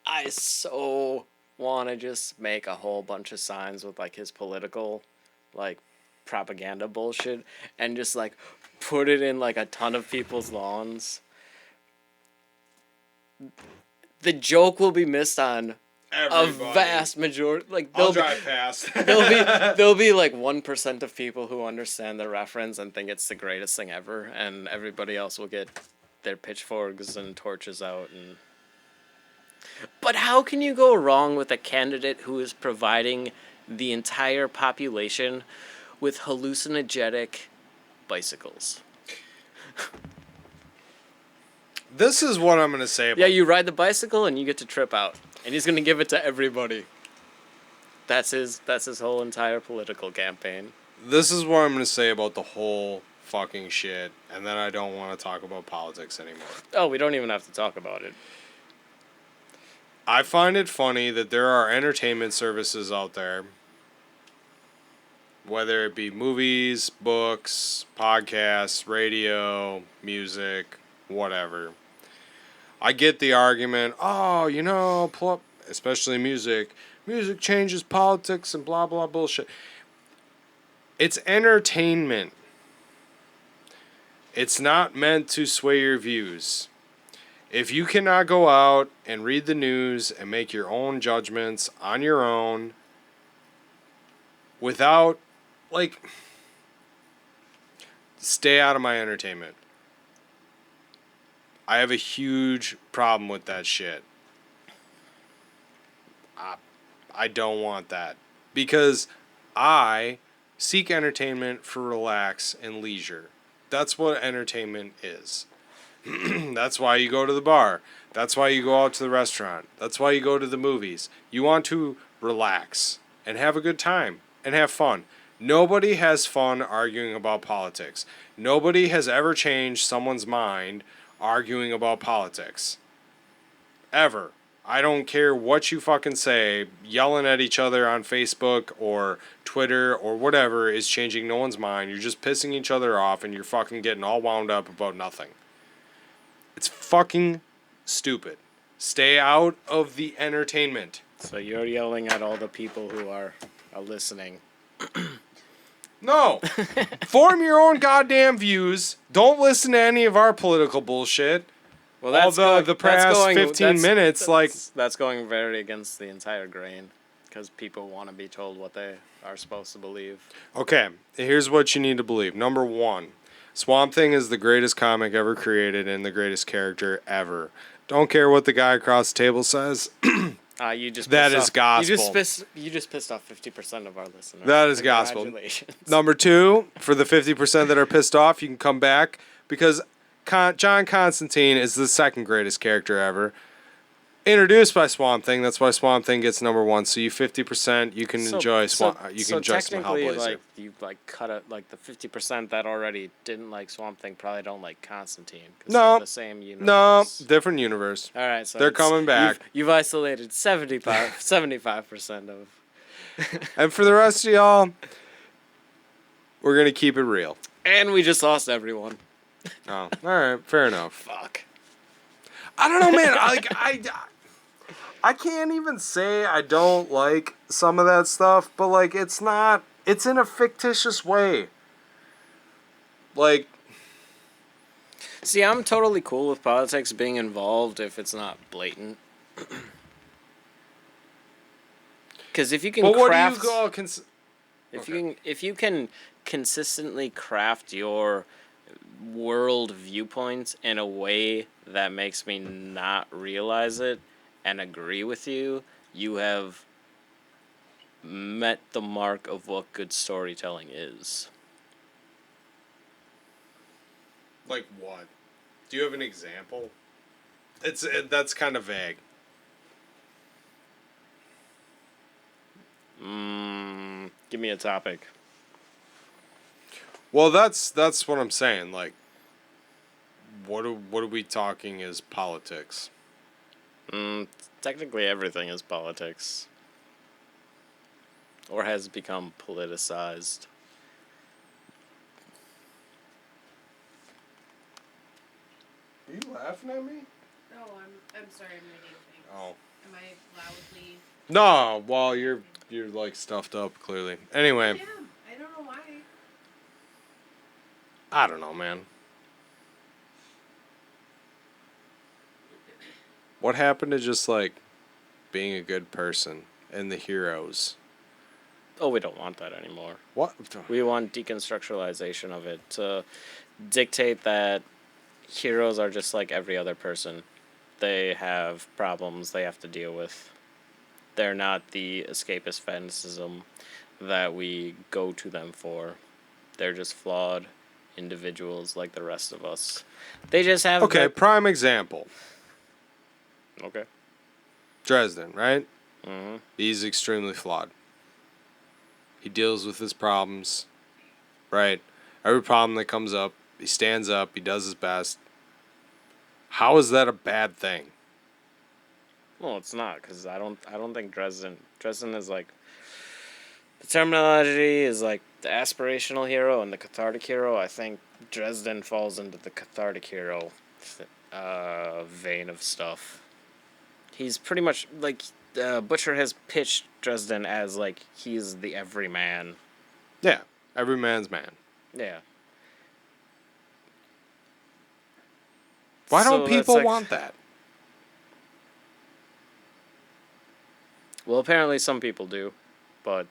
I so want to just make a whole bunch of signs with like his political, like, propaganda bullshit, and just like put it in like a ton of people's lawns. The joke will be missed on Everybody. a vast majority. Like I'll drive past. there'll be like 1% of people who understand the reference and think it's the greatest thing ever, and everybody else will get their pitchforks and torches out. And but how can you go wrong with a candidate who is providing the entire population with hallucinogenic bicycles? This is what I'm going to say about Yeah, you ride the bicycle and you get to trip out, and he's gonna give it to everybody. That's his whole entire political campaign. This is what I'm going to say about the whole fucking shit, and then I don't want to talk about politics anymore. Oh, we don't even have to talk about it. I find it funny that there are entertainment services out there, whether it be movies, books, podcasts, radio, music, whatever. I get the argument, especially music changes politics and blah, blah, bullshit. It's entertainment. It's not meant to sway your views. If you cannot go out and read the news and make your own judgments on your own without, like, stay out of my entertainment. I have a huge problem with that shit. I don't want that. Because I seek entertainment for relax and leisure. That's what entertainment is. That's why you go to the bar. That's why you go out to the restaurant. That's why you go to the movies. You want to relax and have a good time and have fun. Nobody has fun arguing about politics. Nobody has ever changed someone's mind arguing about politics. Ever. I don't care what you fucking say, yelling at each other on Facebook or Twitter or whatever is changing no one's mind. You're just pissing each other off and you're fucking getting all wound up about nothing. It's fucking stupid. Stay out of the entertainment. So you're yelling at all the people who are listening. No. Form your own goddamn views. Don't listen to any of our political bullshit. Well, that's the past 15 minutes, that's going very against the entire grain, because people want to be told what they are supposed to believe. Okay, here's what you need to believe. Number one, Swamp Thing is the greatest comic ever created and the greatest character ever. Don't care what the guy across the table says. You just that pissed is off, gospel. You just pissed off 50% of our listeners. That is gospel. Congratulations. Number two, for the 50% that are pissed off, you can come back because John Constantine is the second greatest character ever. Introduced by Swamp Thing, that's why Swamp Thing gets number one. So you 50%, you can enjoy some Hellblazer. Like you like cut it like the 50% that already didn't like Swamp Thing probably don't like Constantine. No, they're the same universe. No, different universe. All right, so they're coming back. You've isolated 75% of. And for the rest of y'all, We're gonna keep it real. And we just lost everyone. Oh, all right, fair enough. Fuck. I don't know, man. I can't even say I don't like some of that stuff, but like it's not. It's in a fictitious way. Like, See, I'm totally cool with politics being involved if it's not blatant. Because if you can but what craft, do you call if you can consistently craft your world viewpoints in a way that makes me not realize it and agree with you, you have met the mark of what good storytelling is. Like what? Do you have an example? That's kind of vague. Give me a topic. Well, that's what I'm saying. Like, what are we talking is politics? Technically, everything is politics. Or has become politicized. Are you laughing at me? No, I'm sorry, I'm reading things. Oh. Am I loudly? No, well, you're like stuffed up clearly. Anyway, I am. I don't know why. I don't know, man. What happened to just like being a good person and the heroes? Oh, we don't want that anymore. What? We want deconstructualization of it to dictate that heroes are just like every other person. They have problems they have to deal with. They're not the escapist fanaticism that we go to them for. They're just flawed individuals like the rest of us. They just have Okay, prime example. Okay. Dresden, right? Mm-hmm. He's extremely flawed. He deals with his problems, right? Every problem that comes up, he stands up, he does his best. How is that a bad thing? Well, it's not, because I don't think Dresden is like, the terminology is like the aspirational hero and the cathartic hero. I think Dresden falls into the cathartic hero vein of stuff. He's pretty much like Butcher has pitched Dresden as like he's the everyman. Yeah, every man's man. Yeah. Why don't So that's people like- want that? Well, apparently some people do, but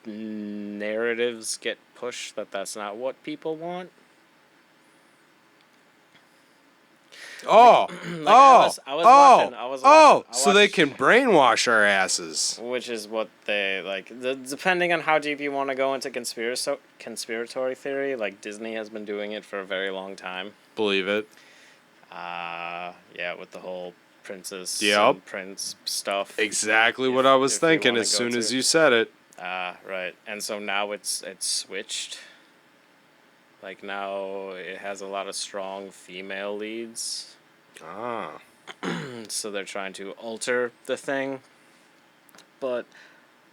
narratives get pushed that that's not what people want. Oh, I was watching, so they can brainwash our asses. which is what they like. Depending on how deep you want to go into conspiratory theory, like Disney has been doing it for a very long time. Believe it. Yeah, with the whole princess Yep. and prince stuff. Exactly what I was if you thinking wanna as go soon as to. you said it. Right. And so now it's switched. Like now it has a lot of strong female leads. Ah. So they're trying to alter the thing. But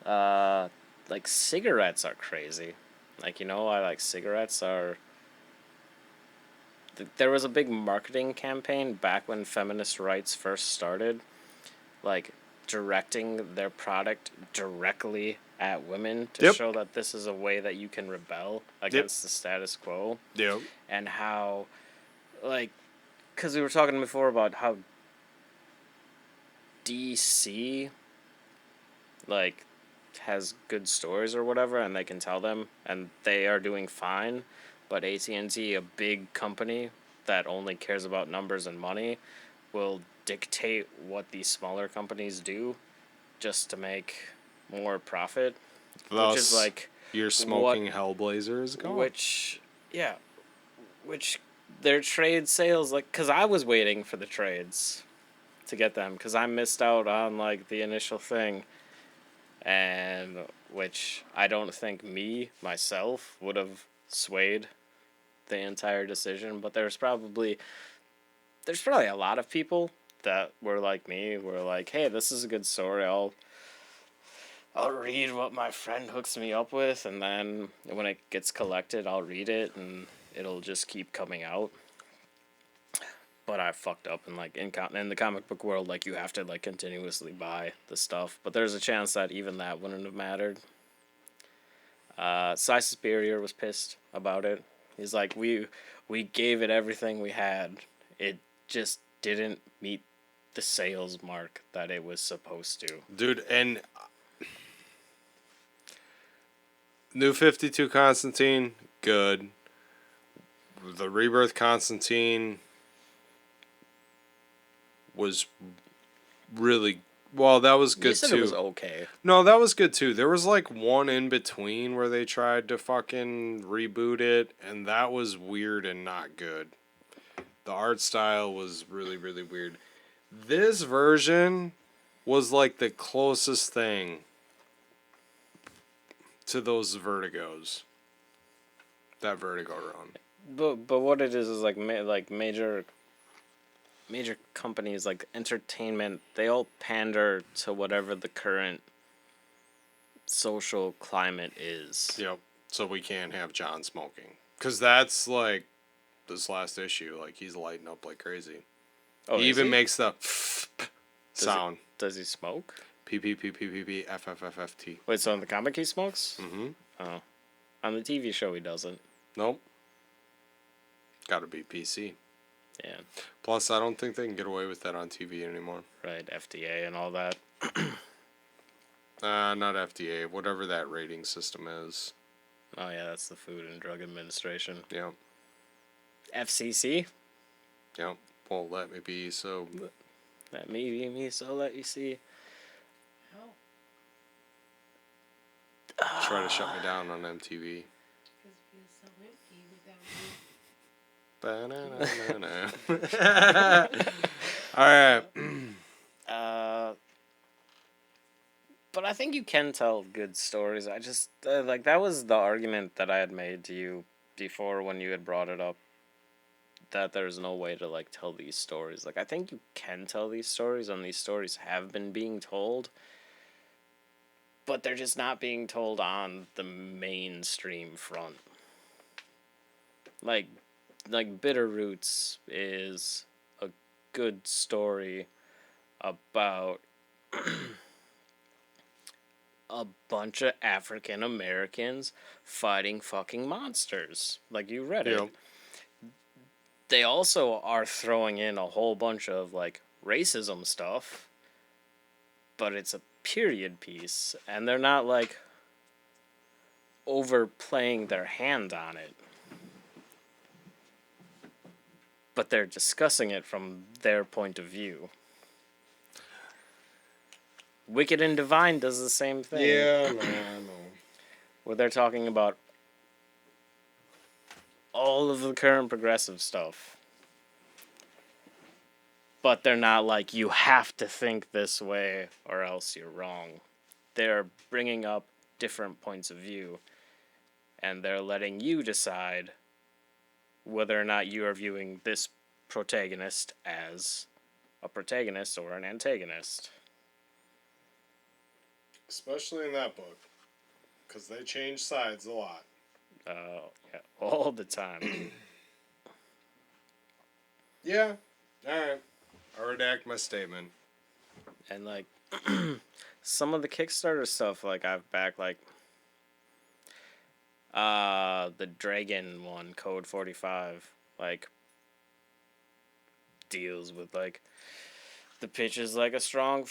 like cigarettes are crazy. Like, you know why like cigarettes are there was a big marketing campaign back when feminist rights first started, like directing their product directly at women to Yep. show that this is a way that you can rebel against the status quo. Yep. And how, like, because we were talking before about how DC, like, has good stories or whatever, and they can tell them, and they are doing fine. But AT&T, a big company that only cares about numbers and money, will dictate what these smaller companies do just to make more profit. Thus, which is like your smoking Hellblazer is gone. which their trade sales, like, because I was waiting for the trades to get them because I missed out on like the initial thing, and which I don't think myself would have swayed the entire decision, but there's probably a lot of people that were like me, were like, hey, this is a good story, I'll read what my friend hooks me up with, and then when it gets collected, I'll read it, and it'll just keep coming out. But I fucked up, and like in the comic book world, like you have to like continuously buy the stuff. But there's a chance that even that wouldn't have mattered. Cy Superior was pissed about it. He's like, we gave it everything we had. It just didn't meet the sales mark that it was supposed to. Dude, and New 52 Constantine, good. The Rebirth Constantine was really well. That was good You said too. it was okay. No, that was good too. There was like one in between where they tried to fucking reboot it, and that was weird and not good. The art style was really, really weird. This version was like the closest thing to those Vertigos. That Vertigo run. But what it is like major companies like entertainment, they all pander to whatever the current social climate is. Yep. So we can't have John smoking. Because that's like this last issue. Like he's lighting up like crazy. Oh, he is even he? makes the sound. Does he smoke? P P P P P P F F F F T. Wait, so in the comic he smokes? Mm-hmm. Oh. On the TV show he doesn't. Nope. Gotta be PC. Yeah. Plus, I don't think they can get away with that on TV anymore. Right, FDA and all that. Not FDA. Whatever that rating system is. Oh yeah, that's the Food and Drug Administration. Yep. FCC? Yep. Won't let me be, so... That may be me, so let you see. Oh, Try to shut me down on MTV. because it feels so empty without you. Alright. But I think you can tell good stories. I just, like, that was the argument that I had made to you before when you had brought it up. That there's no way to, like, tell these stories. Like, I think you can tell these stories, and these stories have been being told. But they're just not being told on the mainstream front. Like Bitter Roots is a good story about a bunch of African Americans fighting fucking monsters. Like, you read it. Yep. They also are throwing in a whole bunch of, like, racism stuff, but it's a period piece, and they're not, like, overplaying their hand on it. But they're discussing it from their point of view. Wicked and Divine does the same thing. Yeah, no, I know. Where they're talking about all of the current progressive stuff. But they're not like, you have to think this way or else you're wrong. They're bringing up different points of view. And they're letting you decide whether or not you are viewing this protagonist as a protagonist or an antagonist. Especially in that book. Because they change sides a lot. Yeah, all the time. Yeah. Alright. I redact my statement. And, like, some of the Kickstarter stuff, like, I've backed, like, the Dragon one, Code 45, like, deals with, like, the pitch is, like, a strong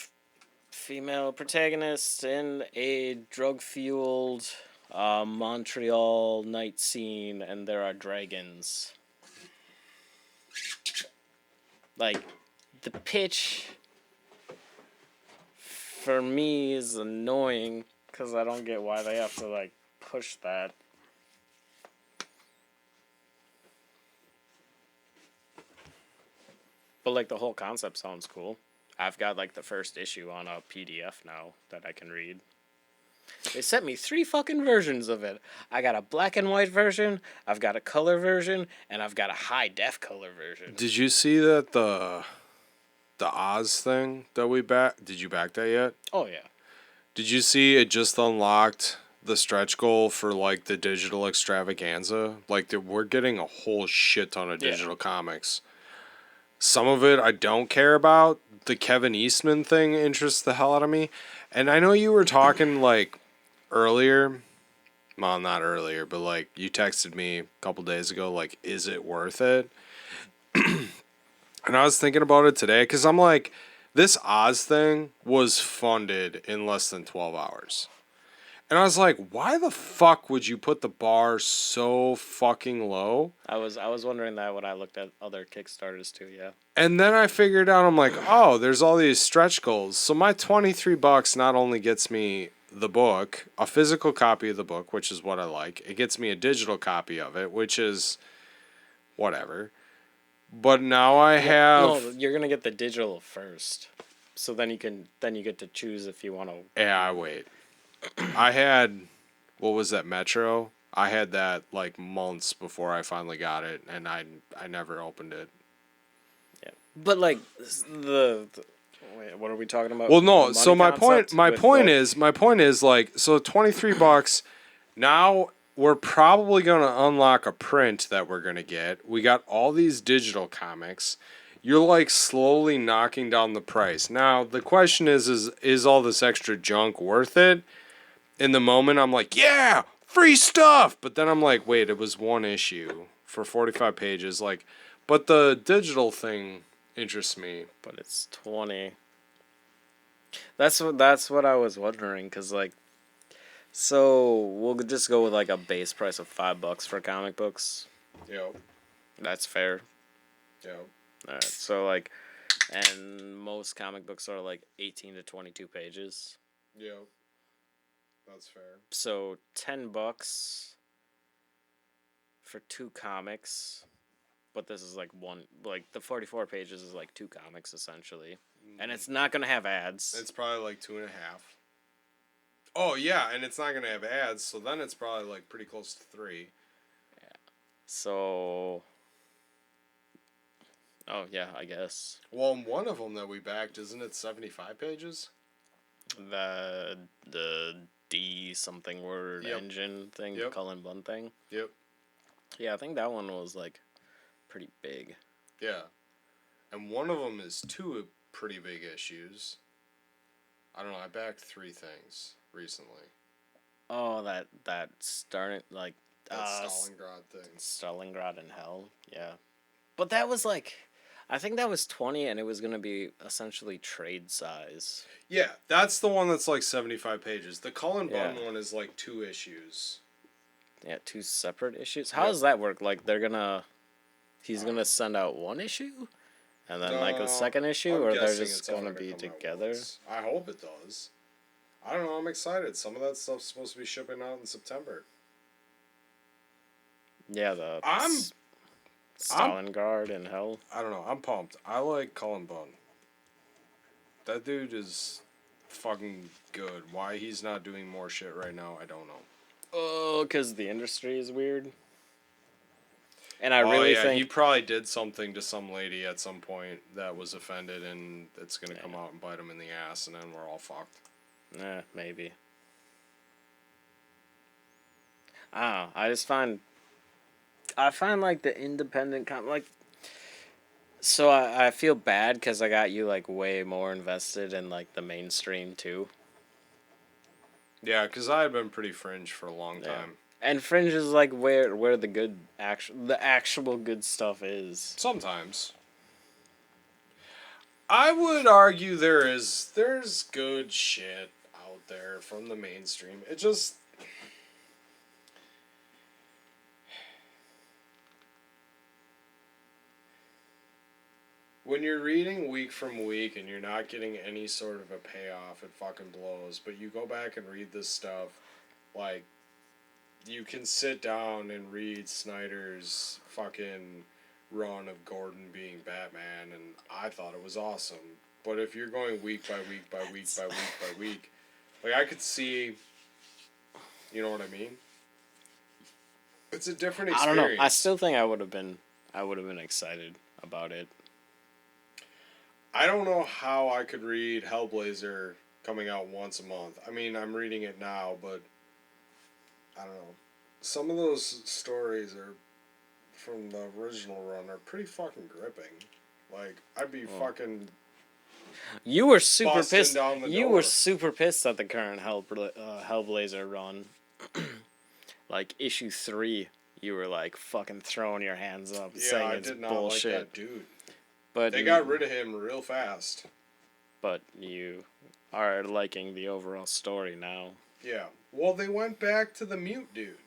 female protagonist in a drug-fueled Montreal night scene, and there are dragons. Like, the pitch for me is annoying because I don't get why they have to, like, push that. But, like, the whole concept sounds cool. I've got, like, the first issue on a PDF now that I can read. They sent me 3 fucking versions of it. I got a black and white version, I've got a color version, and I've got a high def color version. Did you see that the Oz thing that we back? Did you back that yet? Oh, yeah. Did you see it just unlocked the stretch goal for like the digital extravaganza? Like we're getting a whole shit ton of Yeah. digital comics. Some of it I don't care about. The Kevin Eastman thing interests the hell out of me. And I know you were talking like earlier. Well, not earlier, but like you texted me a couple days ago, like, is it worth it? And I was thinking about it today because I'm like, this Oz thing was funded in less than 12 hours. And I was like, why the fuck would you put the bar so fucking low? I was wondering that when I looked at other Kickstarters too. Yeah. And then I figured out, I'm like, oh, there's all these stretch goals. So my $23 not only gets me the book, a physical copy of the book, which is what I like. It gets me a digital copy of it, which is whatever. But now I have... No, you're gonna get the digital first, so then you get to choose if you want to. Yeah, wait. I had, what was that, Metro? I had that like months before I finally got it, and I never opened it. Yeah, but like wait, what are we talking about? Well, no. The So money concept my with point is like, so $23. Now we're probably gonna unlock a print that we're gonna get. We got all these digital comics. You're like slowly knocking down the price. Now the question is all this extra junk worth it? In the moment, I'm like, yeah, free stuff. But then I'm like, wait, it was one issue for 45 pages. Like, but the digital thing interests me. but it's 20. That's what I was wondering, cause like, so we'll just go with like a base price of $5 for comic books. Yep. That's fair. Yep. All right, so like, and most comic books are like 18 to 22 pages. Yep. That's fair. So $10 for 2 comics, but this is like like the 44 pages is like 2 comics essentially, and it's not gonna have ads. It's probably like 2.5. Oh yeah, and it's not gonna have ads, so then it's probably like pretty close to 3. So, oh yeah, I guess Well, one of them that we backed, isn't it 75 pages? the D something word Yep. engine thing, Yep. Cullen Bunn thing. Yep. Yeah, I think that one was like pretty big. Yeah. And one of them is 2 pretty big issues. I don't know, I backed 3 things recently. Oh, that started like That Stalingrad thing. Stalingrad in Hell. Yeah, but that was like, I think that was 20, and it was gonna be essentially trade size. Yeah, that's the one that's like 75 pages. The Cullen Bunn Yeah. one is like 2 issues. Yeah, 2 separate issues. How Yep. does that work? Like he's gonna send out 1 issue, and then like a second issue, I'm or they're guessing just it's all gonna gonna be come out together. once. I hope it does. I don't know, I'm excited. Some of that stuff's supposed to be shipping out in September. Yeah, I'm Stalingrad in Hell. I don't know, I'm pumped. I like Cullen Bunn. That dude is fucking good. Why he's not doing more shit right now, I don't know. Oh, because the industry is weird. And I really think he probably did something to some lady at some point that was offended, and it's gonna come out and bite him in the ass, and then we're all fucked. maybe. I don't know. I find like the independent like. So I feel bad because I got you like way more invested in like the mainstream too. Yeah, because I had been pretty fringe for a long Yeah. time. And Fringe is like where the actual good stuff is. Sometimes. I would argue there's good shit out there from the mainstream. It just... When you're reading week from week and you're not getting any sort of a payoff, it fucking blows. But you go back and read this stuff, like, you can sit down and read Snyder's fucking run of Gordon being Batman, and I thought it was awesome. But if you're going week by week by week by week by week, like, I could see, you know what I mean? It's a different experience. I don't know. I still think I would have been excited about it. I don't know how I could read Hellblazer coming out once a month. I mean, I'm reading it now, but I don't know. Some of those stories are from the original run are pretty fucking gripping. Like, I'd be fucking You were super busting pissed. down the You door. were super pissed at the current Hellblazer run. Like issue 3, you were like fucking throwing your hands up, saying I it's did not bullshit. like that dude. But They got rid of him real fast. But you are liking the overall story now. Yeah. Well, they went back to the mute dude.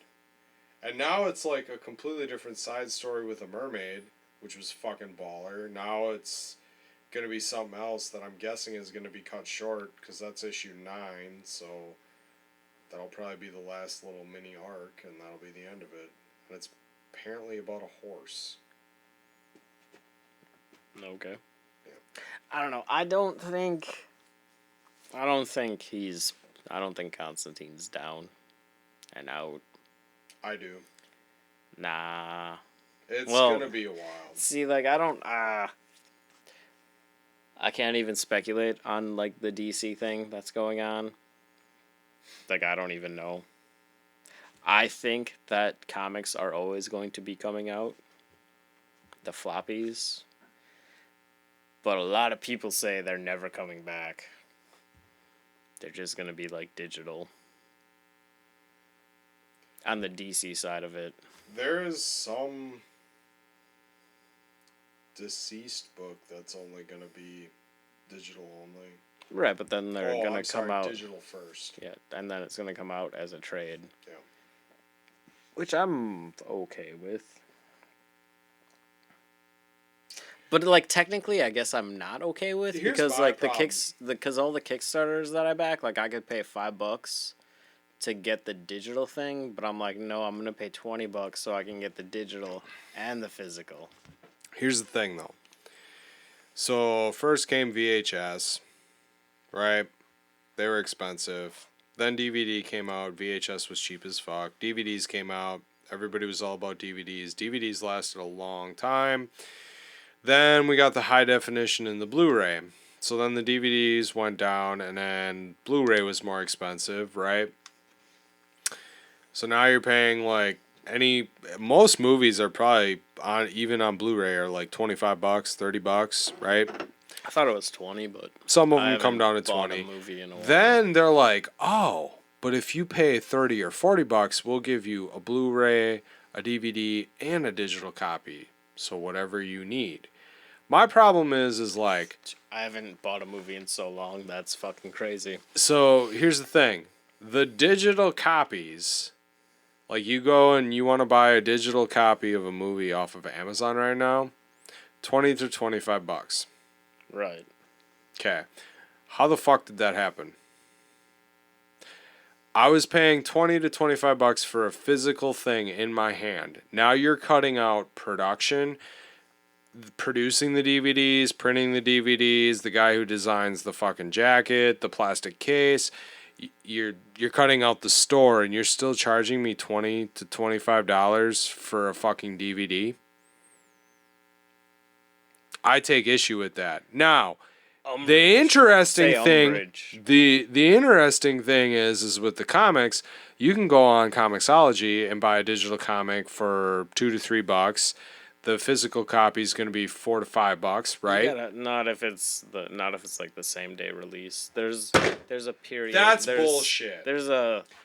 And now it's like a completely different side story with a mermaid, which was fucking baller. Now it's going to be something else that I'm guessing is going to be cut short because that's issue 9. So that'll probably be the last little mini arc, and that'll be the end of it. And it's apparently about a horse. Okay. Yeah. I don't know. I don't think Constantine's down and out. I do. Nah. It's Well, going to be a while. See, like, I can't even speculate on, like, the DC thing that's going on. Like, I don't even know. I think that comics are always going to be coming out. The floppies. But a lot of people say they're never coming back. They're just going to be, like, digital. On the DC side of it. There is some deceased book that's only going to be digital only. Right, but then they're going to come out... digital first. Yeah, and then it's going to come out as a trade. Yeah. Which I'm okay with. But, like, technically, I guess I'm not okay with. Here's because, my like, problem. Because all the Kickstarters that I back, like, I could pay $5 to get the digital thing. But I'm like, no, I'm going to pay $20 so I can get the digital and the physical. Here's the thing, though. So, first came VHS, right? They were expensive. Then DVD came out. VHS was cheap as fuck. DVDs came out. Everybody was all about DVDs. DVDs lasted a long time. Then we got the high definition and the Blu-ray. So then the DVDs went down, and then Blu-ray was more expensive, right? So now you're paying like most movies are probably even on Blu-ray are like $25, $30, right? I thought it was 20, but Some of I them come haven't down to bought 20. a movie in a while. Then they're like, oh, but if you pay $30 or $40, we'll give you a Blu-ray, a DVD, and a digital copy. So whatever you need. My problem is like... I haven't bought a movie in so long. That's fucking crazy. So here's the thing. The digital copies... Like, you go and you want to buy a digital copy of a movie off of Amazon right now, $20 to $25. Right. Okay. How the fuck did that happen? I was paying $20 to $25 for a physical thing in my hand. Now you're cutting out production, producing the DVDs, printing the DVDs, the guy who designs the fucking jacket, the plastic case. You're cutting out the store, and you're still charging me $20 to $25 for a fucking DVD. I take issue with that. Now, the interesting thing, the interesting thing is with the comics, you can go on Comixology and buy a digital comic for $2 to $3. The physical copy is going to be $4 to $5, right? Not if it's like the same day release. There's a period. That's bullshit.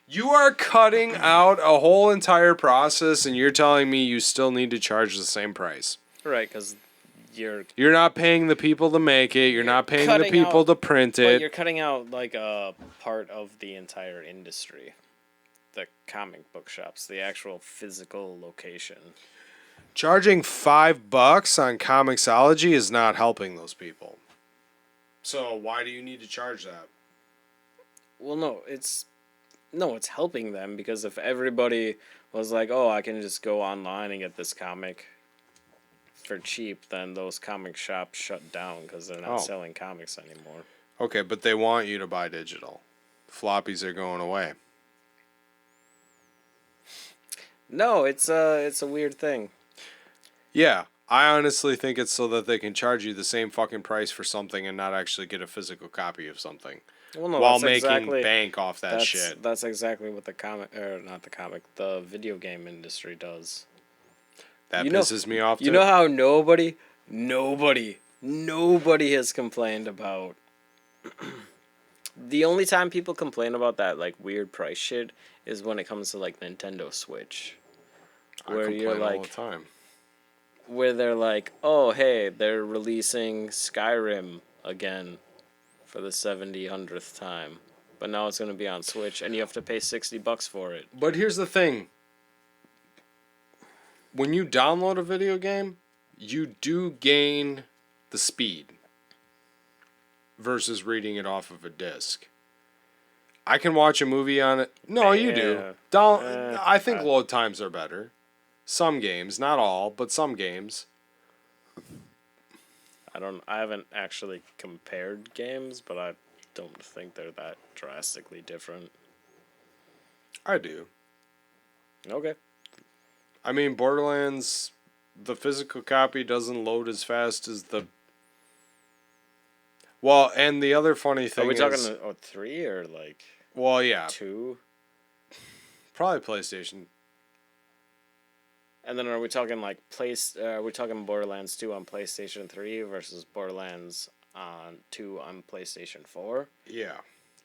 You are cutting out a whole entire process, and you're telling me you still need to charge the same price. Right, because you're not paying the people to make it. You're not paying the people to print it. But you're cutting out like a part of the entire industry, the comic book shops, the actual physical location. Charging $5 on Comixology is not helping those people. So why do you need to charge that? Well, no, it's helping them, because if everybody was like, oh, I can just go online and get this comic for cheap, then those comic shops shut down because they're not selling comics anymore. Okay, but they want you to buy digital. Floppies are going away. No, it's a weird thing. Yeah, I honestly think it's so that they can charge you the same fucking price for something and not actually get a physical copy of something. Well, no, while that's making exactly, bank off that shit. That's exactly what the video game industry does. That You know, pisses me off too. you know how nobody has complained about. The only time people complain about that like weird price shit is when it comes to like Nintendo Switch, I where complain you're all like, the time. where they're like, oh hey, they're releasing Skyrim again for the 700th time, but now it's gonna be on Switch and you have to pay $60 for it. But here's the thing. When you download a video game, you do gain the speed versus reading it off of a disc. I can watch a movie on it. No, you do. I think load times are better. Some games, not all, but some games. I haven't actually compared games, but I don't think they're that drastically different. I do. Okay. I mean, Borderlands, the physical copy doesn't load as fast as the... Well, and the other funny thing is... Are we talking 3 or like... Well, yeah. 2? Probably PlayStation. And then are we talking like are we talking Borderlands 2 on PlayStation 3 versus Borderlands 2 on PlayStation 4? Yeah.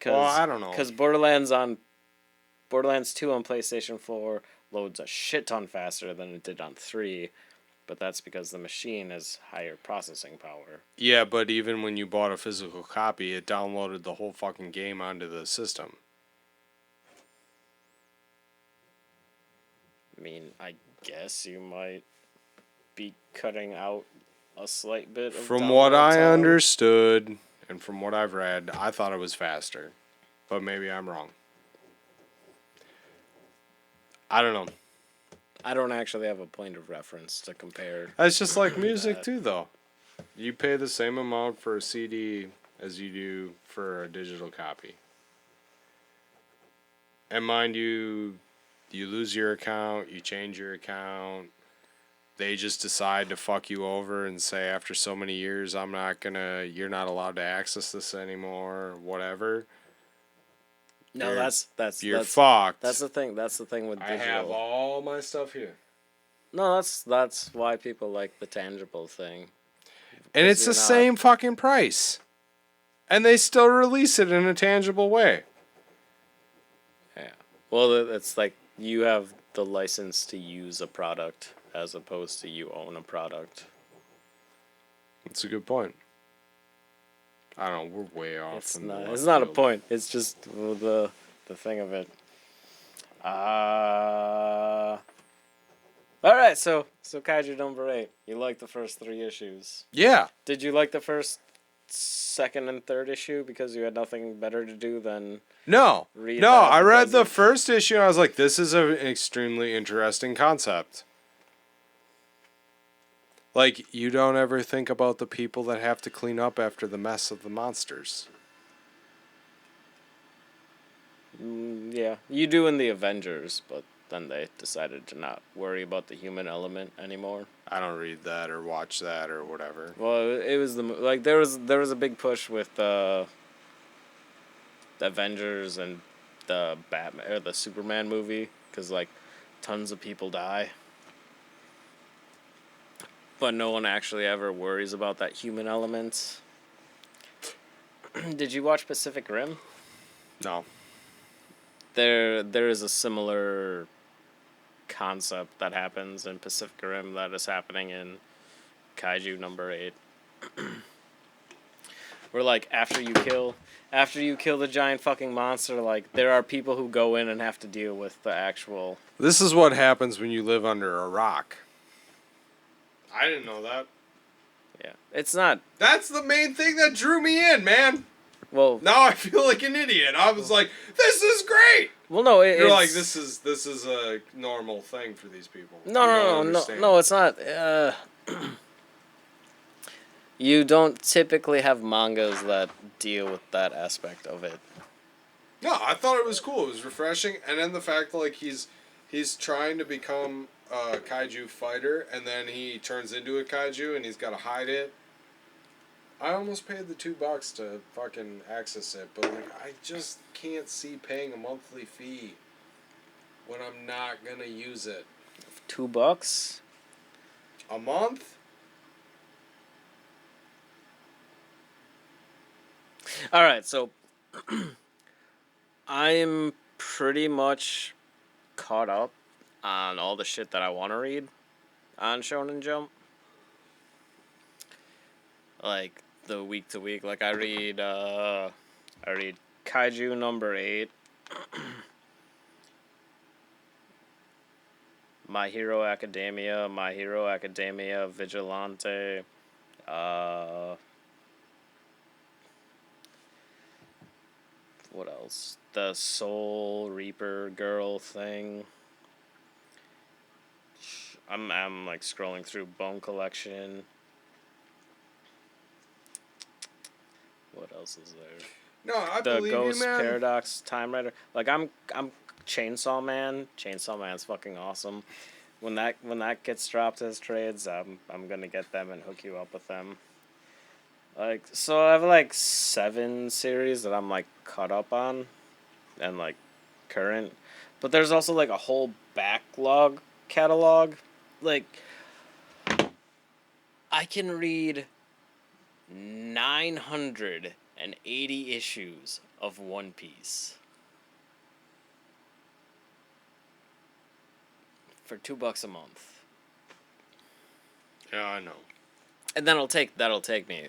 Well, I don't know. Because Borderlands 2 on PlayStation 4 loads a shit ton faster than it did on 3, but that's because the machine has higher processing power. Yeah, but even when you bought a physical copy, it downloaded the whole fucking game onto the system. I mean, I guess you might be cutting out a slight bit of From what download I time. understood, and from what I've read, I thought it was faster. But maybe I'm wrong. I don't know. I don't actually have a point of reference to compare. It's just like music too, though. You pay the same amount for a CD as you do for a digital copy. And mind you, you lose your account, you change your account. They just decide to fuck you over and say after so many years, you're not allowed to access this anymore, whatever. No, You're fucked. That's the thing. That's the thing with digital. I have all my stuff here. No, that's why people like the tangible thing. And it's the same fucking price. And they still release it in a tangible way. Yeah. Well, it's like you have the license to use a product as opposed to you own a product. That's a good point. I don't know, we're way off. It's not a point. It's just the thing of it. All right, so Kaiju number 8. You like the first 3 issues. Yeah. Did you like the first, second, and third issue because you had nothing better to do than read? No, I read the first issue and I was like, this is an extremely interesting concept. Like, you don't ever think about the people that have to clean up after the mess of the monsters. Yeah, you do in the Avengers, but then they decided to not worry about the human element anymore. I don't read that or watch that or whatever. Well, it was there was a big push with the Avengers and the Batman or the Superman movie because like tons of people die. But no one actually ever worries about that human element. Did you watch Pacific Rim? No. There is a similar concept that happens in Pacific Rim that is happening in Kaiju number 8. Where like after you kill the giant fucking monster, like there are people who go in and have to deal with the actual. This is what happens when you live under a rock. I didn't know that. Yeah, it's not. That's the main thing that drew me in, man. Well, now I feel like an idiot. I was like, "This is great." Well, no, you're like, "This is a normal thing for these people." No, it's not. You don't typically have mangas that deal with that aspect of it. No, I thought it was cool. It was refreshing, and then the fact like he's trying to become kaiju fighter, and then he turns into a kaiju, and he's got to hide it. I almost paid the $2 to fucking access it, but like I just can't see paying a monthly fee when I'm not gonna use it. $2 A month? All right, so I'm pretty much caught up on all the shit that I want to read on Shonen Jump. Like the week to week, like I read Kaiju number 8, My Hero Academia Vigilante, what else? The Soul Reaper girl thing. I'm like scrolling through Bone Collection. What else is there? No, I The believe Ghost you, man. Paradox Time Rider. Like I'm Chainsaw Man. Chainsaw Man's fucking awesome. When that gets dropped as trades, I'm gonna get them and hook you up with them. Like so, I have like 7 series that I'm like caught up on, and like current, but there's also like a whole backlog catalog. Like I can read 980 issues of One Piece for $2 a month, Yeah, I know. and that'll take me.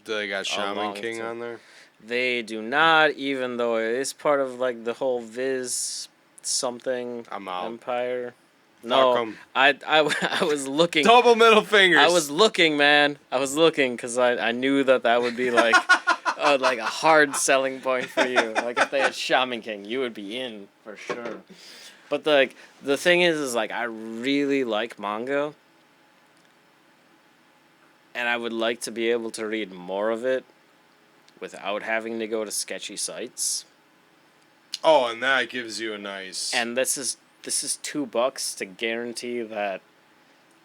Do they got Shaman long King time. on there? They do not, even though it is part of like the whole Viz something I'm out. empire. Fuck No, 'em. I was looking. Double middle fingers. I was looking, man. I was looking because I knew that would be like like a hard selling point for you. Like if they had Shaman King, you would be in for sure. But the thing is like I really like manga, and I would like to be able to read more of it without having to go to sketchy sites. Oh, and that gives you a nice. And this is $2 to guarantee that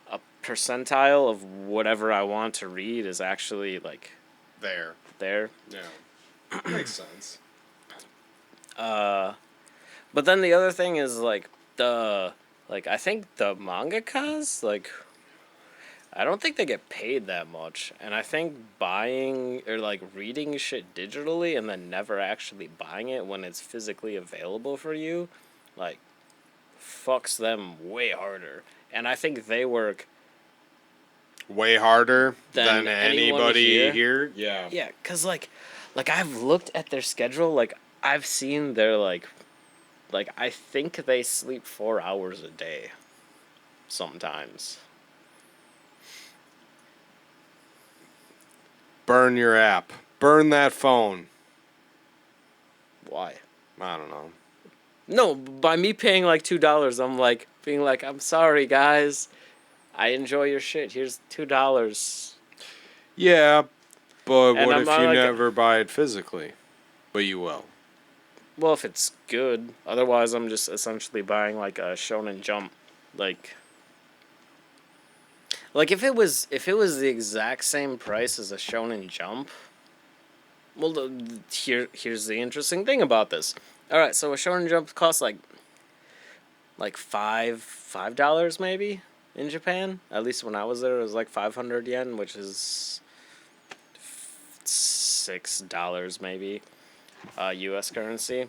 a percentile of whatever I want to read is actually like there. Yeah. Makes sense. But then the other thing is I think the mangakas like I don't think they get paid that much, and I think buying or like reading shit digitally and then never actually buying it when it's physically available for you, like fucks them way harder. And I think they work way harder than than anyone anybody here. Yeah. Yeah, cause like I've looked at their schedule, like I've seen their like I think they sleep 4 hours a day sometimes. Burn your app. Burn that phone. Why? I don't know. No, by me paying like $2, I'm like being like, I'm sorry guys, I enjoy your shit. Here's $2. Yeah, but And what I'm if not you like never buy it physically? But you will. well, if it's good. Otherwise, I'm just essentially buying like a Shonen Jump, like if it was the exact same price as a Shonen Jump. Well, here's the interesting thing about this. All right, so a Shonen Jump costs like $5 maybe in Japan. At least when I was there, it was like 500 yen, which is $6 maybe, U.S. currency.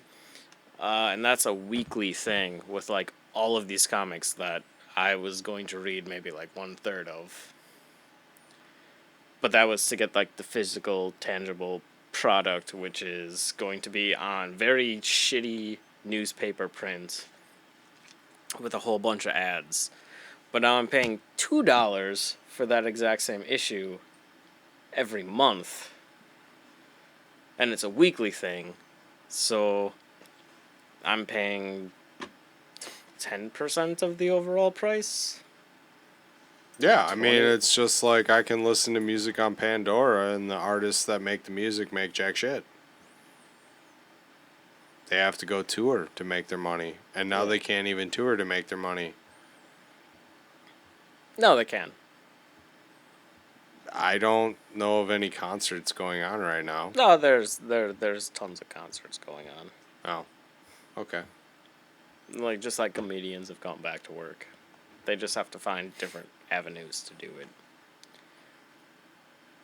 And that's a weekly thing with like all of these comics that I was going to read maybe like 1/3 of. But that was to get like the physical, tangible product, which is going to be on very shitty newspaper print with a whole bunch of ads. But now I'm paying $2 for that exact same issue every month. And it's a weekly thing. So I'm paying 10% of the overall price. Yeah, I mean, 20. it's just like I can listen to music on Pandora, and the artists that make the music make jack shit. They have to go tour to make their money, and now they can't even tour to make their money. No, they can. I don't know of any concerts going on right now. No, there's tons of concerts going on. Oh, okay. Like just like comedians have gone back to work. They just have to find different avenues to do it.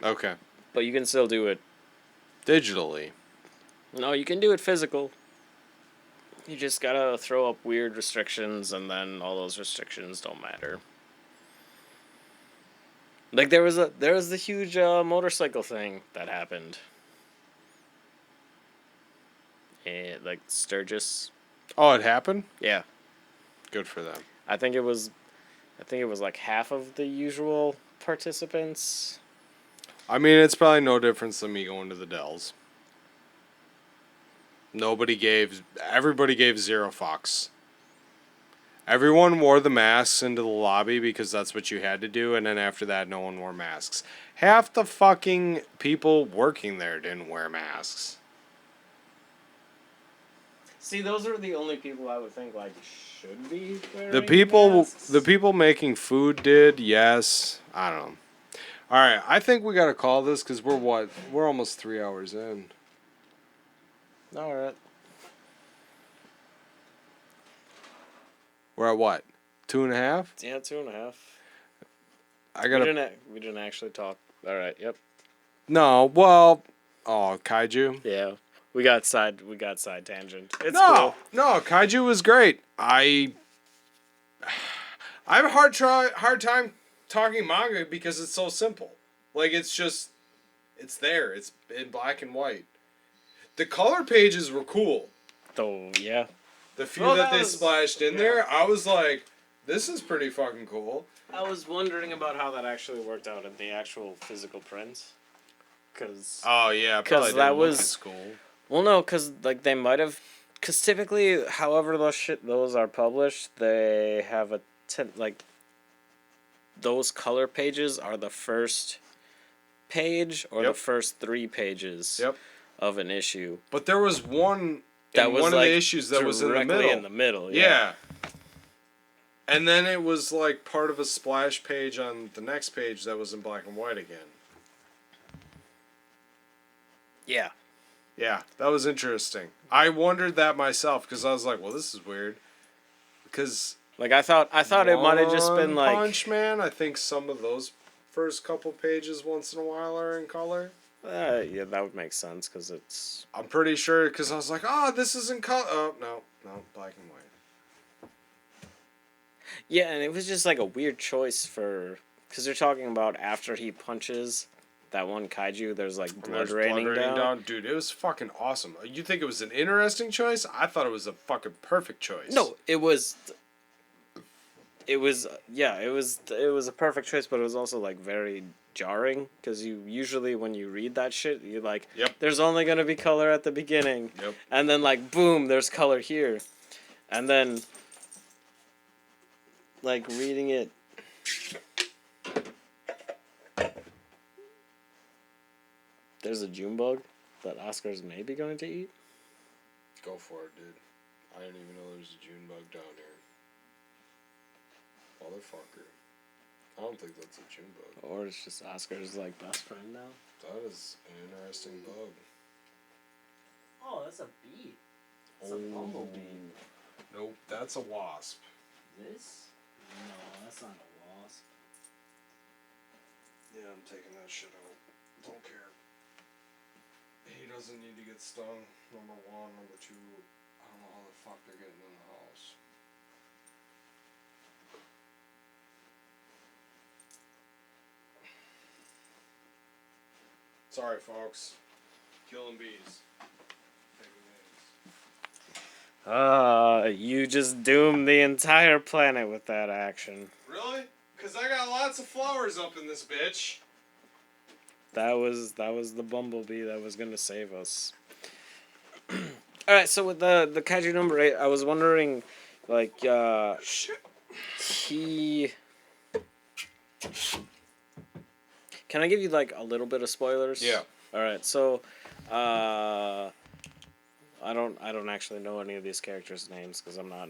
Okay. But you can still do it. Digitally. No, you can do it physical. You just gotta throw up weird restrictions, and then all those restrictions don't matter. Like there was the huge motorcycle thing that happened. Like Sturgis. Oh, it happened? Yeah, Good for them. I think it was like half of the usual participants. I mean, it's probably no difference than me going to the Dells. Everybody gave zero fucks. Everyone wore the masks into the lobby because that's what you had to do, and then after that, no one wore masks. Half the fucking people working there didn't wear masks. See, those are the only people I would think like should be wearing The masks. people making food did, yes. I don't know. All right, I think we gotta call this because we're almost 3 hours in. All right. We're at what? 2.5? Yeah, 2.5. I gotta. We didn't actually talk. All right. Yep. No, well, oh, kaiju. Yeah. We got side tangent. It's No, cool. no, kaiju was great. I have a hard time talking manga because it's so simple. Like it's there. It's in black and white. The color pages were cool. Though, yeah. The few Well, that that they was- splashed in yeah. there, I was like, this is pretty fucking cool. I was wondering about how that actually worked out in the actual physical prints. Cause Oh yeah, 'Cause probably that didn't look was- as cool. well, no, cause like they might have, cause typically, however those are published, they have like. Those color pages are the first page or the Yep. first 3 pages Yep. of an issue. But there was one That in was one like of the issues that was in the directly middle. in the middle. Yeah. And then it was like part of a splash page on the next page that was in black and white again. Yeah. Yeah, that was interesting. I wondered that myself because I was like, well, this is weird. Because Like I thought it might have just been like Punch Man, I think some of those first couple pages once in a while are in color. yeah, that would make sense because it's I'm pretty sure because I was like, oh, this is in color. Oh, no, black and white. yeah, and it was just like a weird choice for because they're talking about after he punches that one kaiju, there's like And blood there's raining down. Dude, it was fucking awesome. You think it was an interesting choice? I thought it was a fucking perfect choice. No, it was yeah, it was a perfect choice, but it was also like very jarring because you usually when you read that shit, you like Yep. there's only gonna be color at the beginning, Yep. and then like boom, there's color here, and then like reading it. There's a June bug that Oscar's maybe going to eat. Go for it, dude. I didn't even know there was a June bug down here. Motherfucker. I don't think that's a June bug. Or it's just Oscar's like best friend now. That is an interesting bug. Oh, that's a bee. It's a Oh. bumblebee. Nope, that's a wasp. This? No, that's not a wasp. Yeah, I'm taking that shit out. Don't care. He doesn't need to get stung. Number one. Number two, I don't know how the fuck they're getting in the house. Sorry, folks. Killing bees. Taking names. You just doomed the entire planet with that action. Really? Because I got lots of flowers up in this bitch. That was the bumblebee that was gonna save us. All right, so with the kaiju number 8, I was wondering, like, Shit. he. Can I give you like a little bit of spoilers? Yeah. All right, so, I don't actually know any of these characters' names because I'm not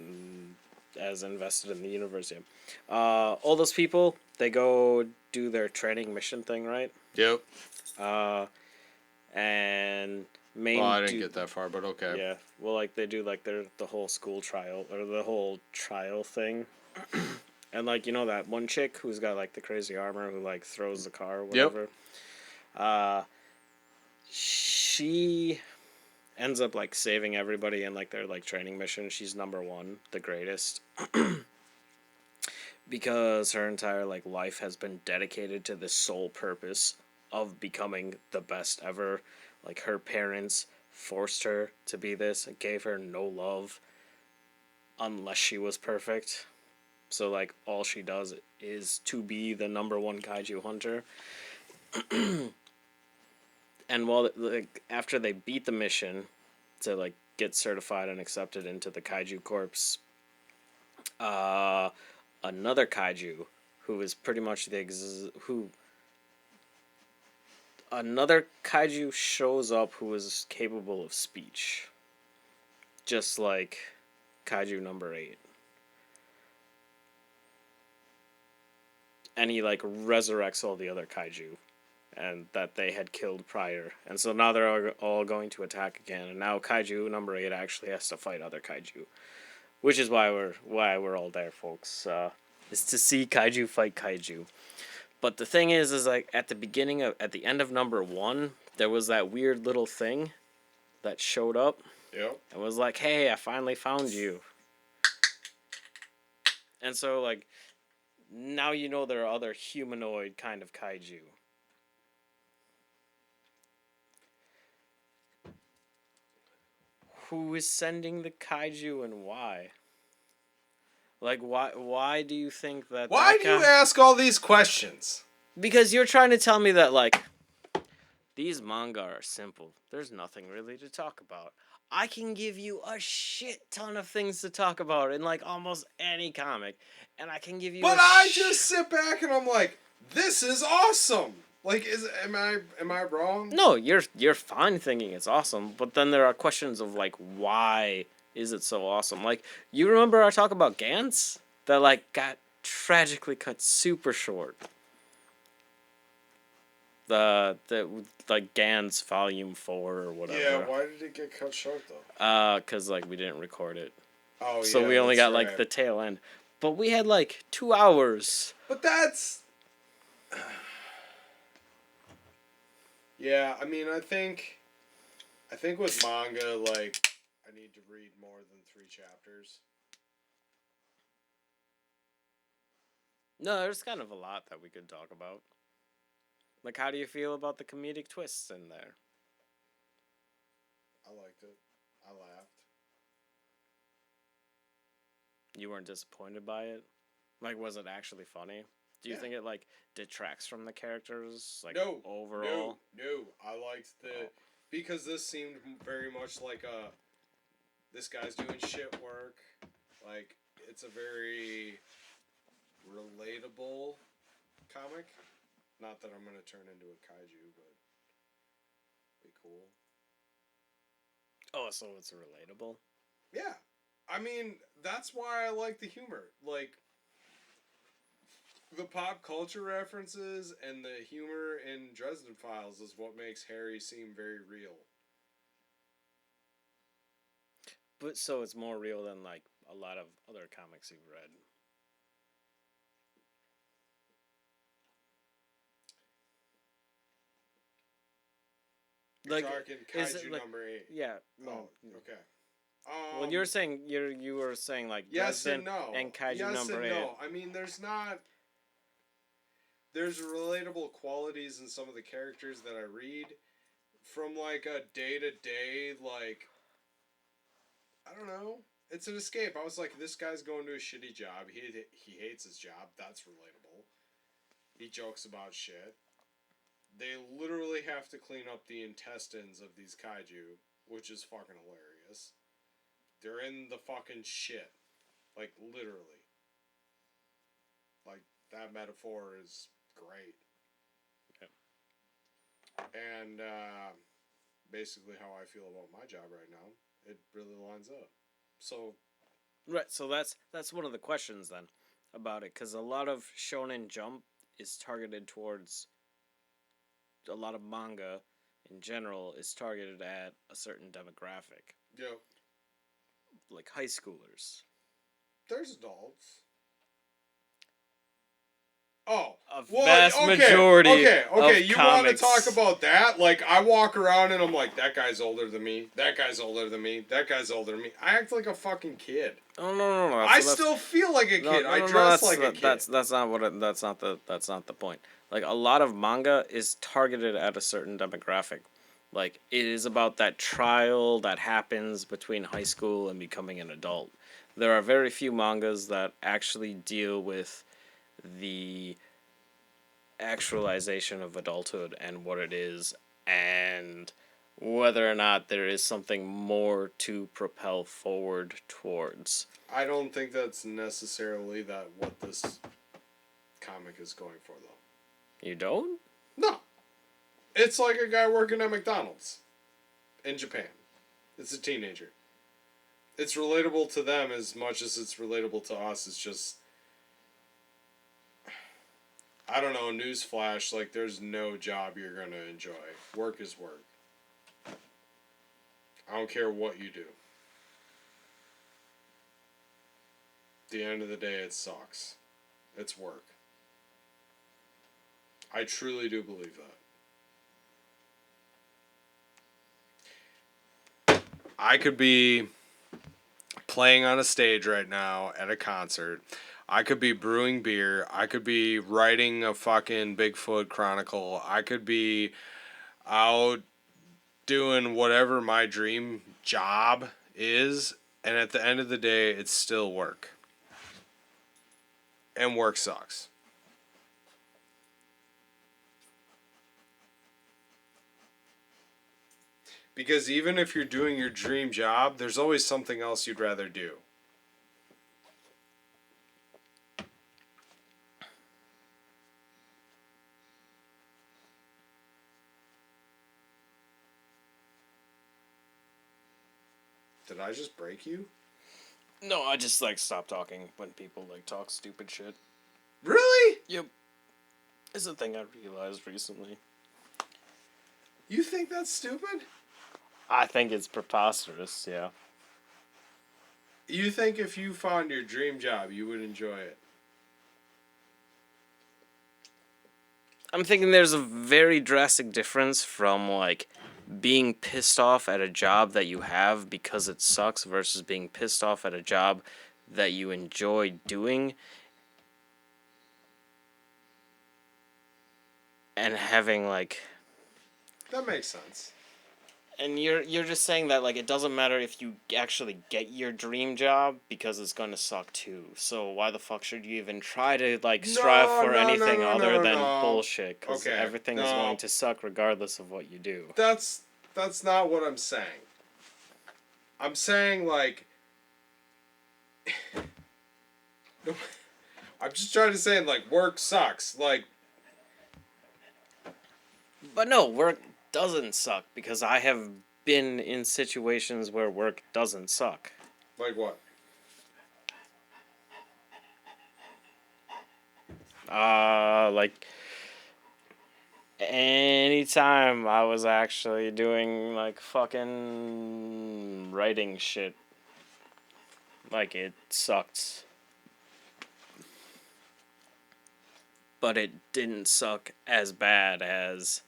as invested in the universe yet. All those people, they go do their training mission thing, right? Yep. And main. Well, I didn't get that far, but okay. Yeah. Well, like they do like the whole school trial or the whole trial thing. And like that one chick who's got like the crazy armor who like throws the car or whatever. Yep. She ends up like saving everybody in like their like training mission. She's number one, the greatest. Because her entire like life has been dedicated to the sole purpose of becoming the best ever. Like her parents forced her to be this, gave her no love unless she was perfect. So like all she does is to be the number one kaiju hunter. And while like after they beat the mission to like get certified and accepted into the kaiju corps, another kaiju who is pretty much another kaiju shows up who is capable of speech, just like kaiju number 8. And he like resurrects all the other kaiju and that they had killed prior, and so now they're all going to attack again, and now kaiju number 8 actually has to fight other kaiju, which is why we're all there, folks, is to see kaiju fight kaiju. But the thing is like at the end of number 1, there was that weird little thing that showed up. Yep. And was like, hey, I finally found you. And so like now there are other humanoid kind of kaiju. Who is sending the kaiju and why? Like, why do you think that... Why do you ask all these questions? Because you're trying to tell me that, like, these manga are simple. There's nothing really to talk about. I can give you a shit ton of things to talk about in, like, almost any comic. And I can give you But I just sit back and I'm like, this is awesome! Like, am I wrong? No, you're fine thinking it's awesome, but then there are questions of like why is it so awesome? Like you remember our talk about Gantz that like got tragically cut super short. The like Gantz Volume 4 or whatever. Yeah, why did it get cut short though? 'Cause like we didn't record it. Oh yeah. So we only got right. like the tail end, but we had like 2 hours. But that's. Yeah, I mean, I think with manga, like, I need to read more than 3 chapters. No, there's kind of a lot that we could talk about. Like, how do you feel about the comedic twists in there? I liked it. I laughed. You weren't disappointed by it? Like, was it actually funny? Do you think it, like, detracts from the characters, like, overall? No. I liked because this seemed very much like this guy's doing shit work. Like, it's a very relatable comic. Not that I'm going to turn into a kaiju, but be cool. Oh, so it's relatable? Yeah. I mean, that's why I like the humor. Like, the pop culture references and the humor in Dresden Files is what makes Harry seem very real. But so it's more real than like a lot of other comics you've read. You're talking kaiju like, number 8. Yeah. No. Oh, okay. Well, you were saying you were saying like yes Dresden and no. And kaiju yes number and 8. No. I mean, there's relatable qualities in some of the characters that I read from like a day-to-day, like, I don't know. It's an escape. I was like, this guy's going to a shitty job. He hates his job. That's relatable. He jokes about shit. They literally have to clean up the intestines of these kaiju, which is fucking hilarious. They're in the fucking shit. Like, literally. Like, that metaphor is great. Okay. And basically how I feel about my job right now, it really lines up. So Right, so that's one of the questions then about it, because a lot of Shonen Jump is targeted towards a lot of manga in general is targeted at a certain demographic, Yeah. like high schoolers. There's adults. Oh, A well, vast okay, majority okay. of You want to comics. talk about that? Like, I walk around and I'm like, that guy's older than me. That guy's older than me. That guy's older than me. I act like a fucking kid. Oh no! I still feel like a kid. I dress like a kid. That's not what that's not the point. Like a lot of manga is targeted at a certain demographic. Like it is about that trial that happens between high school and becoming an adult. There are very few mangas that actually deal with the actualization of adulthood and what it is and whether or not there is something more to propel forward towards. I don't think that's necessarily that what this comic is going for, though. You don't? No. It's like a guy working at McDonald's in Japan. It's a teenager. It's relatable to them as much as it's relatable to us. It's just, I don't know, newsflash, like there's no job you're going to enjoy. Work is work. I don't care what you do. At the end of the day, it sucks. It's work. I truly do believe that. I could be playing on a stage right now at a concert. I could be brewing beer. I could be writing a fucking Bigfoot Chronicle. I could be out doing whatever my dream job is. And at the end of the day, it's still work. And work sucks. Because even if you're doing your dream job, there's always something else you'd rather do. Did I just break you? No, I just like stop talking when people like talk stupid shit. Really? Yep. It's a thing I realized recently. You think that's stupid? I think it's preposterous, yeah. You think if you found your dream job, you would enjoy it? I'm thinking there's a very drastic difference from like being pissed off at a job that you have because it sucks versus being pissed off at a job that you enjoy doing and having like, That makes sense. and you're just saying that like it doesn't matter if you actually get your dream job because it's going to suck too. So why the fuck should you even try to like strive for anything other than bullshit? Because everything is going to suck regardless of what you do. That's not what I'm saying. I'm saying like I'm just trying to say like work sucks. Like, but no, work doesn't suck because I have been in situations where work doesn't suck. like what? Like anytime I was actually doing like fucking writing shit, like it sucked. But it didn't suck as bad as,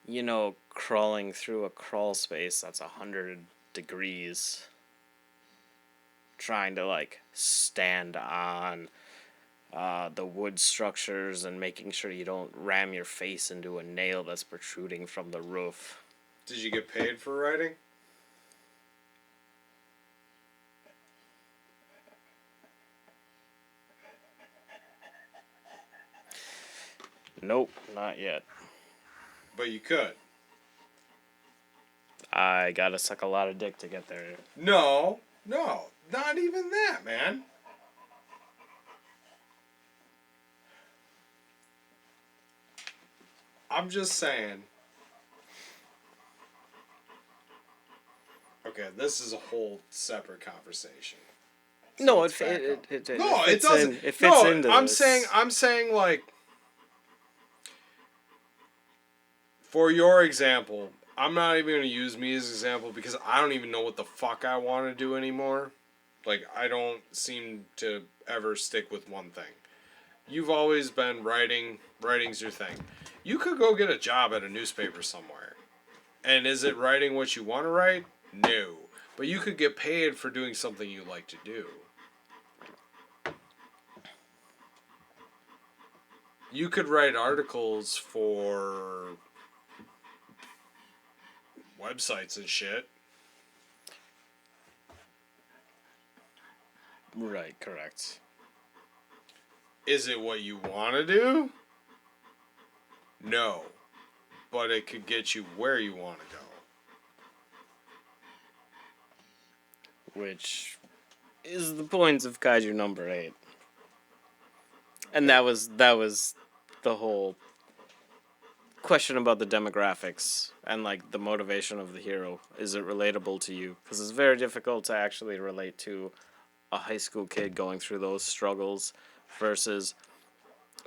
you know, crawling through a crawl space that's 100 degrees. Trying to like stand on the wood structures and making sure you don't ram your face into a nail that's protruding from the roof. Did you get paid for writing? Nope, not yet. But you could. I gotta suck a lot of dick to get there. No, not even that, man. I'm just saying. Okay, this is a whole separate conversation. No, let's back up. it No, it fits doesn't. It fits No, into I'm this. saying like, for your example, I'm not even gonna use me as an example because I don't even know what the fuck I want to do anymore. Like, I don't seem to ever stick with one thing. You've always been writing. Writing's your thing. You could go get a job at a newspaper somewhere. And is it writing what you want to write? No. But you could get paid for doing something you like to do. You could write articles for websites and shit. Right, correct. Is it what you want to do? No. But it could get you where you want to go. Which is the point of Kaiju number 8. And that was the whole question about the demographics and like the motivation of the hero. Is it relatable to you? Because it's very difficult to actually relate to a high school kid going through those struggles versus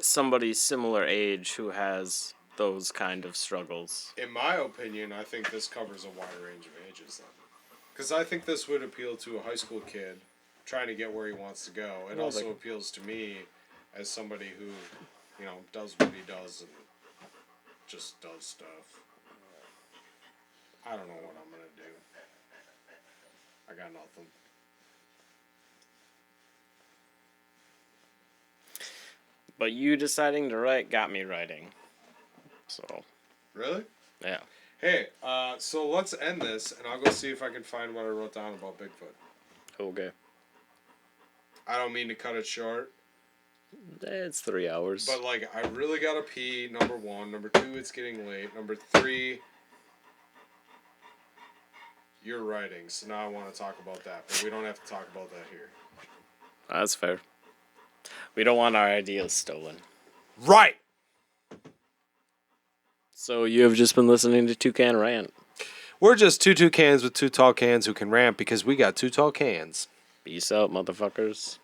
somebody similar age who has those kind of struggles. In my opinion, I think this covers a wide range of ages then. Because I think this would appeal to a high school kid trying to get where he wants to go. It also appeals to me as somebody who, does what he does and just does stuff. I don't know what I'm going to do. I got nothing. But you deciding to write got me writing. So. Really? Yeah. Hey, so let's end this, and I'll go see if I can find what I wrote down about Bigfoot. Okay. I don't mean to cut it short. It's 3 hours. But, I really gotta pee, number 1. Number 2, it's getting late. Number 3, you're writing, so now I want to talk about that. But we don't have to talk about that here. That's fair. We don't want our ideas stolen. Right! So you have just been listening to Toucan Rant. We're just two cans with two tall cans who can rant because we got two tall cans. Peace out, motherfuckers.